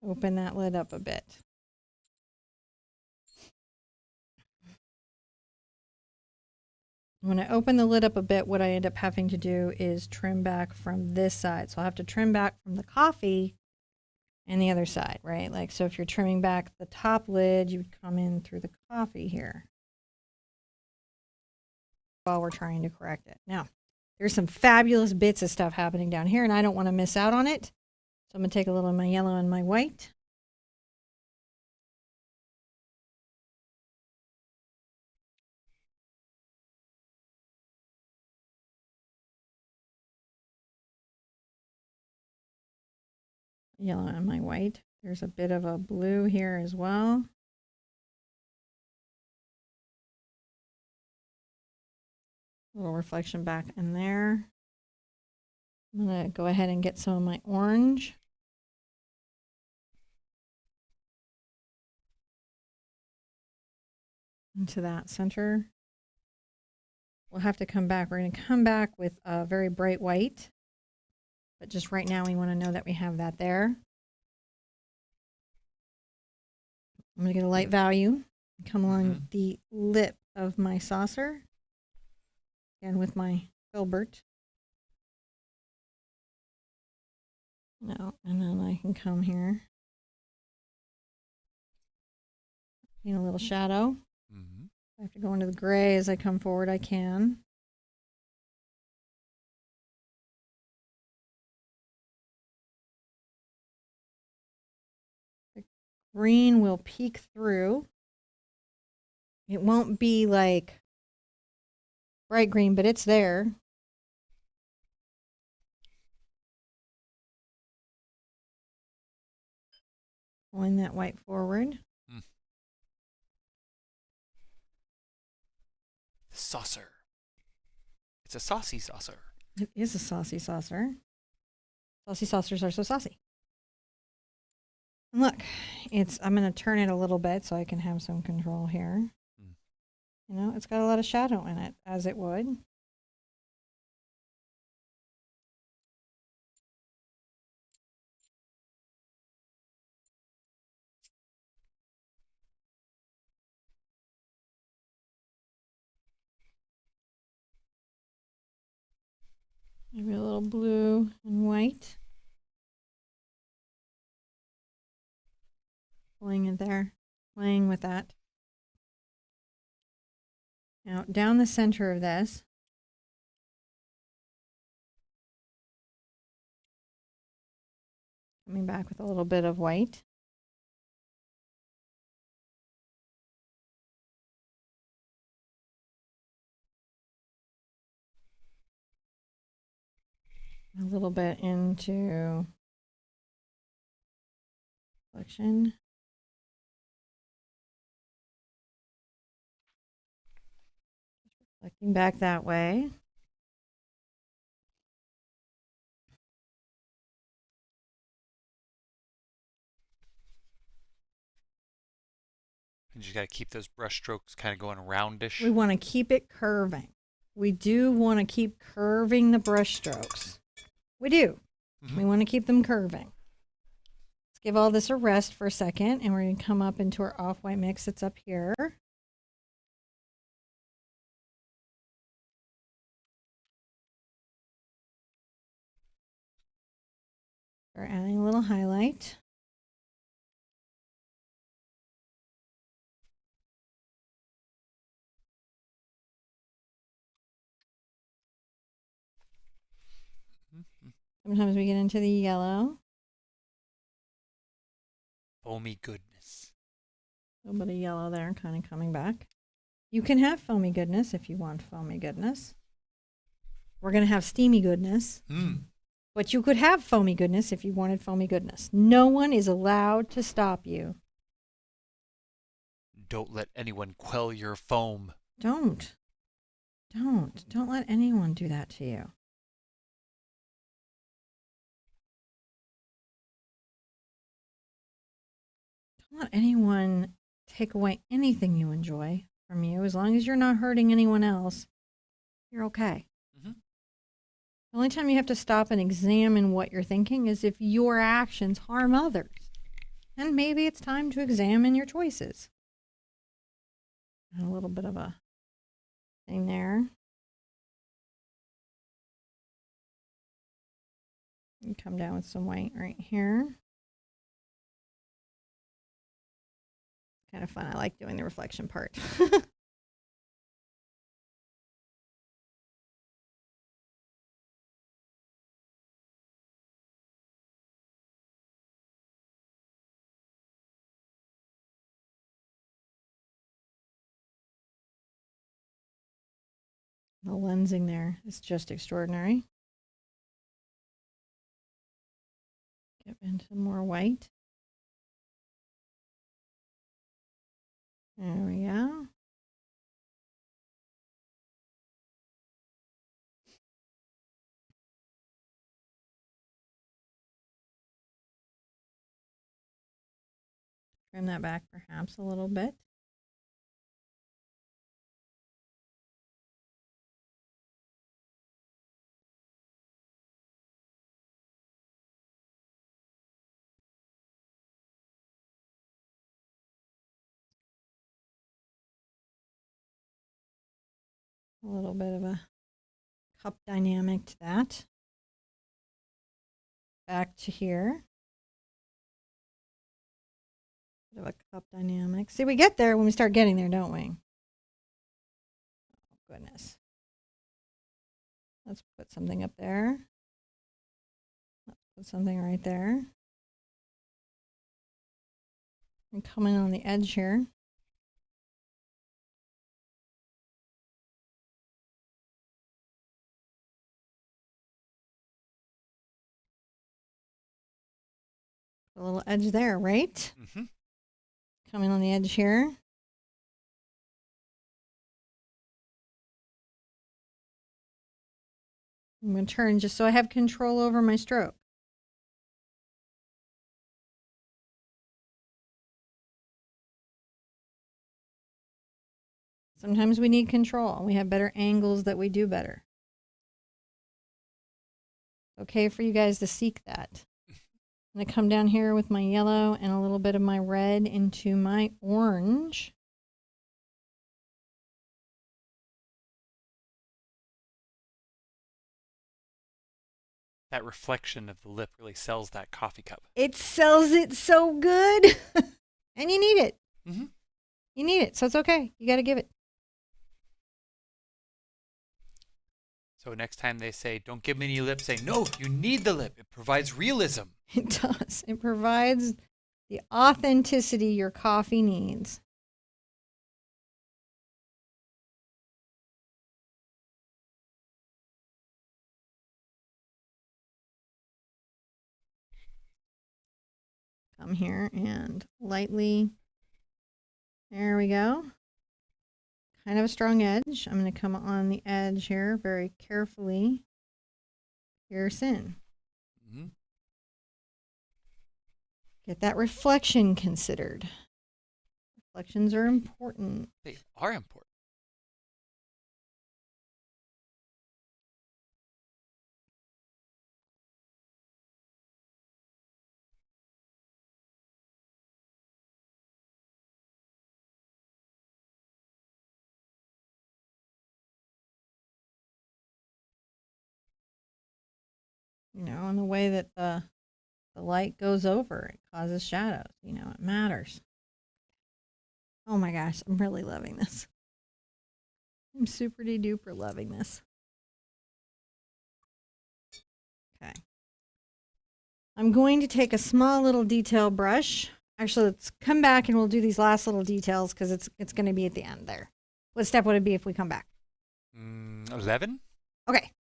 open that lid up a bit. When I open the lid up a bit, what I end up having to do is trim back from this side. So I'll have to trim back from the coffee and the other side, right? Like, so if you're trimming back the top lid, you would come in through the coffee here while we're trying to correct it. Now, There's some fabulous bits of stuff happening down here, and I don't want to miss out on it. So I'm going to take a little of my yellow and my white. Yellow and my white. There's a bit of a blue here as well. A little reflection back in there. I'm going to go ahead and get some of my orange. Into that center. We'll have to come back. We're going to come back with a very bright white. But just right now we want to know that we have that there. I'm going to get a light value. Come along the lip of my saucer. And with my filbert. No, and then I can come here. Paint a little shadow. I have to go into the gray as I come forward, I can. The green will peek through. It won't be like bright green, but it's there. Pulling that white forward. Saucer. It's a saucy saucer. It is a saucy saucer. Saucy saucers are so saucy. And look, I'm going to turn it a little bit so I can have some control here. You know, it's got a lot of shadow in it, as it would. Maybe a little blue and white. Pulling it there, playing with that. Now, down the center of this, coming back with a little bit of white. A little bit into reflection. Reflecting back that way. And you got to keep those brush strokes kind of going roundish. We want to keep it curving. We do want to keep curving the brush strokes. We do. We want to keep them curving. Let's give all this a rest for a second, and we're going to come up into our off-white mix that's up here. We're adding a little highlight. Sometimes we get into the yellow. Foamy goodness. A little bit of yellow there, kind of coming back. You can have foamy goodness if you want foamy goodness. We're going to have steamy goodness. But you could have foamy goodness if you wanted foamy goodness. No one is allowed to stop you. Don't let anyone quell your foam. Don't let anyone do that to you. Don't let anyone take away anything you enjoy from you. As long as you're not hurting anyone else, you're okay. The only time you have to stop and examine what you're thinking is if your actions harm others. And maybe it's time to examine your choices. And a little bit of a thing there. And come down with some white right here. Kind of fun. I like doing the reflection part. The lensing there is just extraordinary. Get into more white. There we go. Trim that back perhaps a little bit. A little bit of a cup dynamic to that. Back to here. Bit of a cup dynamic. See, we get there when we start getting there, don't we? Oh, goodness. Let's put something up there. Let's put something right there. And coming on the edge here. A little edge there, right? Mm-hmm. Coming on the edge here. I'm going to turn just so I have control over my stroke. Sometimes we need control. We have better angles that we do better. It's okay for you guys to seek that. I'm going to come down here with my yellow and a little bit of my red into my orange. That reflection of the lip really sells that coffee cup. It sells it so good. And you need it. Mm-hmm. You need it, so it's okay. You got to give it. So next time they say, don't give me any lip, say, no, you need the lip. It provides realism. It does. It provides the authenticity your coffee needs. Come here and lightly, there we go. Kind of a strong edge. I'm going to come on the edge here very carefully. Pierce in. Mm-hmm. Get that reflection considered. Reflections are important. They are important. You know, and the way that the light goes over, it causes shadows. You know, it matters. Oh my gosh, I'm really loving this. I'm super duper loving this. Okay. I'm going to take a small little detail brush. Actually, let's come back and we'll do these last little details because it's going to be at the end there. What step would it be if we come back? 11? Okay.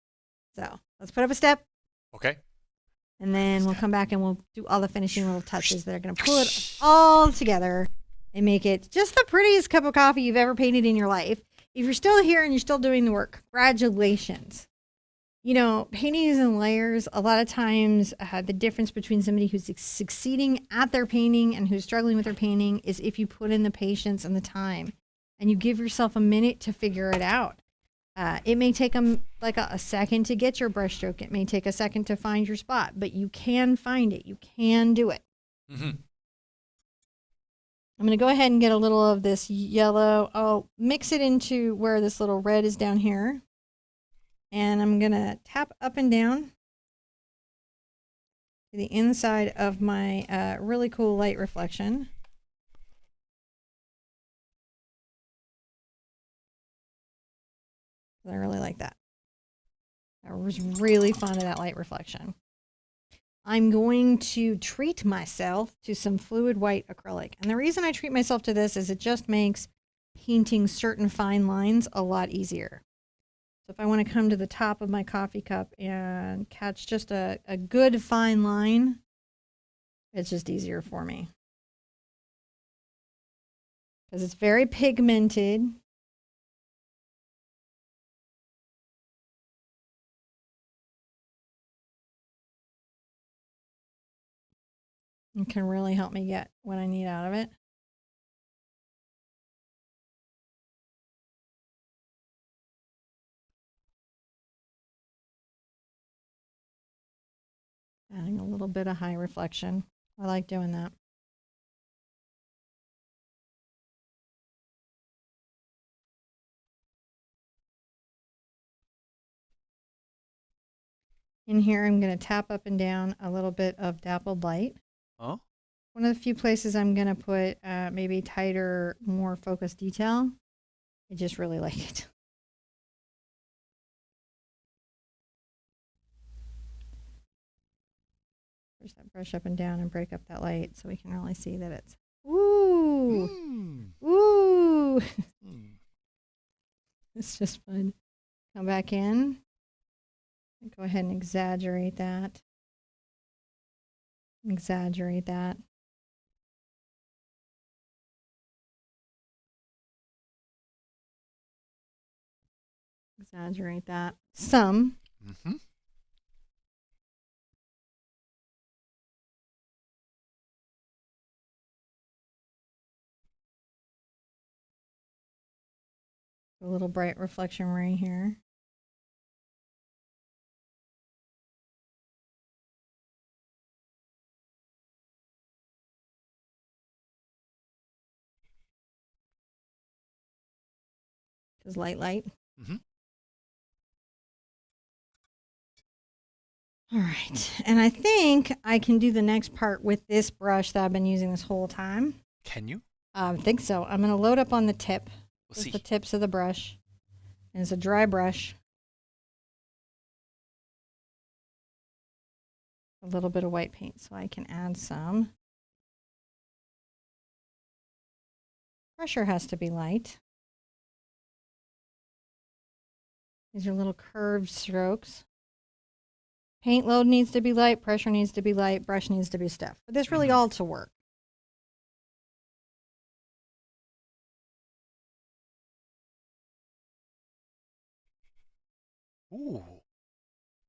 So let's put up a step. Okay. And then we'll come back and we'll do all the finishing little touches that are going to pull it all together and make it just the prettiest cup of coffee you've ever painted in your life. If you're still here and you're still doing the work, congratulations. You know, painting is in layers. A lot of times the difference between somebody who's succeeding at their painting and who's struggling with their painting is if you put in the patience and the time and you give yourself a minute to figure it out. It may take like a second to get your brushstroke. It may take a second to find your spot, but you can find it. You can do it. Mm-hmm. I'm going to go ahead and get a little of this yellow. I'll mix it into where this little red is down here. And I'm going to tap up and down to the inside of my really cool light reflection. I really like that. I was really fond of that light reflection. I'm going to treat myself to some fluid white acrylic. And the reason I treat myself to this is it just makes painting certain fine lines a lot easier. So if I want to come to the top of my coffee cup and catch just a good fine line, it's just easier for me. Because it's very pigmented. It can really help me get what I need out of it. Adding a little bit of high reflection. I like doing that. In here, I'm going to tap up and down a little bit of dappled light. Oh. One of the few places I'm going to put maybe tighter, more focused detail. I just really like it. Push that brush up and down and break up that light so we can really see that it's, ooh, ooh. It's just fun. Come back in. Go ahead and exaggerate that. Exaggerate that. Exaggerate that. Some. Mm-hmm. A little bright reflection right here. Just light. Mm-hmm. All right. And I think I can do the next part with this brush that I've been using this whole time. Can you? I think so. I'm going to load up on the tip. We'll see. The tips of the brush. And it's a dry brush. A little bit of white paint so I can add some. Pressure has to be light. These are little curved strokes. Paint load needs to be light, pressure needs to be light, brush needs to be stiff. But this really all to work. Ooh.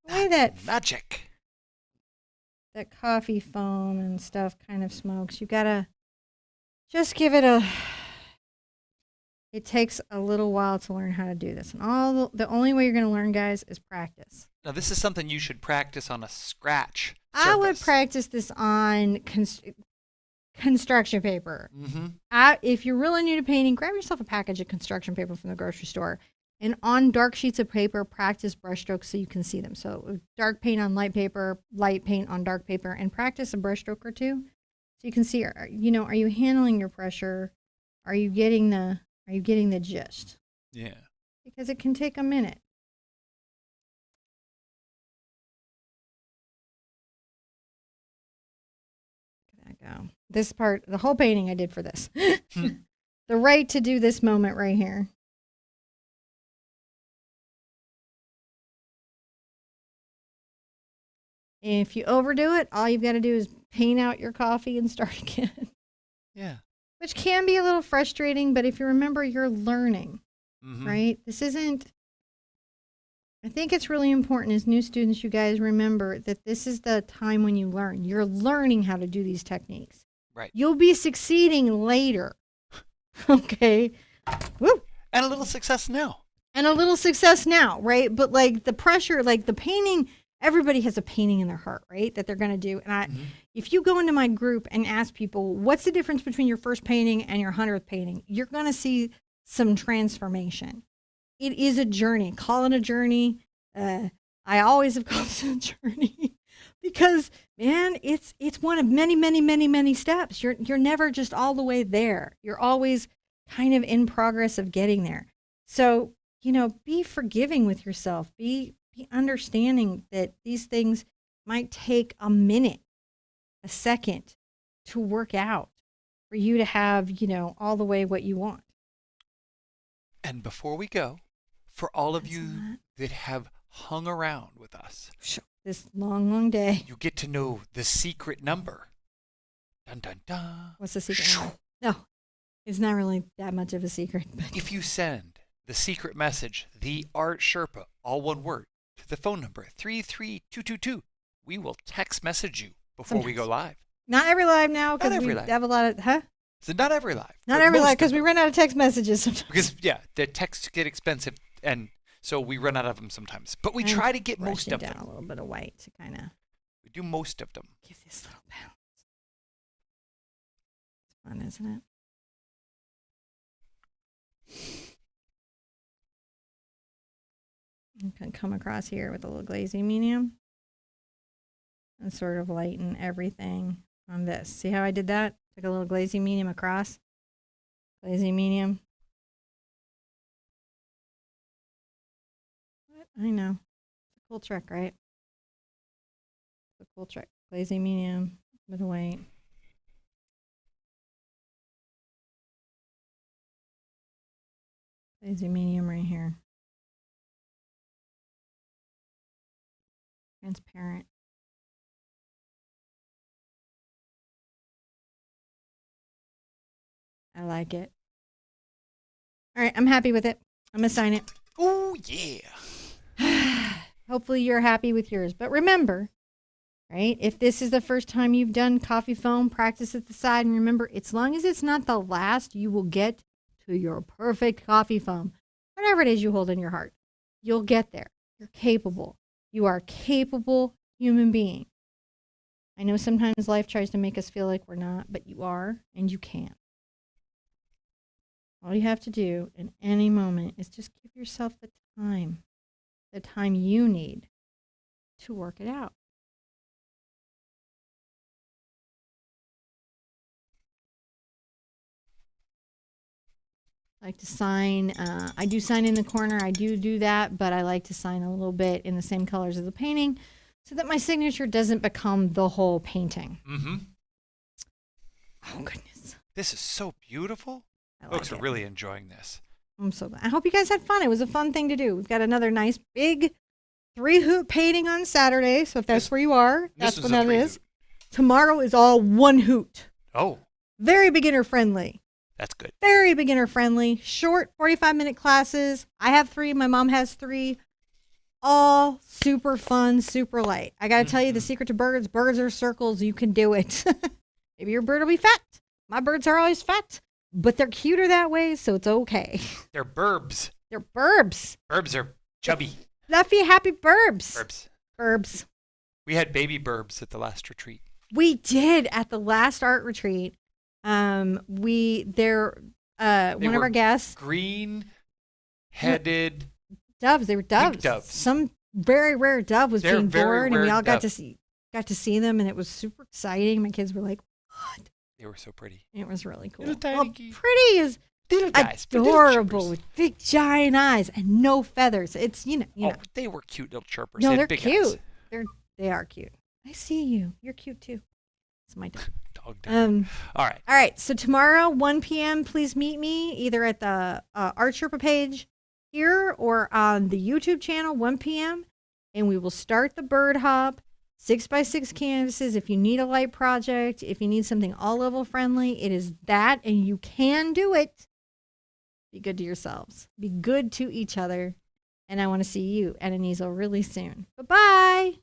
The way that magic. That coffee foam and stuff kind of smokes. You gotta just give it a. It takes a little while to learn how to do this, and the only way you're gonna learn, guys, is practice. Now this is something you should practice on a scratch surface. I would practice this on construction paper. Mm-hmm. If you're really new to painting, grab yourself a package of construction paper from the grocery store. And on dark sheets of paper, practice brush strokes so you can see them. So dark paint on light paper, light paint on dark paper, and practice a brush stroke or two so you can see, are you handling your pressure? Are you getting the gist? Yeah. Because it can take a minute. There we go. This part, the whole painting I did for this. The right to do this moment right here. If you overdo it, all you've got to do is paint out your coffee and start again. Yeah. Which can be a little frustrating, but if you remember, you're learning, right? This isn't, I think it's really important as new students, you guys remember that this is the time when you learn. You're learning how to do these techniques. Right. You'll be succeeding later. Okay. Woo. And a little success now. Right? But like the pressure, like the painting, everybody has a painting in their heart, right? That they're going to do. And if you go into my group and ask people, what's the difference between your first painting and your 100th painting? You're going to see some transformation. It is a journey. Call it a journey. I always have called it a journey because, man, it's one of many steps. You're never just all the way there. You're always kind of in progress of getting there. So, be forgiving with yourself. Be understanding that these things might take a minute, a second to work out for you to have, all the way what you want. And before we go, for all of you that have hung around with us. This long, long day. You get to know the secret number. Dun, dun, dun. What's the secret number? No, it's not really that much of a secret. But If you send the secret message, the Art Sherpa, all one word, to the phone number 33222, we will text message you before we go live. not every live now because we have a lot of, So not every live. Not every live because we run out of text messages sometimes. Because, the texts get expensive, and so we run out of them sometimes. But we try to get most of them. A little bit of white to kind of. We do most of them. Give this little bounce. It's fun, isn't it? I'm going to come across here with a little glazy medium and sort of lighten everything on this. See how I did that? Took a little glazy medium across. Glazy medium. What? I know. It's a cool trick, right? It's a cool trick. Glazy medium, a bit of white. Glazy medium right here. Transparent. I like it. All right, I'm happy with it. I'm going to sign it. Oh, yeah. Hopefully you're happy with yours. But remember, right, if this is the first time you've done coffee foam, practice at the side. And remember, as long as it's not the last, you will get to your perfect coffee foam. Whatever it is you hold in your heart, you'll get there. You're capable. You are a capable human being. I know sometimes life tries to make us feel like we're not, but you are, and you can. All you have to do in any moment is just give yourself the time you need to work it out. I like to sign. I do sign in the corner. I do that, but I like to sign a little bit in the same colors as the painting so that my signature doesn't become the whole painting. Mm-hmm. Oh, goodness. This is so beautiful. Folks are really enjoying this. I'm so glad. I hope you guys had fun. It was a fun thing to do. We've got another nice big 3-hoot painting on Saturday. So if that's where you are, that's what that is. Tomorrow is all 1 hoot. Oh. Very beginner friendly. That's good. Very beginner friendly. Short 45-minute classes. I have 3. My mom has 3. All super fun, super light. I got to tell you the secret to birds. Birds are circles. You can do it. Maybe your bird will be fat. My birds are always fat. But they're cuter that way, so it's okay. They're burbs. They're burbs. Burbs are chubby. Fluffy, happy burbs. Burbs. Burbs. We had baby burbs at the last retreat. We did at the last art retreat. One of our guests. Green-headed doves. They were doves. Pink doves. Some very rare dove was being born, and we all got to see them, and it was super exciting. My kids were like, "What?" They were so pretty. It was really cool. Pretty is little guys, adorable with big giant eyes and no feathers. It's you know. They were cute little chirpers. No, they they're big cute. Eyes. They are cute. I see you. You're cute too. It's my dog. Dog. All right. So tomorrow, 1 p.m. Please meet me either at the Art Sherpa page here or on the YouTube channel. 1 p.m. and we will start the bird hop. 6x6 canvases. If you need a light project, if you need something all level friendly, it is that, and you can do it. Be good to yourselves. Be good to each other. And I want to see you at an easel really soon. Bye-bye.